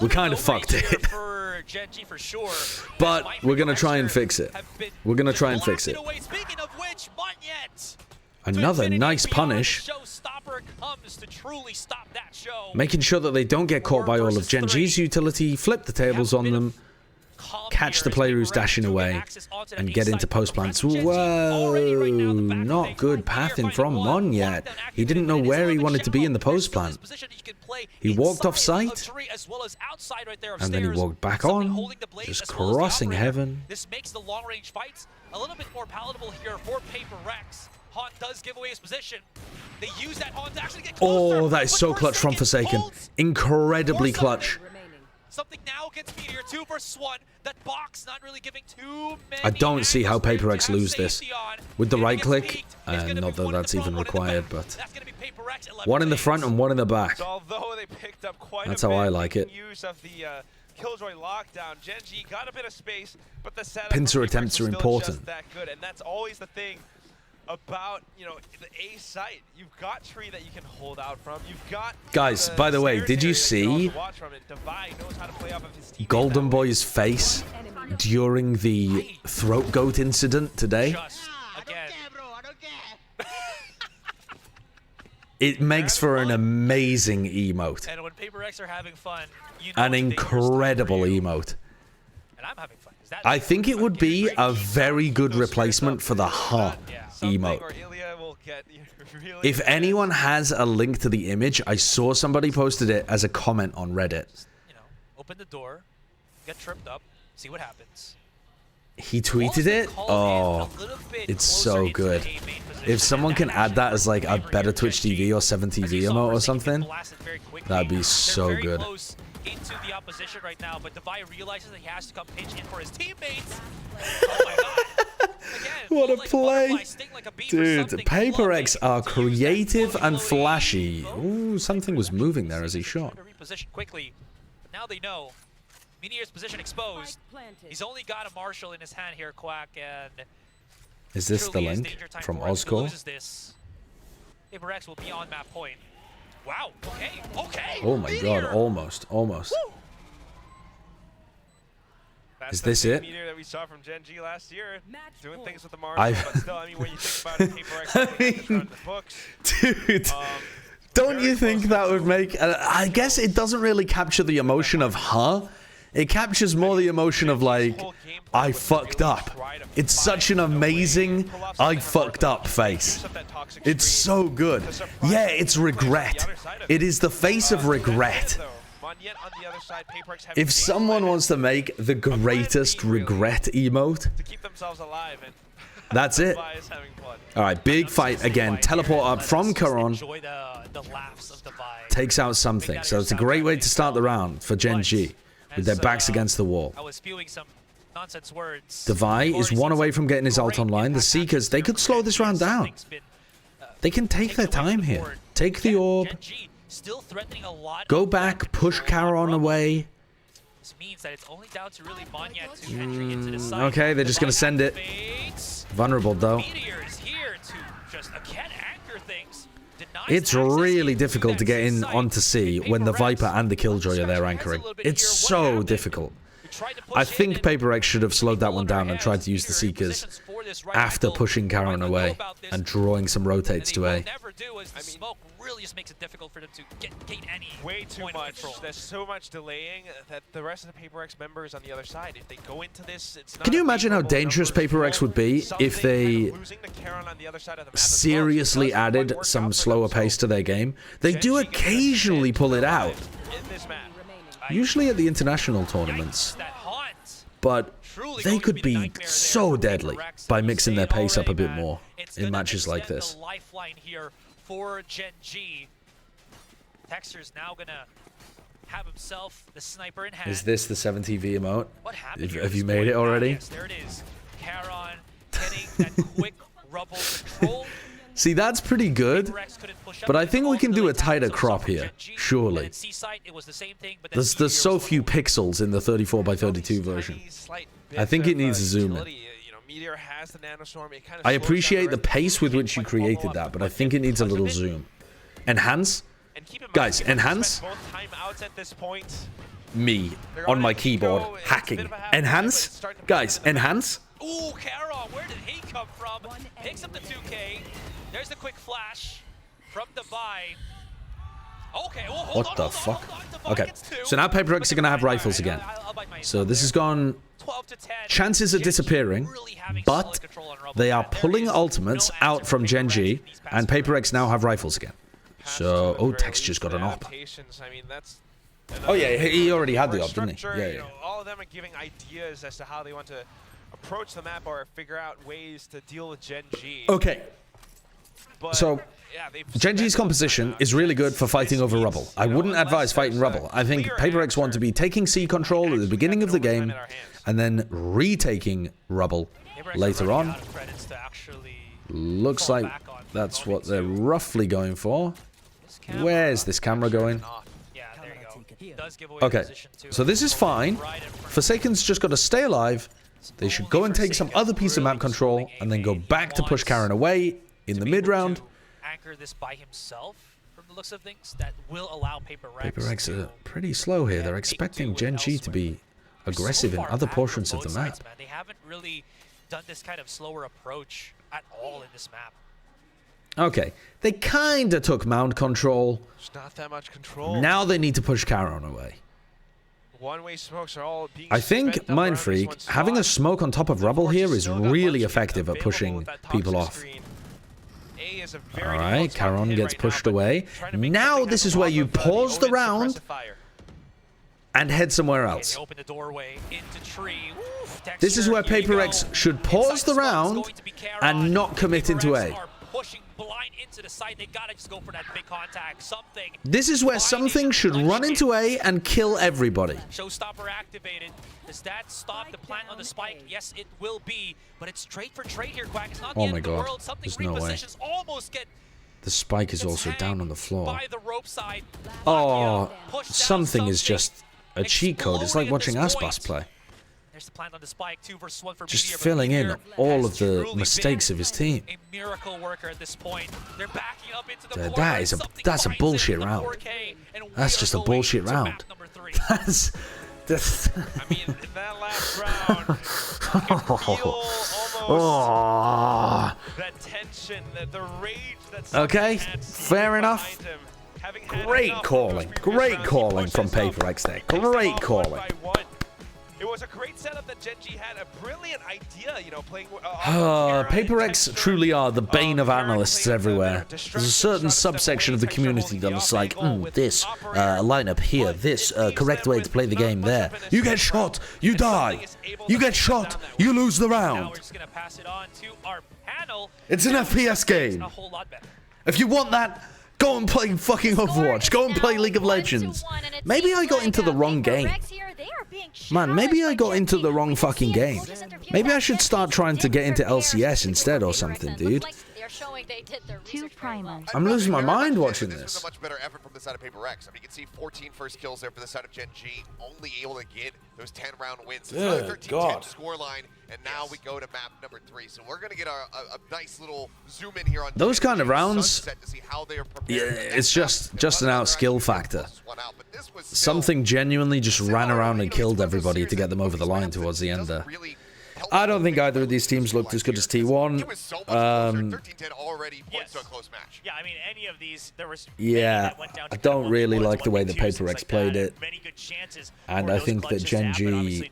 we kind of fucked it. But we're gonna try and fix it. We're gonna try and fix it. Another nice punish. Making sure that they don't get caught by all of Gen.G's utility, flip the tables on them, catch the player who's dashing away, and get into post plants. Whoa, not good pathing from Monyet. He didn't know where he wanted to be in the post plant. He walked off site, and then he walked back on, just crossing heaven. This makes the long range fights a little bit more palatable here for PRX. Haunt does give away his position. They use that Haunt to actually get closer. Oh, that is so clutch from Forsaken. Incredibly clutch. Something now gets Meteor 2 versus 1. That box not really giving too many. I don't see how PRX lose this. With the right click, not that that's even required, but one in the front and one in the back. That's how I like it. Killjoy lockdown. Gen.G got a bit of space, but the setup pincer attempts are important. That good, and that's always the thing about, you know, the A site. You've got tree that you can hold out from. You've got guys, by the way, did you see Golden Boy's face during the throat goat incident today? It makes for an amazing emote. And when PRX are having fun, you know, an incredible emote. And I'm having fun. I think it would be a very good replacement for the heart emote. If anyone has a link to the image, I saw somebody posted it as a comment on Reddit. You know, open the door, get tripped up, see what happens. He tweeted it? Oh, it's so good. If someone can add that as like a better Twitch TV or 7TV emote or something, that'd be so good. Into the opposition right now, but Devi realizes that he has to come pinch in for his teammates. Oh my god. Again, what a play. Dude, PRX are creative and flashy. Ooh, something was moving there as he shot. Reposition quickly. But now they know. Meteor's position exposed. He's only got a Marshall in his hand here, Quack, and is this the link from Ozcore? PRX will be on map point. Wow, okay, okay. Oh my god, almost. Is this it? That we saw from Gen.G last year, doing things with the Marshall, but still, I mean, when you think about it, PRX the books. Dude, Don't you think that would make... I guess it doesn't really capture the emotion of, huh? It captures more the emotion of, like, I fucked up. It's such an amazing I fucked up face. It's so good. Yeah, it's regret. It is the face of regret. If someone wants to make the greatest regret emote, that's it. Alright, big fight again. Teleport up from Karon. Takes out something. So it's a great way to start the round for Gen.G. with their backs against the wall. Devi is one away from getting his ult online. The Seekers, they could slow this round down. They can take their time here. Take the orb. Go back, push Karon away. Okay, they're just going to send it. Vulnerable, though. It's really difficult to get in onto C when the Viper and the Killjoy are there anchoring. It's so difficult. I think PRX should have slowed that one down and tried to use the Seekers after pushing Karon away and drawing some rotates to A. Really just makes it difficult for them to gain any way too much. There's so much delaying that the rest of the PRX members on the other side, if they go into this, it's not. Can you imagine how dangerous PRX would be if they seriously added some slower pace to their game? They do occasionally pull it out, usually at the international tournaments, but they could be so deadly by mixing their pace up a bit more in matches like this. For Gen.G. Texter's now gonna have himself the sniper in hand. Is this the 70V emote? What happened here? Have you made it already? Yes, there it is. Karon getting that quick rubble control. See, that's pretty good, but I think we can do a tighter crop here, surely. There's so few pixels in the 34x32 version. I think it needs a zoom in. I appreciate the pace with which you created that, but I think it needs a little zoom. Enhance? Guys, enhance? Me, on my keyboard, hacking. Enhance? Guys, enhance? Ooh, Karon, where did he come from? Picks up the 2K. There's the quick flash from Devi. Okay, oh, hold what the fuck? Okay, so now PRX are going to have rifles again. So this has gone... Chances are disappearing, but they are pulling ultimates out from Gen.G, and PRX now have rifles again. So, oh, Texture's got an op. Oh yeah, he already had the op, didn't he? Yeah, yeah. All of them are giving ideas as to how they want to approach the map or figure out ways to deal with Gen.G. Okay. So, Gen.G's composition is really good for fighting over rubble. I wouldn't advise fighting rubble. I think PRX want to be taking C control at the beginning of the game and then retaking rubble later on. Looks like that's what they're roughly going for. Where's this camera going? Okay, so this is fine. Forsaken's just got to stay alive. They should go and take some other piece of map control and then go back to push Karon away in the mid-round. Anchor this by himself from the looks of things that will allow PRX are pretty slow here. They're expecting Gen.G to be aggressive in other portions of the map. They haven't really done this kind of slower approach at all in this map. Okay, they kind of took mound control. There's not that much control. Now they need to push Karon away. One-way smokes are all being I think Mindfreak having a smoke on top of rubble here is really effective at pushing people off. Alright, Karon gets pushed away. Now this is where you pause the round and head somewhere else. This is where PRX should pause the round and not commit into A. This is where something should run into A and kill everybody. Showstopper activated. Does that stop the plant on the spike? Yes, it will be. But it's trade for trade here, Quack. It's not the end of the world. Something repositions almost get... The spike is also down on the floor. Oh, something is just a cheat code. It's like watching Aspas play. There's the plant on the spike, 2 versus 1 for just filling in all of the mistakes of his team. A miracle worker at this point. They're backing up into the that's a bullshit round. That's just a bullshit round. That's I mean, in that last round, you can feel almost that tension, the rage that's okay, fair enough. Great calling. Great calling from PRX there. Great calling. It was a great setup that Gen.G had, a brilliant idea, you know, playing PRX truly are the bane of analysts everywhere. There's a certain subsection of the community that's like, this lineup here, this correct way to play the game there. You get shot, you die. You get shot, you lose the round. It's an FPS game. If you want that, go and play fucking Overwatch. Go and play League of Legends. Maybe I got into the wrong game. Man, maybe I got into the wrong fucking game. Maybe I should start trying to get into LCS instead or something, dude. I'm losing my mind watching this. This is a much better effort from the side of PRX. I mean, you can see 14 first kills there for the side of Gen.G, only able to get those 10-round wins. It's another 13-10 scoreline, and now we go to map number 3. So we're going to get a nice little zoom in here on those kind of rounds. To see how they are Yeah, it's just an out skill factor. Something genuinely just ran around and killed everybody to get them over the line towards the end there. I don't think either of these teams looked as good as T1. Yeah, I mean, any of these, there was I don't really like the way that PRX played it. And I think that Gen.G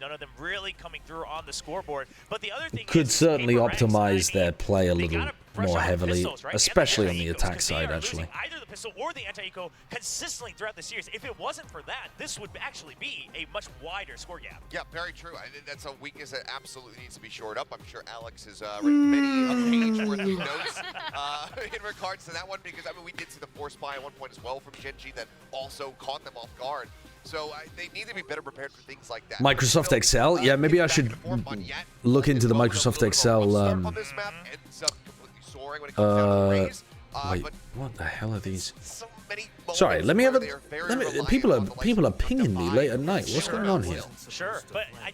could certainly optimize their play a little more heavily, especially on the attack side, actually. Either the pistol or the anti-eco consistently throughout the series. If it wasn't for that, this would actually be a much wider score gap. Yeah, very true. I think that's a weakness that absolutely needs to be shored up. I'm sure Alex has written many a page worth of notes in regards to that one, because I mean, we did see the force buy at one point as well from Gen.G that also caught them off guard. So they need to be better prepared for things like that. Microsoft Excel? Yeah, maybe I should look into the Microsoft Excel. Wait, what the hell are these? Sorry, let me have a. People are pinging me late at night. What's going on here?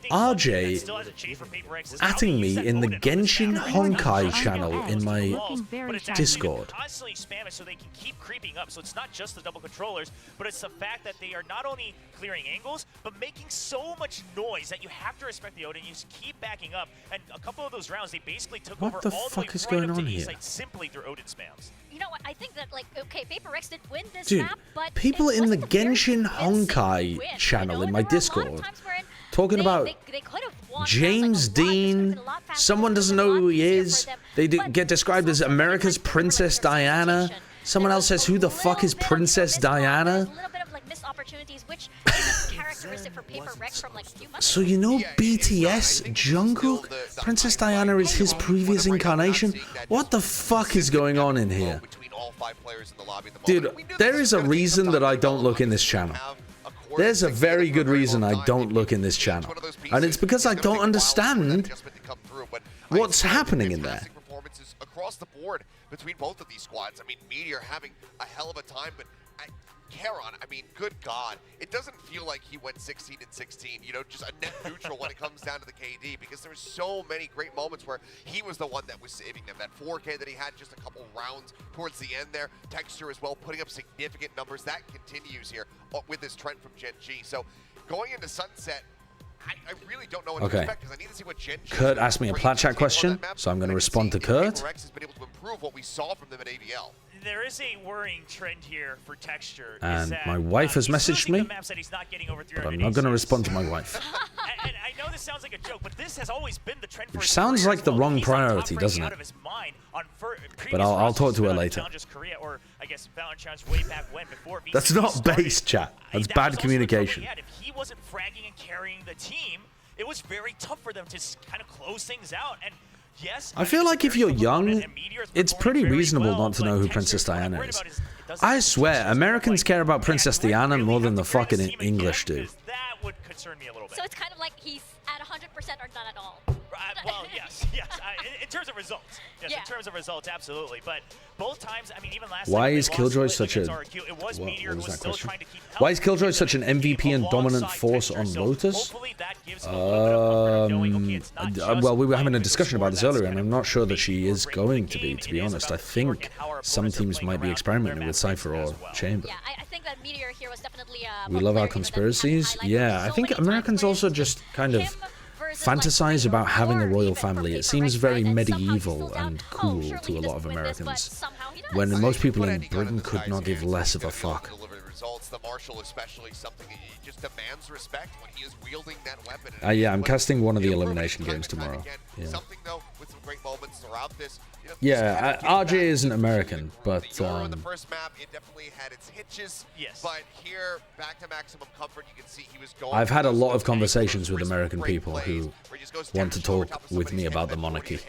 RJ atting me in the Genshin Honkai channel in my Discord. Constantly spam it so they can keep creeping up. So it's not just the double controllers, but it's the fact that they are not only clearing angles, but making so much noise that you have to respect the Odin. You just keep backing up, and a couple of those rounds they basically took over all the way right up to E site simply through Odin spams. You know what? I think that, like, okay, PRX did win this Dude, map, but people in the Genshin Honkai channel in my Discord talking about James Dean. Someone doesn't know who he is. They get described as America's Princess Diana. Someone else says, who the fuck is Princess Diana? So you know BTS Jungkook? Princess Diana is his previous incarnation? What the fuck is going on in here? Dude, there is a reason that I don't look in this channel. There's a very good reason I don't look in this channel. And it's because I don't understand what's happening in there. Across the board between both of these squads. I mean, Meteor having a hell of a time, but Charon, I mean, good God, it doesn't feel like he went 16 and 16, you know, just a net neutral when it comes down to the KD, because there were so many great moments where he was the one that was saving them. That 4K that he had just a couple rounds towards the end there, Texture as well, putting up significant numbers. That continues here with this trend from Gen.G. So going into Sunset, I really don't know what to expect, because I need to see what Gen.G. Kurt asked me a plat chat question, so I'm going to respond to Kurt. PRX has been able to improve what we saw from them at AVL. There is a worrying trend here for Texture. And my wife has messaged me, but I'm not going to respond to my wife. And I know this sounds like a joke, but this has always been the trend for Which sounds like the wrong priority, doesn't it? But I'll talk to her later. That's not base chat. That's bad communication. If he wasn't fragging and carrying the team, it was very tough for them to kind of close things out. And yes, I feel like if you're young, it's pretty reasonable not to know who Princess Diana is. I swear, Americans care about Princess Diana more than the fucking English do. That would concern me a little bit. So it's kind of like he's at 100% or not at all. Well, yes. In terms of results. Yes, in terms of results, absolutely. But both times, I mean, even last Why is Killjoy such a... What was that question? Why is Killjoy such an MVP and dominant force on Lotus? Well, we were having a discussion about this earlier, and I'm not sure that she is going to be honest. I think some teams might be experimenting with Cypher or Chamber. Yeah, I think that Meteor here was definitely... We love our conspiracies. Yeah, I think Americans also just kind of fantasize about having a royal family. It seems very medieval and cool to a lot of Americans. when most people in Britain could not give less of a fuck. The Marshal especially, something that he just demands respect when he is wielding that weapon. Yeah, I'm casting one of the elimination games tomorrow. Yeah. Something though with some great moments throughout this. You know, yeah, RJ isn't American, but on the first map, it definitely had its hitches. Yes. But here, back to maximum comfort, you can see he was going. I've had a lot of conversations with American people who want to talk with me about the monarchy.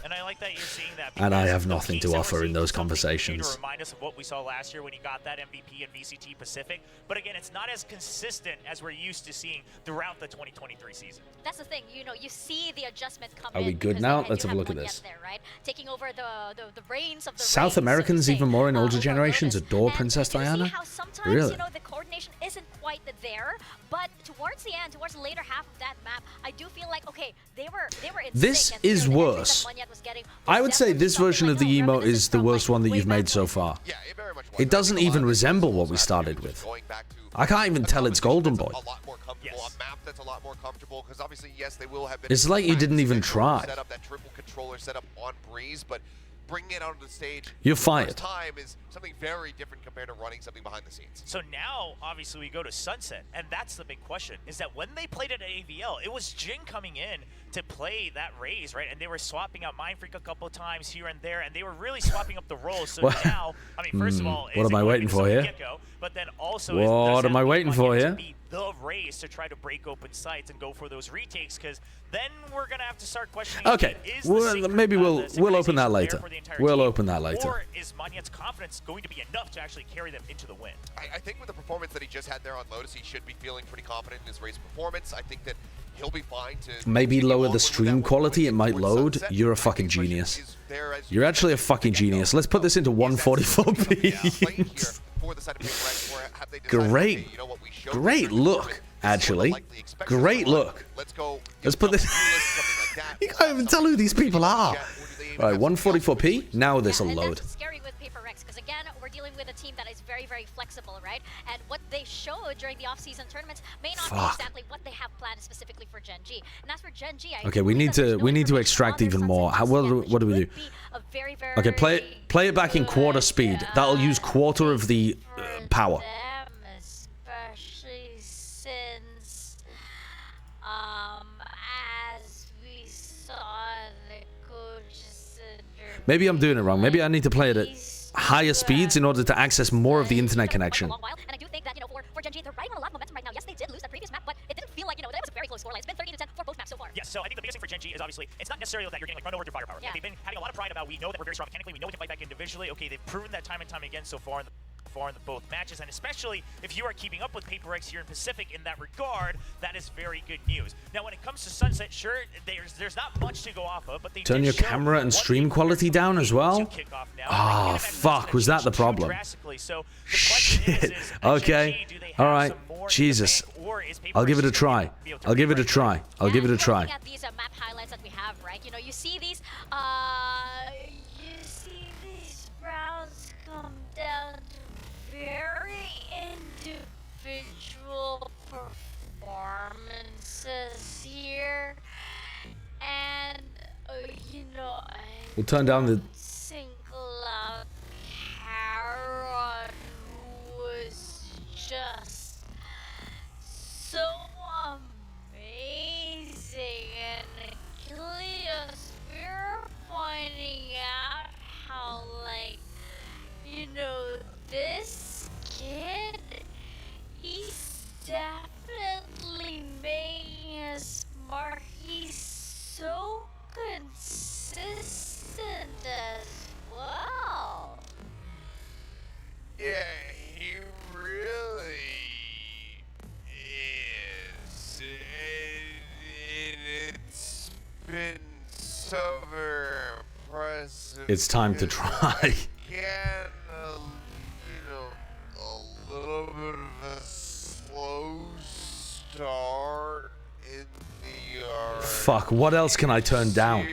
And I like that you're seeing that. And I have nothing to offer in those conversations. To remind us of what we saw last year when he got that MVP in VCT Pacific. But again, it's not as consistent as we're used to seeing throughout the 2023 season. That's the thing, you know, you see the adjustments come in. Are we good now? Let's have a look at this. There, right? Taking over the reins of the South Americans, even more in older generations, adore Princess Diana? Sometimes, really? You know, the coordination isn't quite there, but towards the end, towards the later half of that map, I do feel like, okay, they were in this sync, is worse. I would say this version of the emote is the worst one that you've made so far. It doesn't even resemble what we started with. I can't even tell it's Golden Boy. It's like you didn't even try. Bringing it onto the stage. You're fired. Time is something very different compared to running something behind the scenes. So now, obviously, we go to Sunset, and that's the big question: is that when they played it at AVL, it was Gen coming in to play that Raze, right? And they were swapping out Mind Freak a couple of times here and there, and they were really swapping up the roles. So now, I mean, first of all, what am I waiting for here? But then also, what am I waiting for here? The Raze to try to break open sites and go for those retakes, because then we're gonna have to start questioning. Okay, maybe we'll open that later. We'll open that later. Or is Manyet's confidence going to be enough to actually carry them into the win? I think with the performance that he just had there on Lotus, he should be feeling pretty confident in his Raze performance. I think that he'll be fine to maybe lower the stream quality. It might load. You're a fucking genius. You're actually a fucking genius. Let's put this into 144p. Great look, actually. Great look. Let's put this. You can't even tell who these people are. All right, 144p. Now this will load. That's scary with PRX, because again, we're dealing with a team that is very, very flexible, right? And what they showed during the off-season tournaments may not be exactly what they have planned specifically for Gen.G. And as for Gen.G, okay, we need to extract even more. What do we do? Okay, play it back in quarter speed. That'll use quarter of the power. Especially since, as we saw the coaches. Maybe I'm doing it wrong. Maybe I need to play it at higher speeds in order to access more of the internet connection. And I do think that, you know, for Gen.G, they're riding on a lot of momentum right now. Yes, they did lose that previous map, but it didn't feel like, you know, that was a very close scoreline. It's been 13-10 for both maps so far. Yes, so I think the biggest thing for Gen.G is obviously, it's not necessarily that you're getting like run over through firepower. Yeah. They've been having a lot of pride about, we know that we're very strong mechanically, we know we can fight back individually. Okay, they've proven that time and time again so far in both matches, and especially if you are keeping up with PRX here in Pacific in that regard, that is very good news. Now, when it comes to Sunset, sure, there's not much to go off of, but they turn your camera and stream quality down as well. Ah, fuck, was that the problem? Shit. Okay. All right. Jesus. I'll give it a try. I'll give it a try. I'll give it a try. At these map highlights that we have, right? You know, you see these rounds come down to very individual performances here, and you know, we'll turn down the single out Caron, who was just so amazing, and Achilles, we're pointing out how, like, you know, this kid, he's definitely making his mark. He's so consistent as well. Yeah, he really is. It's been so very impressive. It's time to try. Again, you know, a little bit of a slow start in the fuck, what else can I turn down?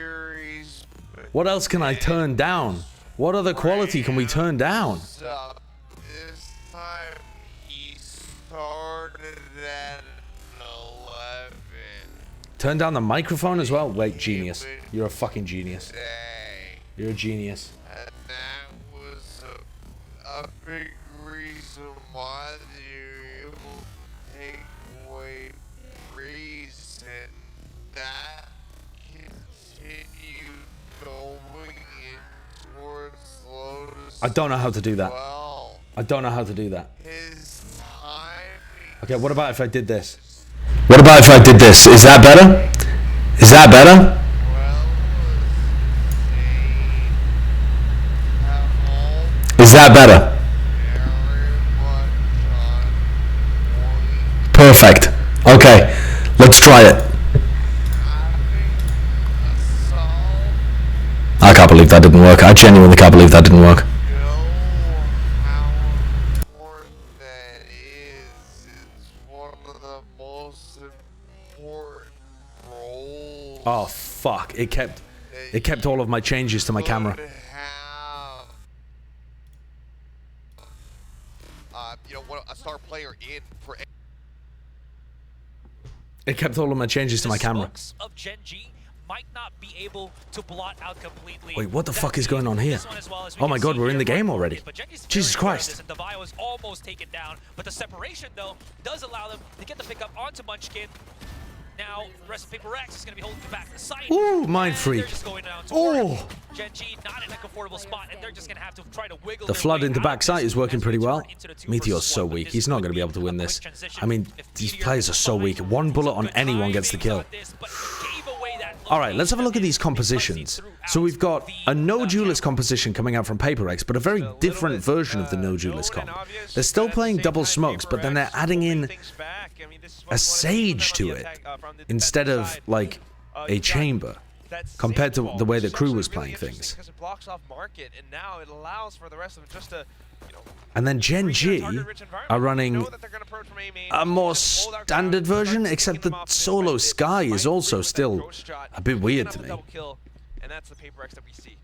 What else can I turn down? What other quality can we turn down? This time he started at 11. Turn down the microphone as well? Wait, genius. You're a fucking genius. You're a genius. And big reason why you're able to take away reason that continue going in towards Lotus. I don't know how to do that. Well, I don't know how to do that. his timing. Okay, what about if I did this? What about if I did this? Is that better? Is that better? Is that better? Perfect. Okay, let's try it. I can't believe that didn't work. I genuinely can't believe that didn't work. Oh fuck! It kept all of my changes to my camera. You know, a star player in for. It kept all of my changes to my camera. Of Gen.G might not be able to blot out completely. Wait, what the fuck is going on here? Oh my god, we're in the game already. Jesus Christ. The Vi was almost taken down, but the separation though does allow them to get the pickup onto Munchkin. Now, the rest of PRX is going to be holding back the site. Ooh, mind freak. Oh! Gen.G not in a comfortable spot, and they're just going to have to try to wiggle. The flood into back site is working pretty well. Meteor's so weak. He's not going to be able to win this. I mean, these players are so weak. One bullet on anyone gets the kill. Alright, let's have a look at these compositions. So we've got a no duelist composition coming out from PRX, but a very different version of the no duelist comp. They're still playing double smokes, but then they're adding in a sage to it instead of like a chamber, compared to the way the crew was playing things. And then Gen.G are running a more standard version, except the solo Sky is also still a bit weird to me. And that's the PRX that we see.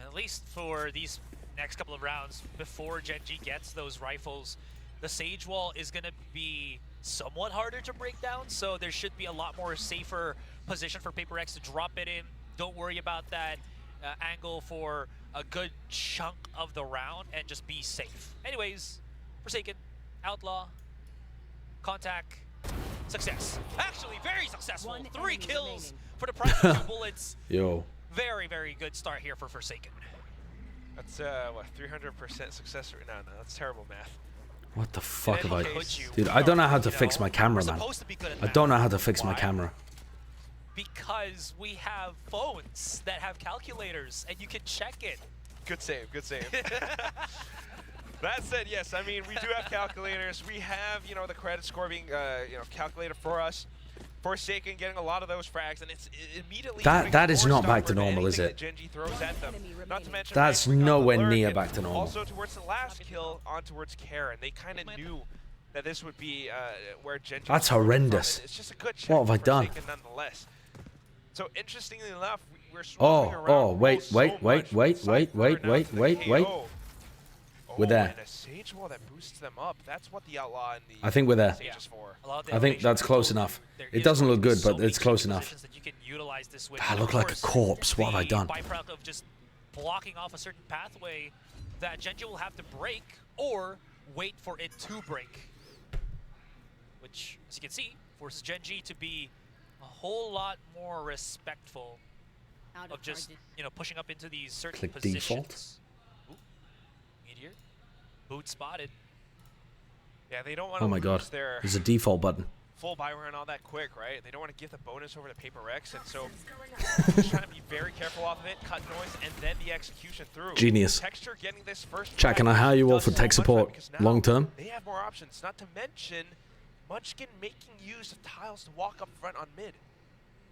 At least for these next couple of rounds, before Gen.G gets those rifles, the Sage Wall is going to be somewhat harder to break down, so there should be a lot more safer position for PRX to drop it in. Don't worry about that angle for a good chunk of the round and just be safe. Anyways, Forsaken, Outlaw, Contact, success. Actually, very successful. 3 kills for the price of 2 bullets. Yo. Very, very good start here for Forsaken. That's, what, 300% success rate? No, that's terrible math. What the fuck have I... Dude, I don't know how to fix my camera, man. I don't know how to fix my camera. Because we have phones that have calculators, and you can check it. Good save, good save. That said, yes, I mean, we do have calculators. We have, you know, the credit score being, calculated for us. Forsaken getting a lot of those frags, and it's immediately... That is not back to normal, is it? That's nowhere near back to normal. Also, towards the last kill, on towards Karen, they kind of knew that this would be where Gen.G... That's horrendous. It's just a good check. What have I done? Nonetheless. So, interestingly enough, we're wait. We're there. And a Sage Wall that boosts them up. That's what the Outlaw and the I think we're there. Sage is for. I think that's close enough. It doesn't look good, but it's close enough. I look like a corpse. What have I done? Byproduct of just blocking off a certain pathway that Gen.G will have to break or wait for it to break. Which, as you can see, forces Gen.G to be a whole lot more respectful of just, pushing up into these certain positions. Default. Meteor. Boot spotted. Yeah, they don't want to oh my god, their there's a default button. Full buy run all that quick, right? They don't want to give the bonus over to PRX, and so just trying to be very careful off of it, cut noise, and then the execution through. Genius. Texture getting this first Chat, can I hire you all for tech support long term? They have more options, not to mention Munchkin making use of tiles to walk up front on mid.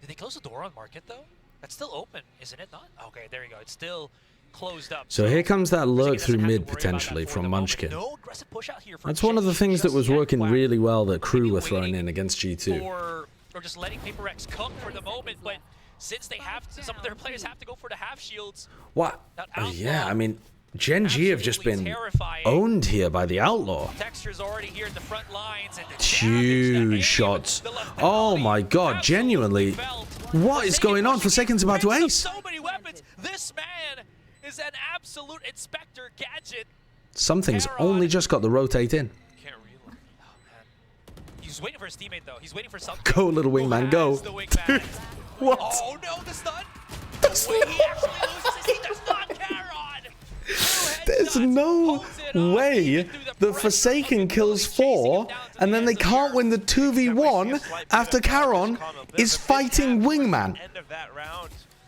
Did they close the door on market though? That's still open, isn't it not? Okay, there you go. It's still closed up. So here comes that lurk through mid potentially from Munchkin. That's one of the things that was working really well that crew were throwing in against G2. Or just letting PRX cook for the moment, but since they have to, some of their players have to go for the half shields. What? Yeah, I mean, Gen.G have just been owned here by the Outlaw. Texture's already here in the front lines, and huge shots. Oh my god, genuinely. What is going on? Forsaken's about to ace. So many weapons. This man is an absolute Inspector Gadget. Something's only just got the rotate in. Can't reload. Oh, man. He's waiting for his teammate, though. He's waiting for something. Go, little wingman, go. Dude, what? Oh, no, the stun. That's Wait, he actually loses. He does not, Charon. There's no way the Forsaken kills 4, and then they can't win the 2v1 after Charon is fighting Wingman.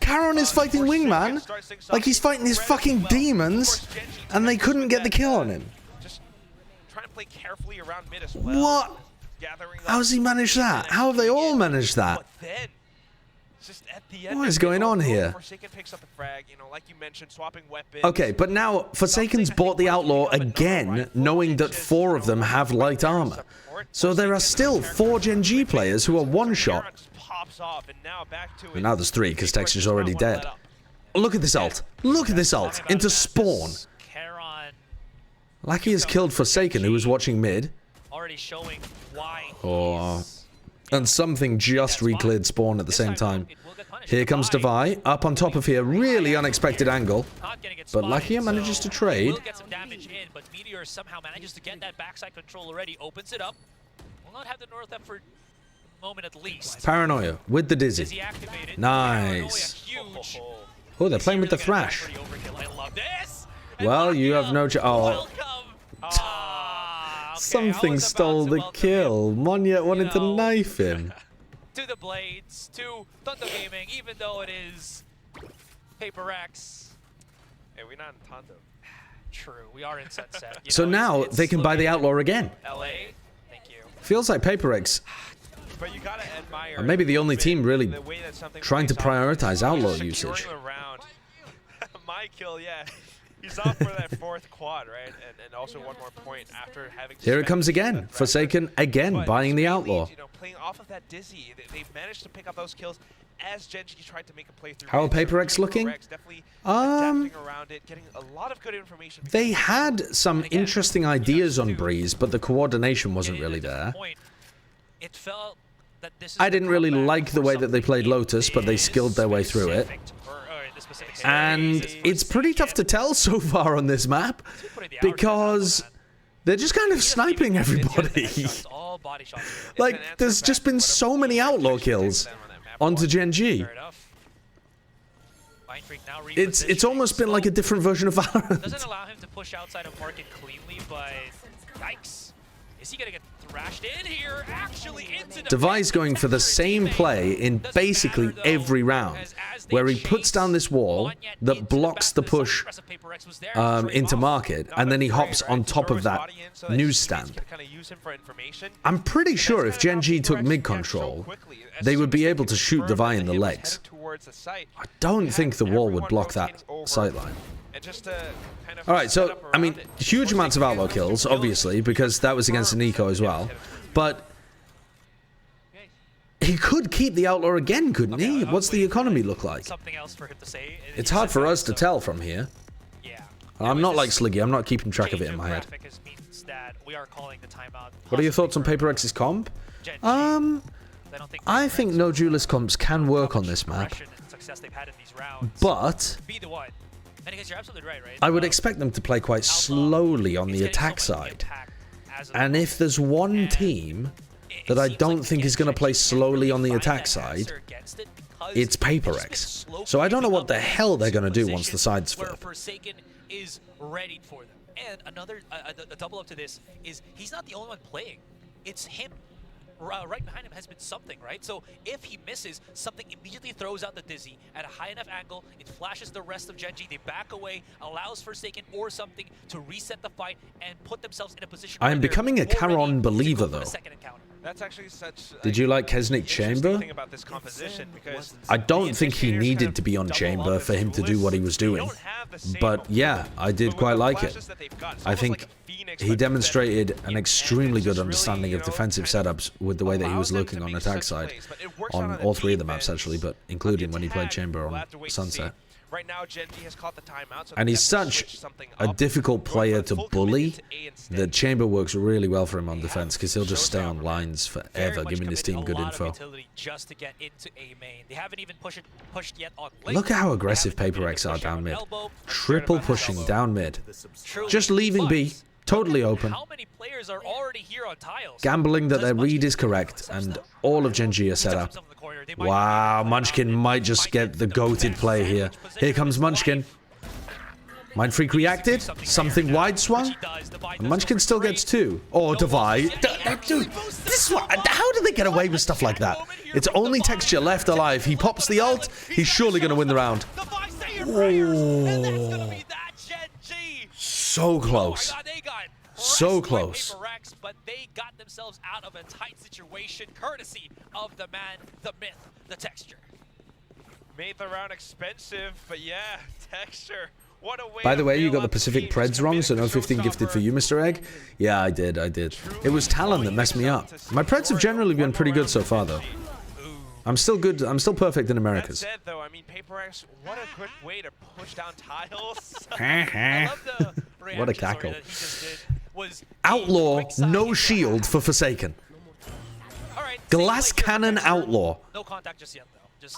Charon is fighting Wingman like he's fighting his fucking demons, and they couldn't get the kill on him. Just trying to play carefully around mid as well. What? How's he managed that? How have they all managed that? What is going on here? Okay, but now Forsaken's bought the Outlaw again, knowing that 4 of them have light armor. So there are still 4 Gen.G players who are one-shot. Well, now there's 3, because Texture's already dead. Look at this ult. Look at this ult. Into spawn. Lackey has killed Forsaken, who was watching mid. Oh. And something just re-cleared spawn at the same time. Here comes Devi, up on top of here, really unexpected angle. But Lakia manages to trade. Will get some damage in, but Meteor somehow manages to get that backside control already, opens it up. Will not have the North up for a moment at least. Paranoia with the Dizzy. Nice. Oh, they're playing with the Thrash. Well, you have no oh. Something stole the kill. Monyet wanted to knife him. To the Blades, to Thunder Gaming, even though it is PRX. Hey, we're not in Tondo. True, we are in Sunset. So now they can buy the Outlaw again. LA, thank you. Feels like PRX But you gotta admire are maybe the only team really trying to prioritize Outlaw usage. My kill, yeah. He's off for that 4th quad, right? And also one more point after having. Here it comes again. Forsaken again buying the Outlaw. You know, playing off of that Dizzy, they managed to pick up those kills as Gen.G tried to make a play through. How are PRX looking? Adapting around it, getting a lot of good information. They had some interesting ideas on Breeze, but the coordination wasn't really there. It felt that this is I didn't really like the way that they played Lotus, but they skilled their way through it. And it's pretty tough to tell so far on this map, because they're just kind of sniping everybody. Like, there's just been so many Outlaw kills onto Gen.G. It's almost been like a different version of Valorant. Doesn't allow him to push outside of market cleanly, but yikes. Is he gonna get thrashed in here? Actually into Devi's going for the same play in basically every round, where he puts down this wall that blocks the push into market, and then he hops on top of that newsstand. I'm pretty sure if Gen.G took mid control, they would be able to shoot Devi in the legs. I don't think the wall would block that sightline. Alright, so, I mean, huge amounts of Outlaw kills, obviously, because that was against an eco as well. But he could keep the Outlaw again, couldn't he? What's the economy look like? It's hard for us to tell from here. I'm not like Sliggy, I'm not keeping track of it in my head. What are your thoughts on PRX's comp? I think no duelist comps can work on this map. But I would expect them to play quite slowly on the attack side. And if there's one team that I don't think is going to play slowly on the attack side, it's PRX. So I don't know what the hell they're going to do once the sides flip. Forsaken is ready for them. And another a double up to this is he's not the only one playing. It's him. Right behind him has been something, right? So if he misses, something immediately throws out the Dizzy at a high enough angle. It flashes the rest of Gen.G. They back away, allows Forsaken or something to reset the fight and put themselves in a position. I am becoming a Charon believer, though. That's actually such. Did you like Kesnick Chamber? I don't think he needed to be on Chamber for him to do what he was doing. But yeah, I did quite like it. I think he demonstrated an extremely good understanding of defensive setups with the way that he was looking on attack side. On all 3 of the maps, actually, but including when he played Chamber on Sunset. Right now, Gen.G has caught the timeout, so and he's such a difficult player to bully that Chamber works really well for him on defense because he'll just stay on lines forever, giving his team good info. Just to get into A main. They haven't even pushed yet on Look at how aggressive PRX are down mid. Triple pushing down mid. Just leaving B. Totally open. How many players are already here on tiles? Gambling that their read is correct, and all of Gen.G are set up. Wow, Munchkin might just get the goated play here. Here comes Munchkin. Mind Freak reacted. Something wide swung. And Munchkin still gets 2. Or Divide. Dude, this is what, how do they get away with stuff like that? It's only Texture left alive. He pops the ult. He's surely going to win the round. Oh. So close. So close. But they got themselves out of a tight situation courtesy of the man, the myth, the Texture. Made the round expensive, but yeah, Texture. What a way. By the way, you got the Pacific Preds wrong, so no 15 gifted for you, Mr. Egg. Yeah, I did. It was Talon that messed me up. My Preds have generally been pretty good so far, though. I'm still good. I'm still perfect in Americas. That said, though, I mean, PRX, what a good way to push down tiles. I love the what a cackle. Outlaw, no shield for Forsaken. Glass cannon outlaw. No contact just yet, though.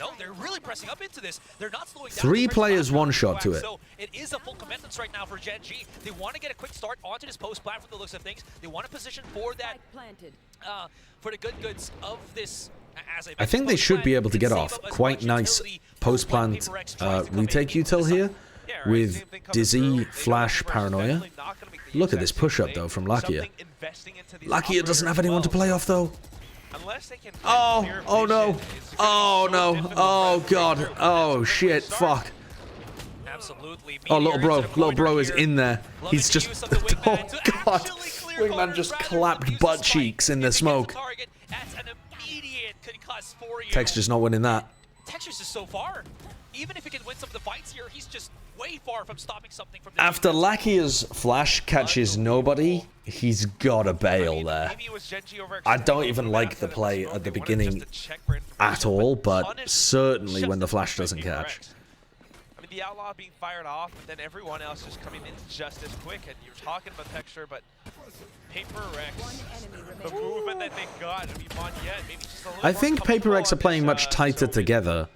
No, they're really pressing up into this. They're not slowing down. 3 players, 1 shot to it. So it is a full commitment right now for Gen.G. They want to get a quick start onto this post plant from the looks of things. They want to position for that, for the goods of this. I think they should be able to get off quite nice post plant retake util here with Dizzy, Flash, Paranoia. Look at this push up though from Lakia. Lakia doesn't have anyone to play off though. Oh no. Oh no. Oh god. Oh shit. Fuck. Oh, little bro is in there. He's just, oh god. Wingman just clapped butt cheeks in the smoke. Texture's not winning that. Texture's just so far. Even if he can win some of the fights here, he's just way far from stopping something from. After Lakia's flash catches nobody, he's gotta bail there. I don't even like the play at the beginning at all, but certainly when the flash doesn't catch. I mean, the Outlaw being fired off, but then everyone else just coming in just as quick. And you're talking about Texture, but PRX, the movement that they got, I mean, Monyet, maybe just a little I think PRX are playing much tighter together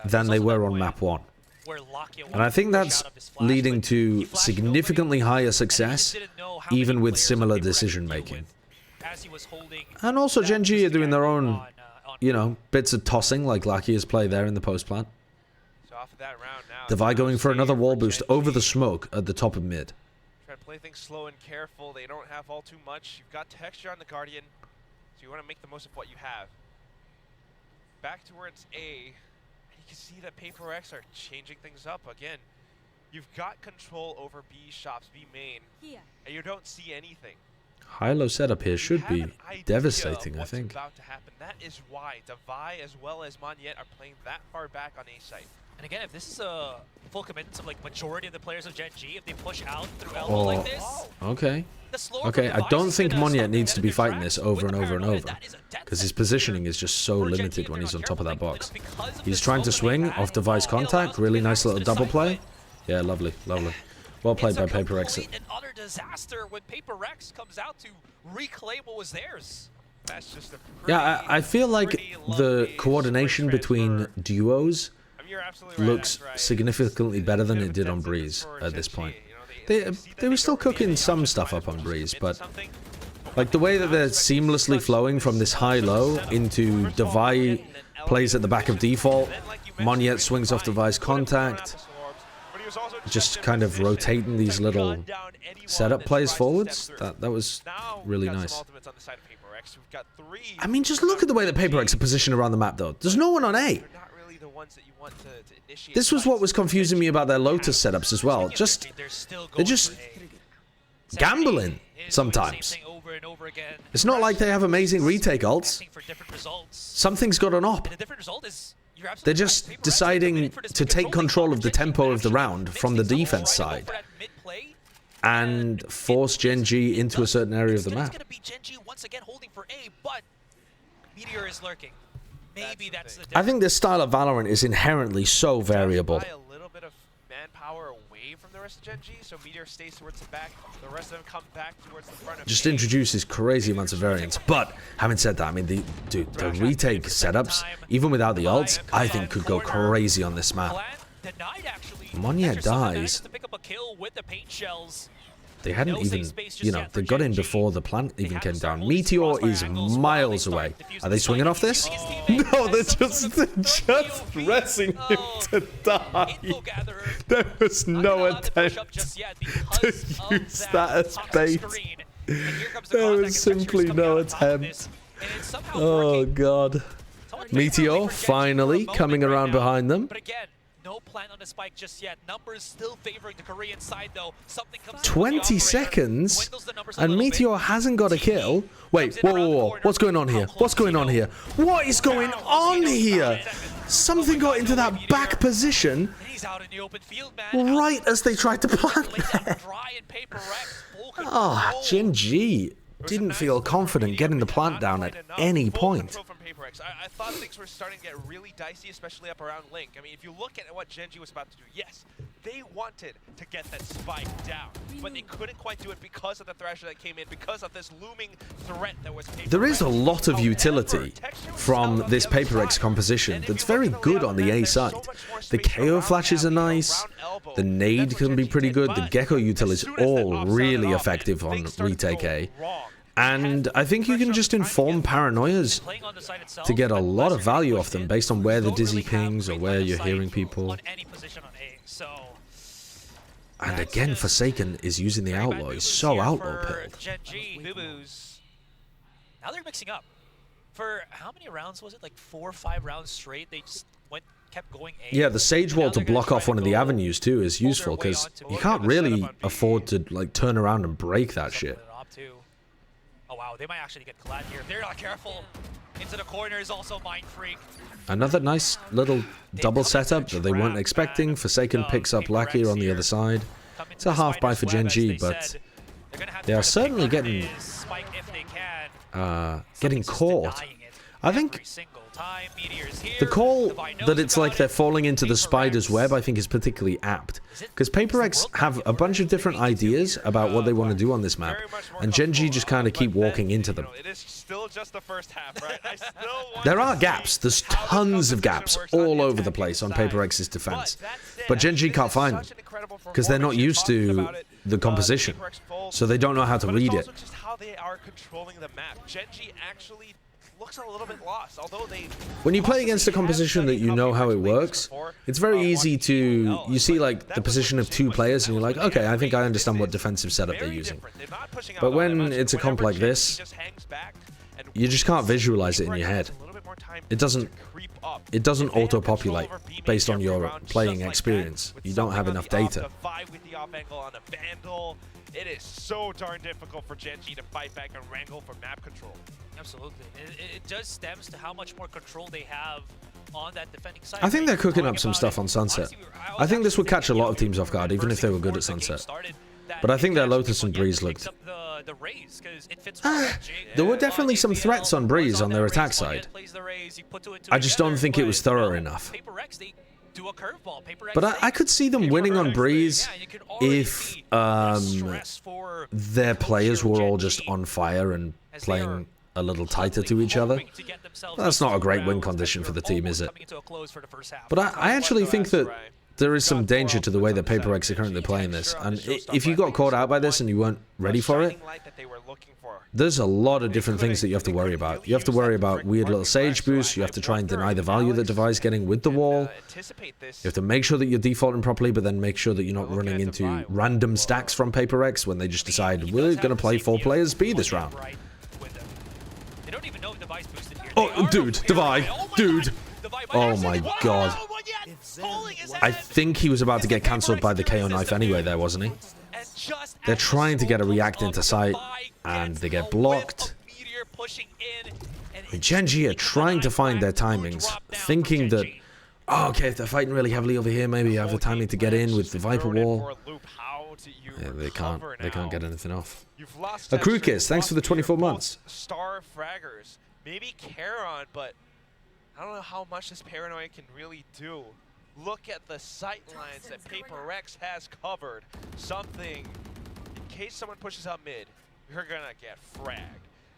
than they were on map 1. And I think that's leading to significantly higher success, even with similar decision making. And also Gen.G are doing their own, you know, bits of tossing, like Lakia's play there in the post plant. Devi going for another wall boost over the smoke at the top of mid. Try to play things slow and careful. They don't have all too much. You've got Texture on the Guardian, so you want to make the most of what you have. Back towards A. You can see that PRX are changing things up again. You've got control over B shops, B main, and you don't see anything. High-low setup here should be devastating, I think. About to happen. That is why Devi as well as Monyet are playing that far back on A site. And again, if this is a full commitment of like majority of the players of Gen.G, if they push out through elbow like this. Okay. Okay, I don't think Monyet needs to be fighting this over and over and over, because his positioning is just so limited when he's on top of that box. He's trying to swing off device contact. Really nice little double play. Yeah, lovely, lovely. Well played by PRX. An utter disaster when PRX comes out to reclaim what was theirs. That's just a yeah, I feel like the coordination between duos looks significantly better than it did on Breeze at this point. They were still cooking some stuff up on Breeze, but like the way that they're seamlessly flowing from this high-low into Devi plays at the back of default, Monyet swings off device contact, just kind of rotating these little setup plays forwards. That was really nice. I mean, just look at the way that PRX are positioned around the map, though. There's no one on A. This was what was confusing me about their Lotus setups as well. They're just gambling sometimes. It's not like they have amazing retake ults. Something's got an op. They're just deciding to take control of the tempo of the round from the defense side and force Gen.G into a certain area of the map. Meteor is lurking. Maybe that's the difference. I think this style of Valorant is inherently so variable. A little bit of manpower away from the rest of Gen.G, so Meteor stays towards the back. The rest of them come back towards the front. Just introduces crazy amounts of variance. But having said that, I mean, the retake setups, even without the ults, I think could go crazy on this map. Monya dies. They hadn't even, you know, they got in before the plant even came down. Meteor is miles away. Are they swinging off this? No, they're just pressing him to die. There was no attempt to use that as bait. There was simply no attempt. Oh, God. Meteor finally coming around behind them. No plan on the spike just yet. Numbers still favoring the Korean side, though. Something comes 20 seconds, and Meteor hasn't got a kill. Wait, whoa. What's going on here? What's going on here? What is going on here? Something got into that back position right as they tried to plant there. Ah, Gen.G didn't feel confident getting the plant down at any point. I thought things were starting to get really dicey, especially up around Link. I mean, if you look at what Gen.G was about to do, yes, they wanted to get that spike down, but they couldn't quite do it because of the Thrasher that came in, because of this looming threat that was PRX. There is a lot of utility from this PRX composition that's very good on the A side. The KO flashes are nice, the nade can be pretty good, the Gecko util is all really effective on retake A. And I think you can just inform Paranoias to get a lot of value off them based on where the Dizzy pings or where you're hearing people. And again, Forsaken is using the Outlaw. He's so Outlaw pilled. Now they're mixing up. For how many rounds was it? Like 4 or 5 rounds straight? They just kept going A. Yeah, the Sage Wall to block off one of the avenues too is useful because you can't really afford to like turn around and break that shit. Oh wow, they might actually get Collat here. If they're not careful, into the corner is also Mind Freak. Another nice little double setup that they weren't expecting. Forsaken picks up Lackey on the other side. It's a half buy for Gen.G, but they are certainly getting caught. I think the call that it's like they're falling into the spider's web, I think, is particularly apt. Because PRX have a bunch of different ideas about what they want to do on this map, and Gen.G just kind of keep walking into them. There are gaps. There's tons of gaps all over the place on PRX's defense. But Gen.G can't find them, because they're not used to the composition, so they don't know how to read it. Looks a little bit lost, although they... When you play against a composition that you know how it works, it's very easy to... You see, like, the position of 2 players, and you're like, okay, I think I understand what defensive setup they're using. But when it's a comp like this, you just can't visualize it in your head. It doesn't auto-populate based on your playing experience. You don't have enough data. It is so darn difficult for Gen.G to fight back and wrangle for map control. Absolutely. It does stems to how much more control they have on that defending side. I think they're cooking up some stuff on Sunset. I think this would catch a lot of teams off guard, even if they were good at Sunset. But I think their Lotus and Breeze looked... There were definitely some threats on Breeze on their attack side. I just don't think it was thorough enough. But I could see them winning on Breeze if their players were all just on fire and playing a little tighter to each other. That's not a great win condition for the team, is it? But I actually think that there is some danger to the way that PRX are currently playing this. And if you got caught out by this and you weren't ready for it, there's a lot of different things that you have to worry about. You have to worry about weird little Sage boosts. You have to try and deny the value that Devi's getting with the wall. You have to make sure that you're defaulting properly, but then make sure that you're not running into random stacks from PRX when they just decide, we're going to play 4 players B this round. Oh, dude, Devi, dude. Oh my god. I think he was about to get cancelled by the KO knife anyway there, wasn't he? They're trying to get a react into sight, and they get blocked. Gen.G are trying to find their timings, thinking that, oh, okay, if they're fighting really heavily over here, maybe you have the timing to get in with the Viper Wall. Yeah, they can't get anything off. Akrukis, thanks for the 24 months. Star fraggers, maybe Charon, but I don't know how much this Paranoia can really do. Look at the sight lines that PRX has covered. Something, in case someone pushes up mid, you're gonna get fragged.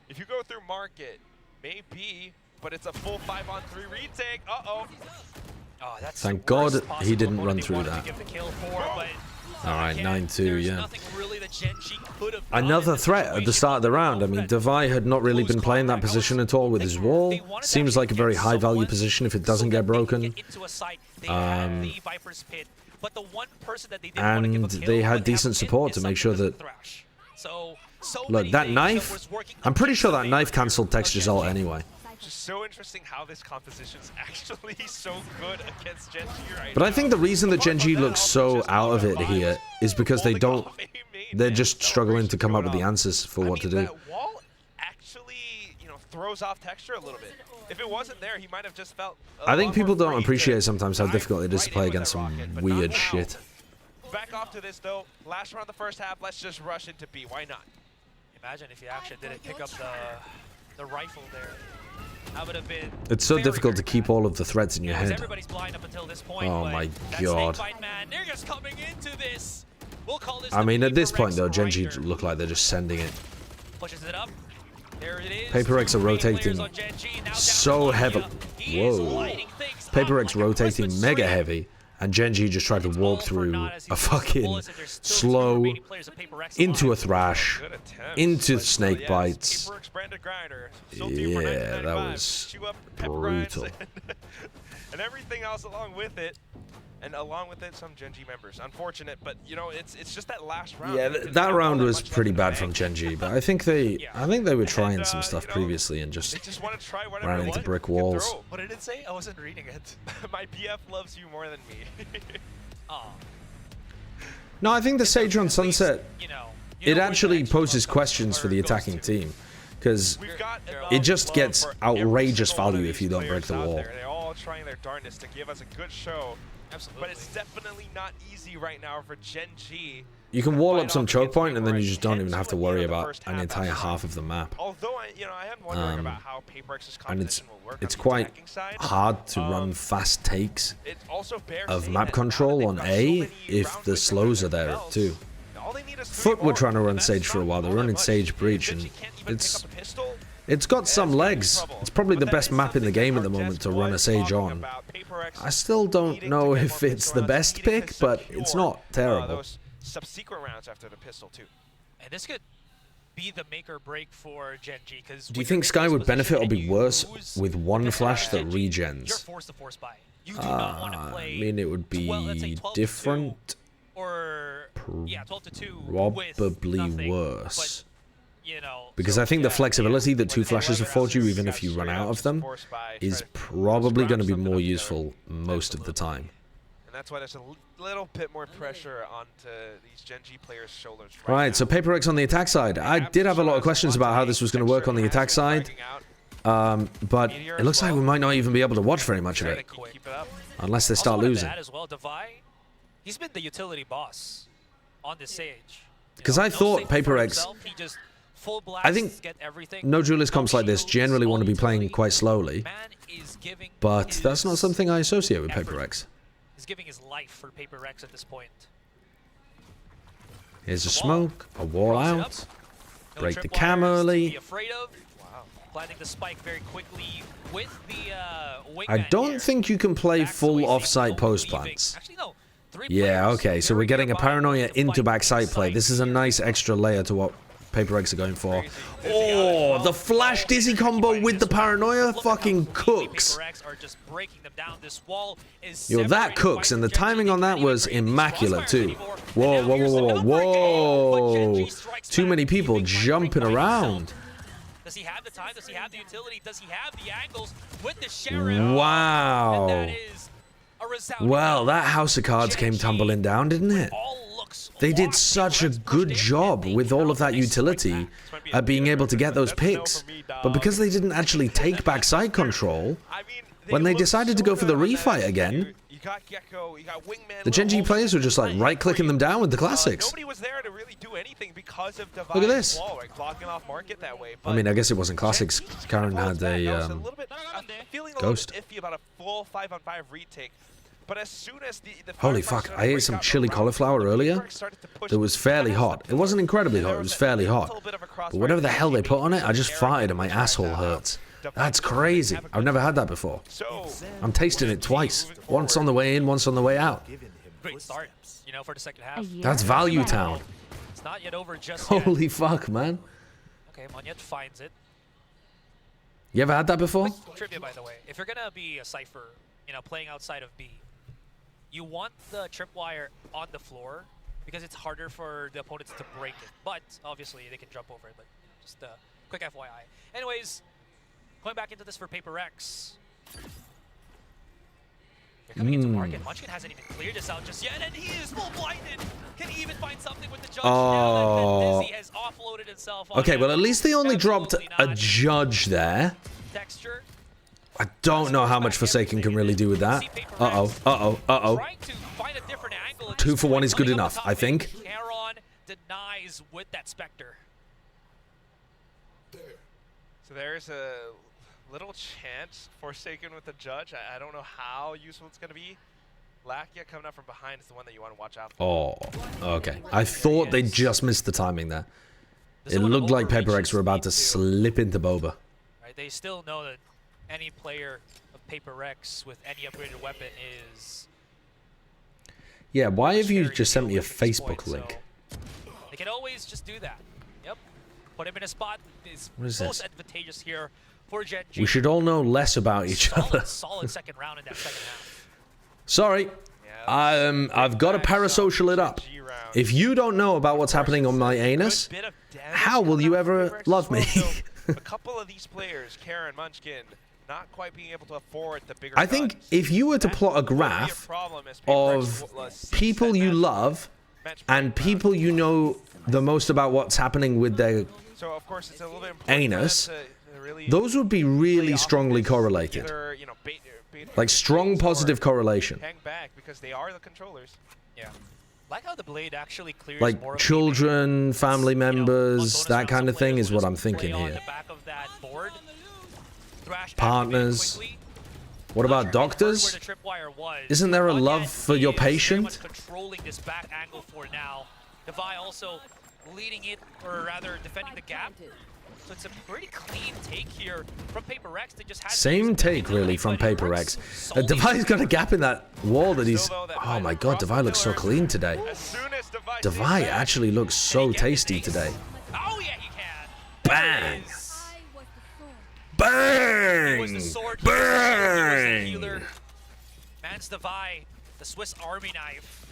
If you go through market, maybe, but it's a full 5-on-3 retake. Uh-oh. Oh, that's Thank God he didn't run through that. Alright, 9-2, yeah. Really that Gen.G could have Another threat at the start of the round. I mean, Devi had not really been playing that position at all with his wall. Seems like a very high-value position if it doesn't get broken. And they had decent support to make sure that... Look, that knife... I'm pretty sure that knife cancelled Texture's ult anyway. Just so interesting how this composition is actually so good against Gen.G right But I think the reason that Gen.G looks so out of it here is because they don't... They're just struggling to come up with the answers for what to do. That wall actually, you know, throws off Texture a little bit. If it wasn't there, he might have just felt... I think people don't appreciate sometimes how difficult it is to play against some weird shit. Back off to this, though. Last round of the first half, let's just rush into B. Why not? Imagine if you actually didn't pick up the rifle there. That would have been it's so difficult to keep all of the threats in your head. Everybody's blind up until this point, oh my God. They're just coming into this. We'll call this I mean, at this point, though, Gen.G look like they're just sending it. Pushes it up. There it is. PRX are rotating so heavily. Whoa. PRX rotating mega heavy. And Gen.G just tried to walk through a fucking slow into a thrash, into snake bites. Yeah, that was brutal. And everything else along with it. And along with it, some Gen.G members. Unfortunate, but you know, it's just that last round. Yeah, that round was pretty bad from Gen.G, but I think they were trying some stuff previously and just ran into brick walls. What did it say? I wasn't reading it. My BF loves you more than me. No, I think the Sage on Sunset, it actually poses questions for the attacking team, because it just gets outrageous value if you don't break the wall. They're all trying their darndest to give us a good show. Absolutely. But it's definitely not easy right now for Gen.G. You can wall up some choke point and then you just don't even have to worry about an entire half of the map. Although I am wondering about how PRX's and it's quite hard to run fast takes of map control on A if the slows are there too. Foot were trying to run Sage for a while. They're running Sage Breach and it's got some legs. It's probably the best map in the game at the moment to run a Sage on. I still don't know if it's the best pick, but it's not terrible. Subsequent rounds after the pistol too. And this could be the make or break for Gen.G. Because do you think Sky would benefit or be worse with one flash that regens? I mean, it would be different. Probably worse. Because I think the flexibility that two flashes afford you, even if you run out of them, is probably going to be more useful most of the time. And that's why there's a little bit more pressure onto these Gen.G players' shoulders. Right, so PRX on the attack side. I did have a lot of questions about how this was going to work on the attack side, but it looks like we might not even be able to watch very much of it, unless they start losing. He's been the utility boss on this Sage. Because I thought PRX... I think no duelist comps like this generally want to be playing quite slowly, but that's not something I associate with PRX. He's giving his life for PRX at this point. Here's a smoke, a wall out, break the cam early. I don't think you can play full off-site post plants. Yeah, okay, so we're getting a Paranoia into backside play. This is a nice extra layer to what PRX are going for. Oh, the flash dizzy combo with the Paranoia fucking cooks. Yo, that cooks, and the timing on that was immaculate too. Whoa, whoa, whoa, whoa, whoa. Too many people jumping around. Does he have the time? Does he have the utility? Does he have the angles with the Sheriff? Wow. Well, that house of cards came tumbling down, didn't it? They did such a good job with all of that utility at being able to get those picks. But because they didn't actually take backside control, when they decided to go for the refight again, the Gen.G players were just like right-clicking them down with the classics. Look at this. I mean, I guess it wasn't classics. Karen had a Ghost. Iffy about a full 5-on-5 retake. But as soon as the Holy fuck, I ate some chili cauliflower earlier. It was fairly hot. It wasn't incredibly hot, it was fairly hot. But whatever the hell they put on it, I just farted and my asshole hurts. That's crazy. I've never had that before. I'm tasting it twice. Once on the way in, once on the way out. Great start, you know, for the second half. That's Value Town. It's not yet over just yet. Holy fuck, man. Okay, Monyet finds it. You ever had that before? Trivia, by the way. If you're going to be a Cypher, you know, playing outside of B, you want the tripwire on the floor because it's harder for the opponents to break it. But obviously they can jump over it, but just a quick FYI. Anyways, going back into this for PRX. They're coming into market. Munchkin hasn't even cleared this out just yet, and he is full blinded. Can he even find something with the judge now that Dizzy has offloaded himself on Okay, well at least they only dropped a judge there. Texture. I don't know how much Forsaken can really do with that. Uh-oh, uh-oh, uh-oh. 2 for 1 is good enough, I think. Caron denies with that Spectre. So there's a little chance Forsaken with the judge. I don't know how useful it's going to be. Lakia coming up from behind is the one that you want to watch out for. Oh, okay. I thought they just missed the timing there. It looked like PRX were about to slip into Boba. Right, they still know that any player of PRX with any upgraded weapon is... Yeah, why have you just sent me a Facebook link? They can always just do that. Yep. Put him in a spot is most advantageous here for Gen.G. We should all know less about each other. Solid second round in that second half. Sorry. I've got to parasocial it up. If you don't know about what's happening on my anus, how will you ever love me? A couple of these players, Karen, Munchkin, not quite being able to afford the bigger I think if you were to plot a graph of people you love and people you know the most about what's happening with their anus, those would be really strongly correlated. Like strong positive correlation. Hang back because they are the controllers. Yeah. Like how the blade actually clears like more children, family members, that kind of thing is what I'm thinking here. Partners. What about doctors? Isn't there a love for your patient? Controlling this back angle for now. Devi also leading it, or rather defending the gap. So it's a pretty clean take here from PRX. They just had same take really from PRX. Devi's got a gap in that wall that he's... Oh my god, Devi looks so clean today. Devi actually looks so tasty today. Oh yeah, he can. Bang! Bang! Bang! Man's Devi, the Swiss Army knife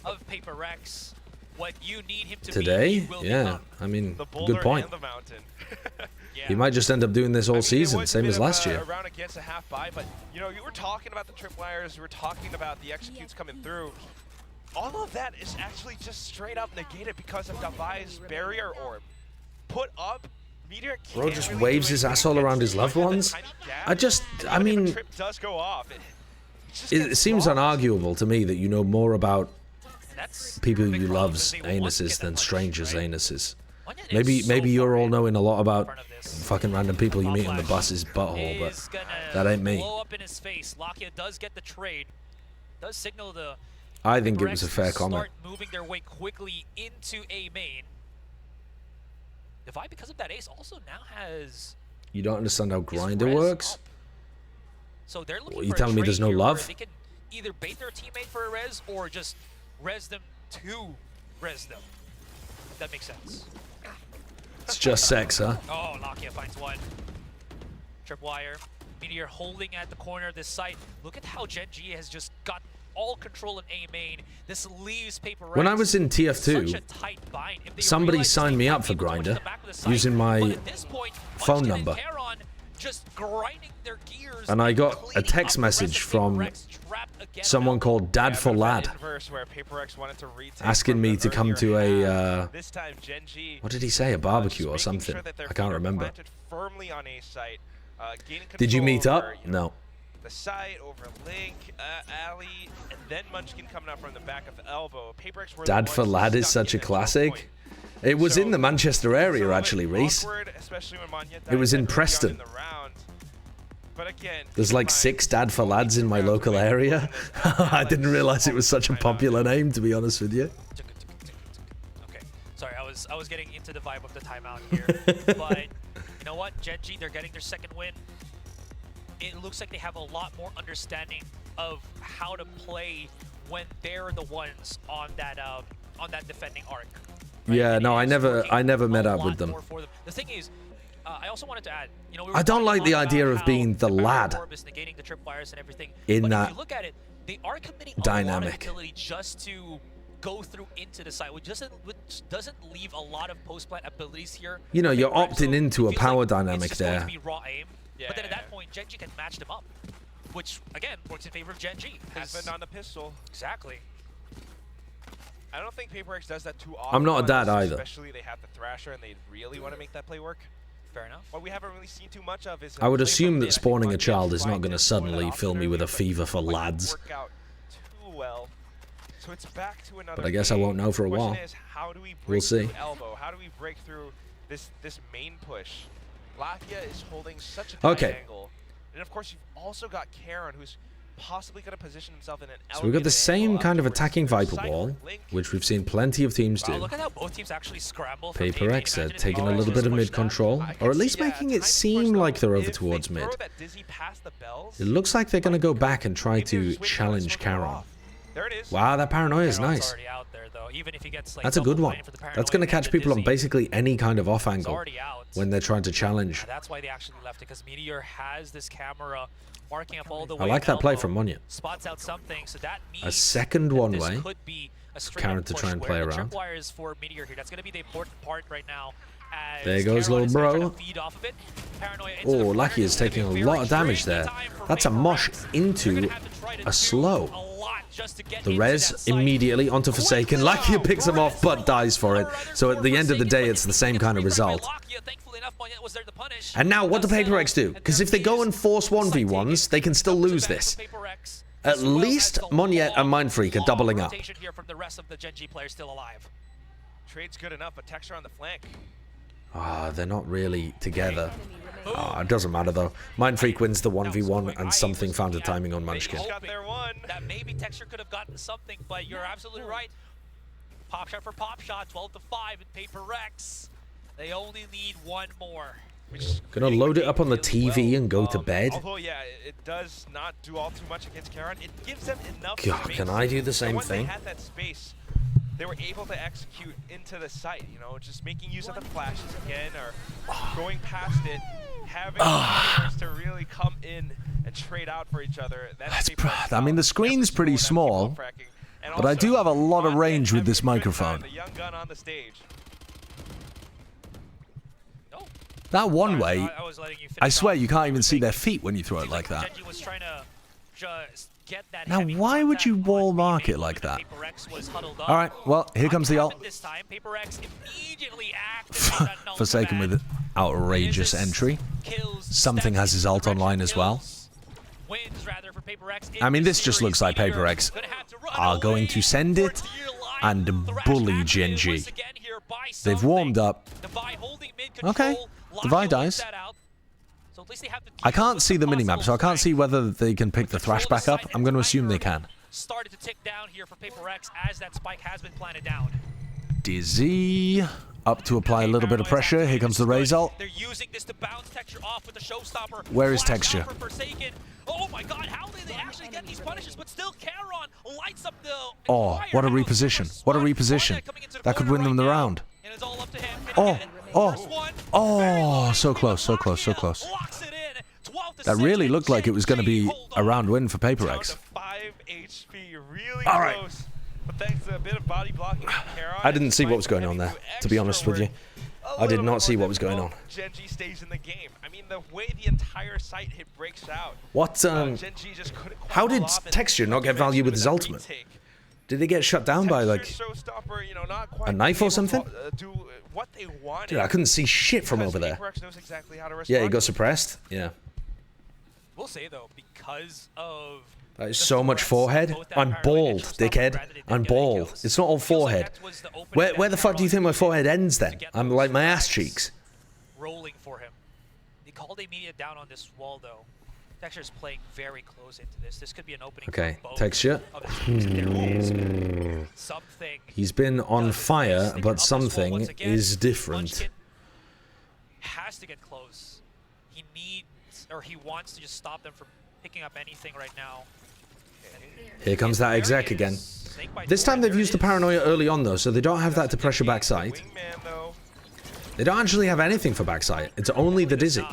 of PRX. What you need him to today? Be, yeah, I mean, good point. He might just end up doing this all season, same as last year. Around against a half buy, but you know, you were talking about the tripwires, you were talking about the executes coming through. All of that is actually just straight up negated because of Devi's barrier orb. Put up, Meteor Bro just really waves his asshole around his loved ones. I mean, it seems unarguable to me that you know more about people you love's anuses than strangers' anuses. Maybe you're all knowing a lot about fucking random people you meet in the bus's butthole, but that ain't me. I think it was a fair comment. Moving their way quickly into A main. Devi, because of that ace, also now has... You don't understand how Grinder works? So they're looking What, you telling me there's no love? They can either bait their teammate for a res or just res them to res them. If that makes sense. It's just sex, huh? Oh, Lakia finds one. Tripwire. Meteor holding at the corner of this site. Look at how Gen.G has just got all control in A main. This leaves PRX. When I was in TF2, somebody signed me up for Grinder using my phone number. And I got a text message from someone called Dad for Lad asking me to come to a, what did he say, a barbecue or something? I can't remember. Did you meet up? No. The side over Link, Ali, and then Munchkin coming up from the back of the elbow. Dad for Lad is such a classic. It was in the Manchester area actually, Reese. It was in Preston. But again, there's like 6 Dad for Lads in my local area. I didn't realize it was such a popular name, to be honest with you. Okay, sorry, I was getting into the vibe of the timeout here. But you know what, Gen.G, they're getting their second win. It looks like they have a lot more understanding of how to play when they're the ones on that defending arc. Right? Yeah, no, I never met up with them. The thing is, I also wanted to add, you know, I don't like the idea of being the lad in that if you look at it, they are committing dynamic. A lot of ability just to go through into the side, which doesn't leave a lot of post-plant abilities here. You know, you're opting into a power dynamic there. Going to be raw aim, but then at that point, Gen.G can match them up, which again works in favor of Gen.G. Happened on the pistol. Exactly. I don't think PRX does that too often. I'm not a dad either. Especially they have the Thrasher and they really want to make that play work. Fair enough. What we haven't really seen too much of is. I would assume that spawning a child is not going to suddenly fill me with a fever for lads. Work out too well. So it's back to another. But I guess I won't know for a while. How do we we'll see. Elbow? How do we break through this main push? Latvia is holding such a tight angle, and of course you've also got Karen, who's possibly going to position himself in an. So we've got the same kind of attacking Viper Ball, which we've seen plenty of teams do. Look at how both teams actually scramble. PRX are taking a little bit of mid control, or at least making it seem like they're over towards mid. It looks like they're going to go back and try to challenge Karen. Wow, that paranoia is nice. That's a good one. That's going to catch people on basically any kind of off angle when they're trying to challenge. That's why they actually left it, because Meteor has this camera marking up all the way. I like that play from Munya. Spots out something, so that means a second one way. Karen to try and play around. Tripwires for Meteor here. That's going to be the important part right now. There goes little bro. Oh, Lucky is taking a lot of damage there. That's a mosh into a slow. The res immediately onto Forsaken. Lakia picks him off but dies for it. So at the end of the day, it's the same kind of result. And now what do PRX do? Because if they go and force 1v1s, they can still lose this. At least Monyet and Mindfreak are doubling up. Trade's good enough, but Texture on the flank. Ah, they're not really together. It doesn't matter though. Mindfreak wins the 1v1 and something found a timing on Munchkin. That maybe Texture could have gotten something, but you're absolutely right. Pop shot for pop shot, 12-5 in PRX. They only need one more. Gonna load it up on the TV and go to bed. Although, yeah, it does not do all too much against Karen. It gives them enough space. Can I do the same thing? They had that space. They were able to execute into the site, you know, just making use of the flashes again, or going past it, having to really come in and trade out for each other. I mean, the screen's pretty small, but I do have a lot of range with this microphone. The young gun on the stage. That one way, I swear you can't even see their feet when you throw it like that. Now, why would you wall mark it like that? Alright, well, here comes the ult. Forsaken with an outrageous entry. Something has his ult online as well. I mean, this just looks like PRX are going to send it and bully Gen.G. They've warmed up. Okay, Devi dies. I can't see the minimap, so I can't see whether they can pick the thrash back up. I'm going to assume they can. Started to tick down here for PRX as that spike has been planted down. Dizzy up to apply a little bit of pressure. Here comes the Raze ult. They're using this to bounce Texture off with the showstopper. Where is Texture? Oh my god, how did they actually get these punishes? But still, Charon lights up the. Oh, what a reposition. What a reposition. That could win them the round. Oh, so close, so close, so close. That really looked like it was going to be a round win for PRX. 5 HP, really all right. close. But thanks to a bit of body blocking, I didn't see what was going on there, to be honest with you. I did not see what was going on. Gen.G stays in the game. I mean, the way the entire site hit breaks out. What, Gen.G just couldn't how did Texture not get value with his ultimate? Did they get shut down by, like, a knife or something? Dude, I couldn't see shit from over there. Yeah, he got suppressed. Yeah. We'll say, though, because of... That is so much forehead. I'm bald, dickhead. I'm bald. It's not all forehead. Where the fuck do you think my forehead ends, then? I'm like my ass cheeks. Rolling for him. They called Emilia down on this wall, though. Texture's playing very close into this. This could be an opening. Okay, Texture. Something. He's been on fire, but something is different. Has to get close. He needs, or he wants to just stop them from picking up anything right now. Here comes that exec again. This time they've used the paranoia early on though, so they don't have that to pressure backside. They don't actually have anything for backside. It's only the dizzy.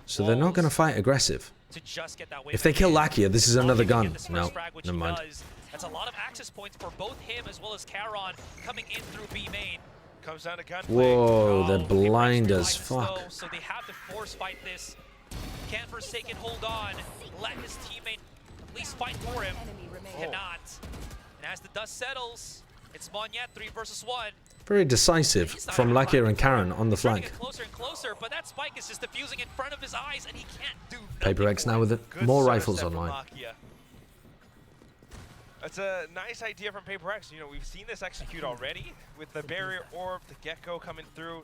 So they're not going to fight aggressive. If they kill Lakia, this is another gun. No, never mind. That's a lot of access points for both him as well as Charon coming in through B main. Comes down to gunplay. Whoa, they're blind as fuck. So they have to force fight this. Can Forsaken hold on? Let his teammate at least fight for him. Cannot. And as the dust settles, it's Monyet 3 versus 1. Very decisive from Lakia and Karen on the flank. Closer and closer, but that spike is just diffusing in front of his eyes, and he can't do Paper X now with it. More rifles online. That's a nice idea from Paper X. You know, we've seen this execute already with the barrier orb, the gecko coming through.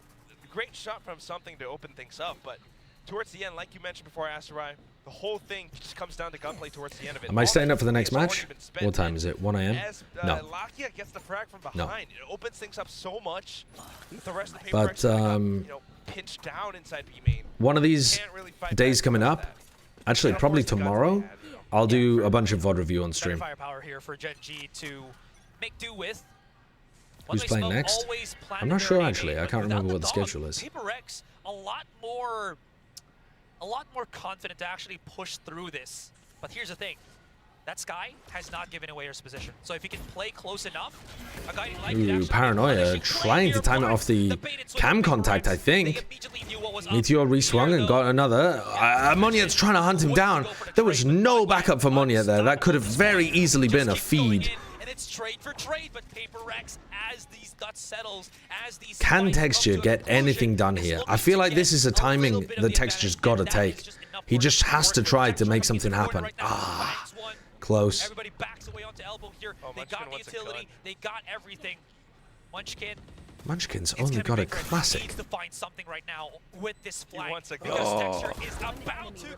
Great shot from something to open things up, but towards the end, like you mentioned before, Asterai, the whole thing just comes down to gunplay towards the end of it. Am I staying up for the next match? What time is it? 1 AM? No. Lakia gets the frag from behind. No. It opens things up so much. The rest of the Paper X you know, pinched down inside B main. One of these days coming up, actually probably tomorrow, I'll do a bunch of VOD review on stream. Firepower here for Gen.G to make do with. Who's playing next? I'm not sure actually. I can't remember what the schedule is. Paper X a lot more confident to actually push through this. But here's the thing. That Sky has not given away his position. So if he can play close enough, a guy like Ooh, Paranoia trying to time it off the cam contact, I think. Meteor reswung and got another. Monyet's trying to hunt him down. There was no backup for Monyet there. That could have very easily been a feed. And it's trade for trade, but Paper X, as these dust settles, as these can Texture get anything done here? I feel like this is a timing that Texture's got to take. He just has to try to make something happen. Ah. Close. Everybody backs away onto elbow here. They got the utility. They got everything. Munchkin. Munchkin's only got a classic. Needs to find something right now with this flank.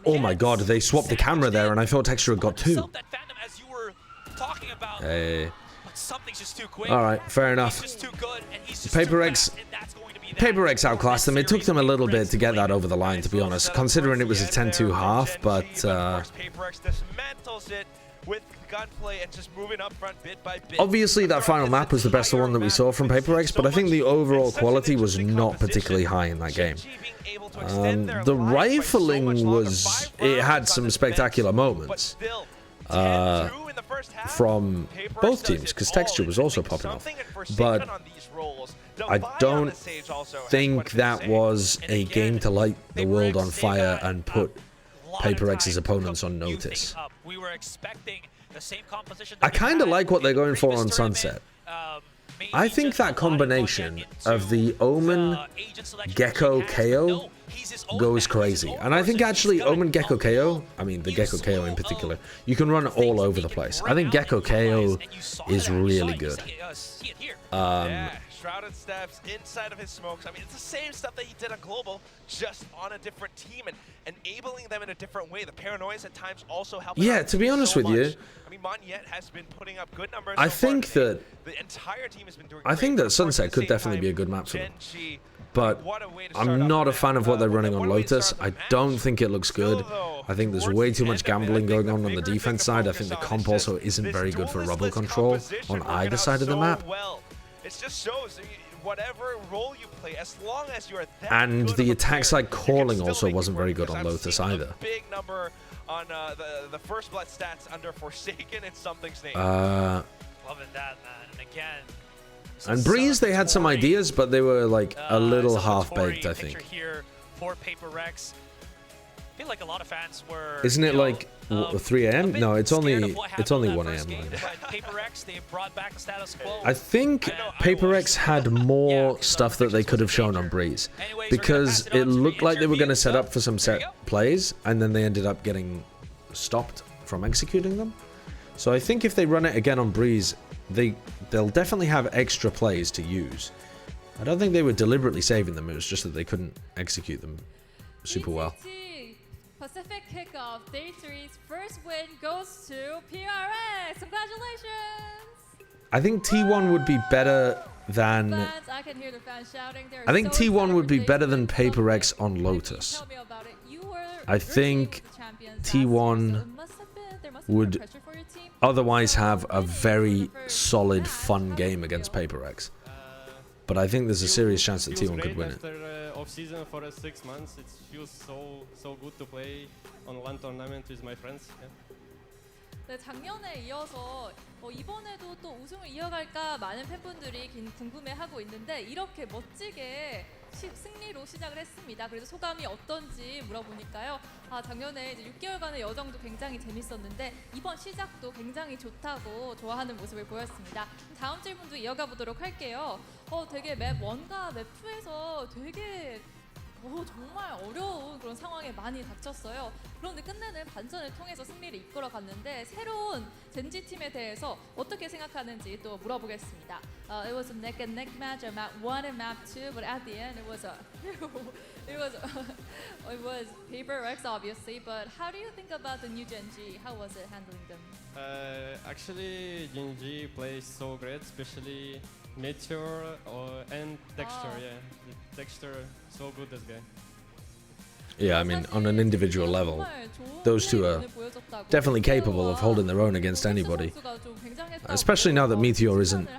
Oh my god, they swapped the camera there and I thought Texture had got 2. Hey. Alright, fair enough. Paper X outclassed them. It took them a little bit to get that over the line, to be honest, considering it was a 10-2 half, but Paper X dismantles it with gunplay and just moving up front bit by bit. Obviously that final map was the best one that we saw from Paper X, but I think the overall quality was not particularly high in that game. The rifling was, it had some spectacular moments from both teams, because Texture was also popping off, but I don't think that was a game to light the world on fire and put Paper X's opponents on notice. I kind of like what they're going for on Sunset. I think that combination of the Omen Gecko KO goes crazy. And I think actually Omen Gecko KO, I mean the Gecko KO in particular, you can run all over the place. I think Gecko KO is really good. Shrouded steps inside of his smokes. I mean, it's the same stuff that he did on Global, just on a different team and enabling them in a different way. The paranoias at times also help. Yeah, to be honest with you, I mean, Monyet has been putting up good numbers. I think that the entire team has been doing. I think that Sunset could definitely be a good map for them. But I'm not a fan of what they're running on Lotus. I don't think it looks good. I think there's way too much gambling going on the defense side. I think the comp also isn't very good for rubble control on either side of the map. It just shows whatever role you play, as long as you are that and good the of a attack player, side calling also wasn't very good on Lotus either. Big number on the first blood stats under Forsaken and something's name. Loving that, man. And again. And Breeze, they had some ideas, but they were like a little half-baked, I think. Here for Paper X. I feel like a lot of fans were. Isn't it like 3 AM? No, it's only 1 AM. Paper X, they brought back the status quo. I think Paper X had more stuff that they could have shown on Breeze, because it looked like they were going to set up for some set plays, and then they ended up getting stopped from executing them. So I think if they run it again on Breeze, they'll definitely have extra plays to use. I don't think they were deliberately saving them. It was just that they couldn't execute them super well. Pacific Kickoff Day 3's first win goes to PRX. Congratulations! I think T1 would be better than... Fans, I can hear the fans shouting. I think T1 would be better than Paper X on Lotus. I think T1 would otherwise have a very solid, fun game against Paper X. But I think there's a serious chance that T1 could win it. After off-season for 6 months, it feels so good to play on one tournament with my friends. Yeah. 네, 작년에 이어서 이번에도 또 우승을 이어갈까 많은 팬분들이 궁금해하고 있는데 이렇게 멋지게 승리로 시작을 했습니다. 그래서 소감이 어떤지 물어보니까요. 작년에 이제 6개월간의 여정도 굉장히 재밌었는데 이번 시작도 굉장히 좋다고 좋아하는 모습을 보였습니다. 다음 질문도 이어가 보도록 할게요. 되게 맵 1과 맵 2에서 되게 정말 어려운 그런 상황에 많이 닥쳤어요. 그런데 끝내는 반전을 통해서 승리를 이끌어 갔는데 새로운 젠지 팀에 대해서 어떻게 생각하는지 또 물어보겠습니다. It was a neck and neck match on map 1 and map 2, but at the end it was Paper X obviously. But how do you think about the new Gen.G? How was it handling them? Actually, Gen.G plays so great, especially Meteor and Texture. Yeah, the Texture so good this game. Yeah, I mean, on an individual level, those two are definitely capable of holding their own against anybody. Especially now that Meteor isn't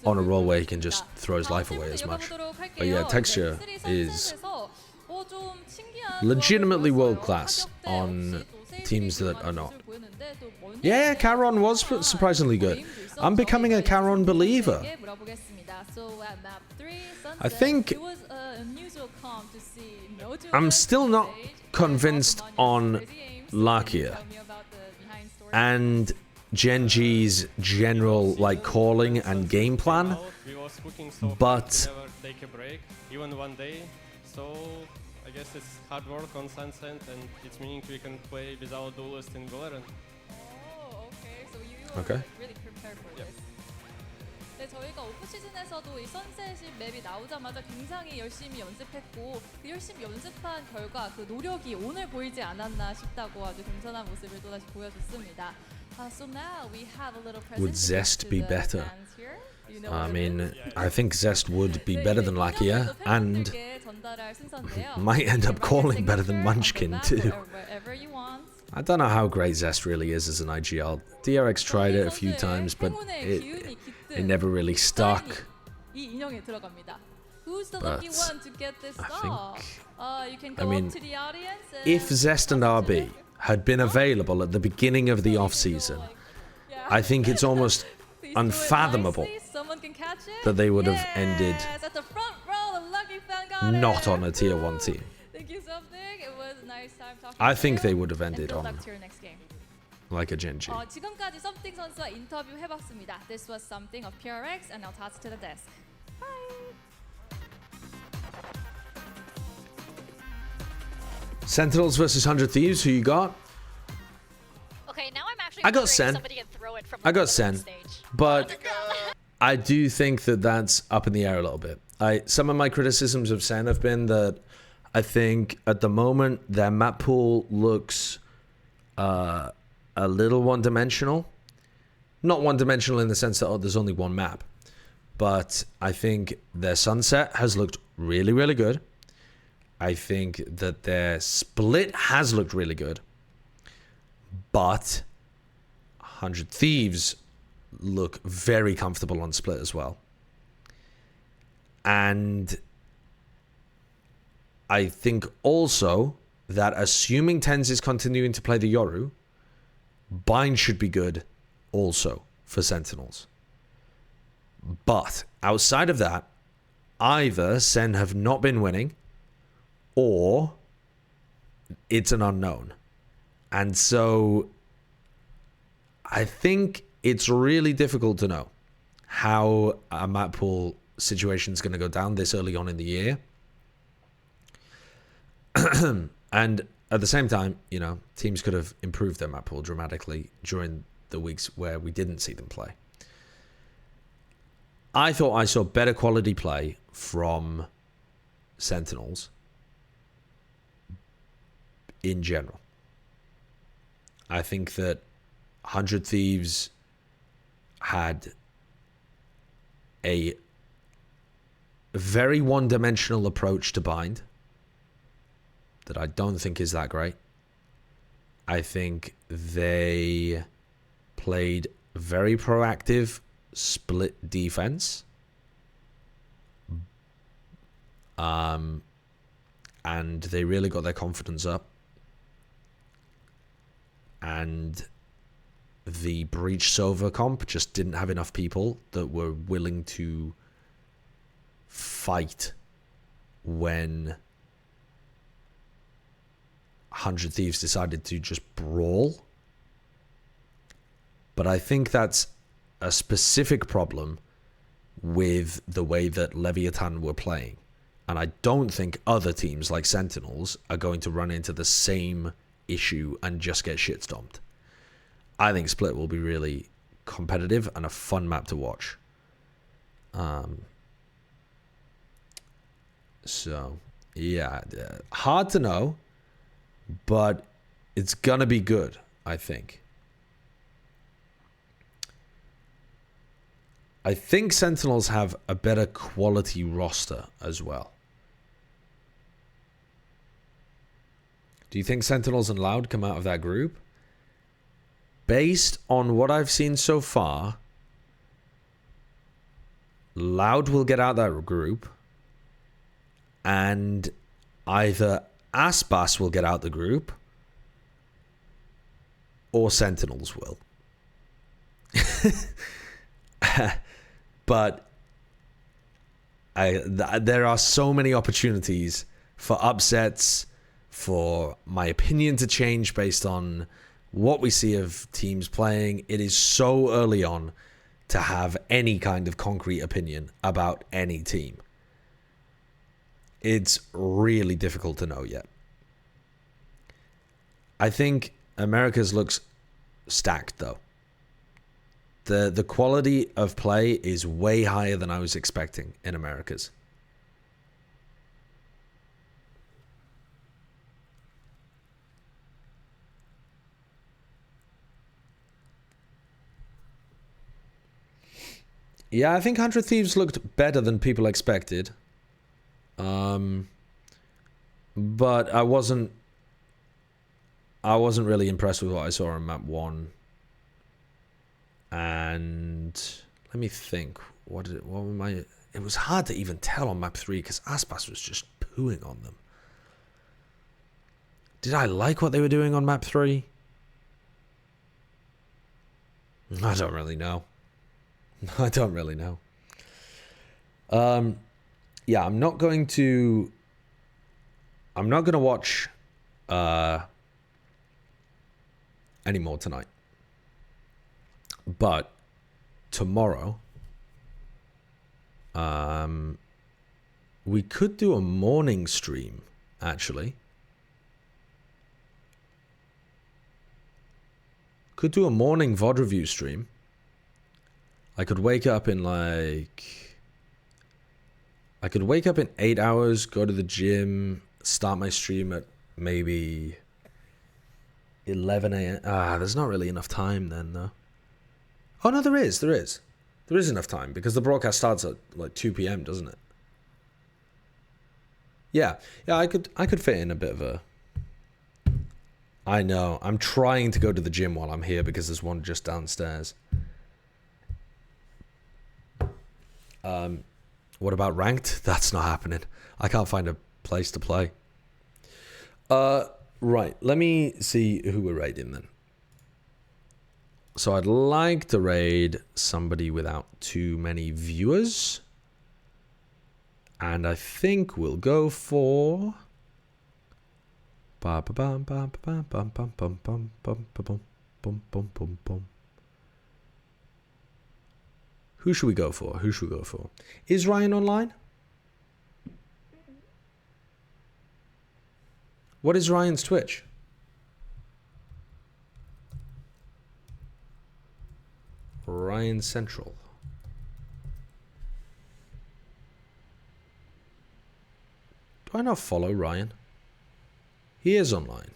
on a roll where he can just throw his life away as much. But yeah, Texture is legitimately world class on teams that are not. Yeah, Charon was surprisingly good. I'm becoming a Charon believer. I think I'm still not convinced on Lakia and Gen.G's general calling and game plan, but take a break, even one day. So I guess it's hard work on Sunset, and it's meaning we can play without duelist in Valorant. Oh, okay. So you are really prepared for this. 네, 저희가 오프 시즌에서도 이 선셋이 맵이 나오자마자 굉장히 열심히 연습했고 그 열심히 연습한 결과 그 노력이 오늘 보이지 않았나 싶다고 아주 겸손한 모습을 또다시 보여줬습니다. So now we have a little would Zest be better? I mean, I think Zest would be better than Lakia and might end up calling better than Munchkin too. I don't know how great Zest really is as an IGL. DRX tried it a few times, but it never really stuck. But I mean, if Zest and RB had been available at the beginning of the off-season, I think it's almost unfathomable that they would have ended not on a tier 1 team. I think they would have ended on like a Gen.G. 지금까지 썸띵 선수와 인터뷰 해봤습니다. This was something of PRX, and I'll toss it to the desk. Bye. Sentinels versus 100 Thieves. Who you got? Okay, now I'm actually. I got Sen. I got Sen, but I do think that that's up in the air a little bit. Some of my criticisms of Sen have been that I think at the moment their map pool looks a little one-dimensional. Not one-dimensional in the sense that there's only one map, but I think their Sunset has looked really, really good. I think that their split has looked really good, but 100 Thieves look very comfortable on split as well. And I think also that assuming Tens is continuing to play the Yoru, Bind should be good also for Sentinels. But outside of that, either Sen have not been winning or it's an unknown. And so I think it's really difficult to know how a map pool situation is going to go down this early on in the year. And at the same time, you know, teams could have improved their map pool dramatically during the weeks where we didn't see them play. I thought I saw better quality play from Sentinels in general. I think that 100 Thieves had a very one-dimensional approach to Bind that I don't think is that great. I think they played very proactive split defense. And they really got their confidence up. And the Breach Sova comp just didn't have enough people that were willing to fight when 100 Thieves decided to just brawl. But I think that's a specific problem with the way that Leviathan were playing. And I don't think other teams like Sentinels are going to run into the same issue and just get shit-stomped. I think Split will be really competitive and a fun map to watch. So, yeah, hard to know, but it's gonna be good, I think. I think Sentinels have a better quality roster as well. Do you think Sentinels and Loud come out of that group? Based on what I've seen so far, Loud will get out that group, and either Aspas will get out the group, or Sentinels will. But there are so many opportunities for upsets, for my opinion to change based on what we see of teams playing. It is so early on to have any kind of concrete opinion about any team. It's really difficult to know yet. I think America's looks stacked, though. The quality of play is way higher than I was expecting in America's. Yeah, I think 100 Thieves looked better than people expected. But I wasn't really impressed with what I saw on map 1. And let me think. It was hard to even tell on map 3 because Aspas was just pooing on them. Did I like what they were doing on map 3? I don't really know. I don't really know. Yeah, I'm not going to watch any more tonight. But tomorrow, we could do a morning stream, actually. Could do a morning VOD review stream. I could wake up in 8 hours, go to the gym, start my stream at maybe 11 a.m. There's not really enough time then, though. Oh, no, there is enough time because the broadcast starts at like 2 p.m., doesn't it? Yeah, I could fit in a bit of a... I know, I'm trying to go to the gym while I'm here because there's one just downstairs. What about ranked? That's not happening. I can't find a place to play. Right, let me see who we're raiding then. So I'd like to raid somebody without too many viewers. And I think we'll go for... Who should we go for? Is Ryan online? What is Ryan's Twitch? Ryan Central. Do I not follow Ryan? He is online.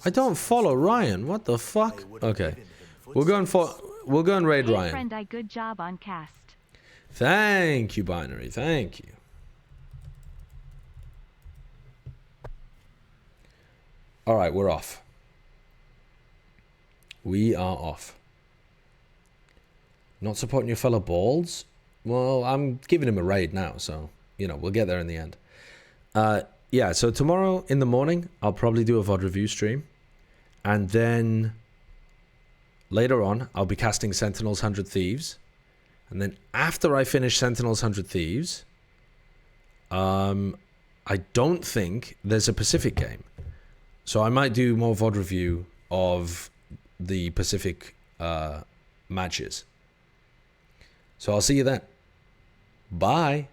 I don't follow Ryan. What the fuck? Okay. We'll go and raid Hey, Ryan. friend, good job on cast. Thank you, Binary. Thank you. All right, we're off. We are off. Not supporting your fellow balds? Well, I'm giving him a raid now, so, you know, we'll get there in the end. Yeah, so tomorrow in the morning, I'll probably do a VOD review stream. And then later on, I'll be casting Sentinels 100 Thieves. And then after I finish Sentinels 100 Thieves, I don't think there's a Pacific game. So I might do more VOD review of the Pacific matches. So I'll see you then. Bye.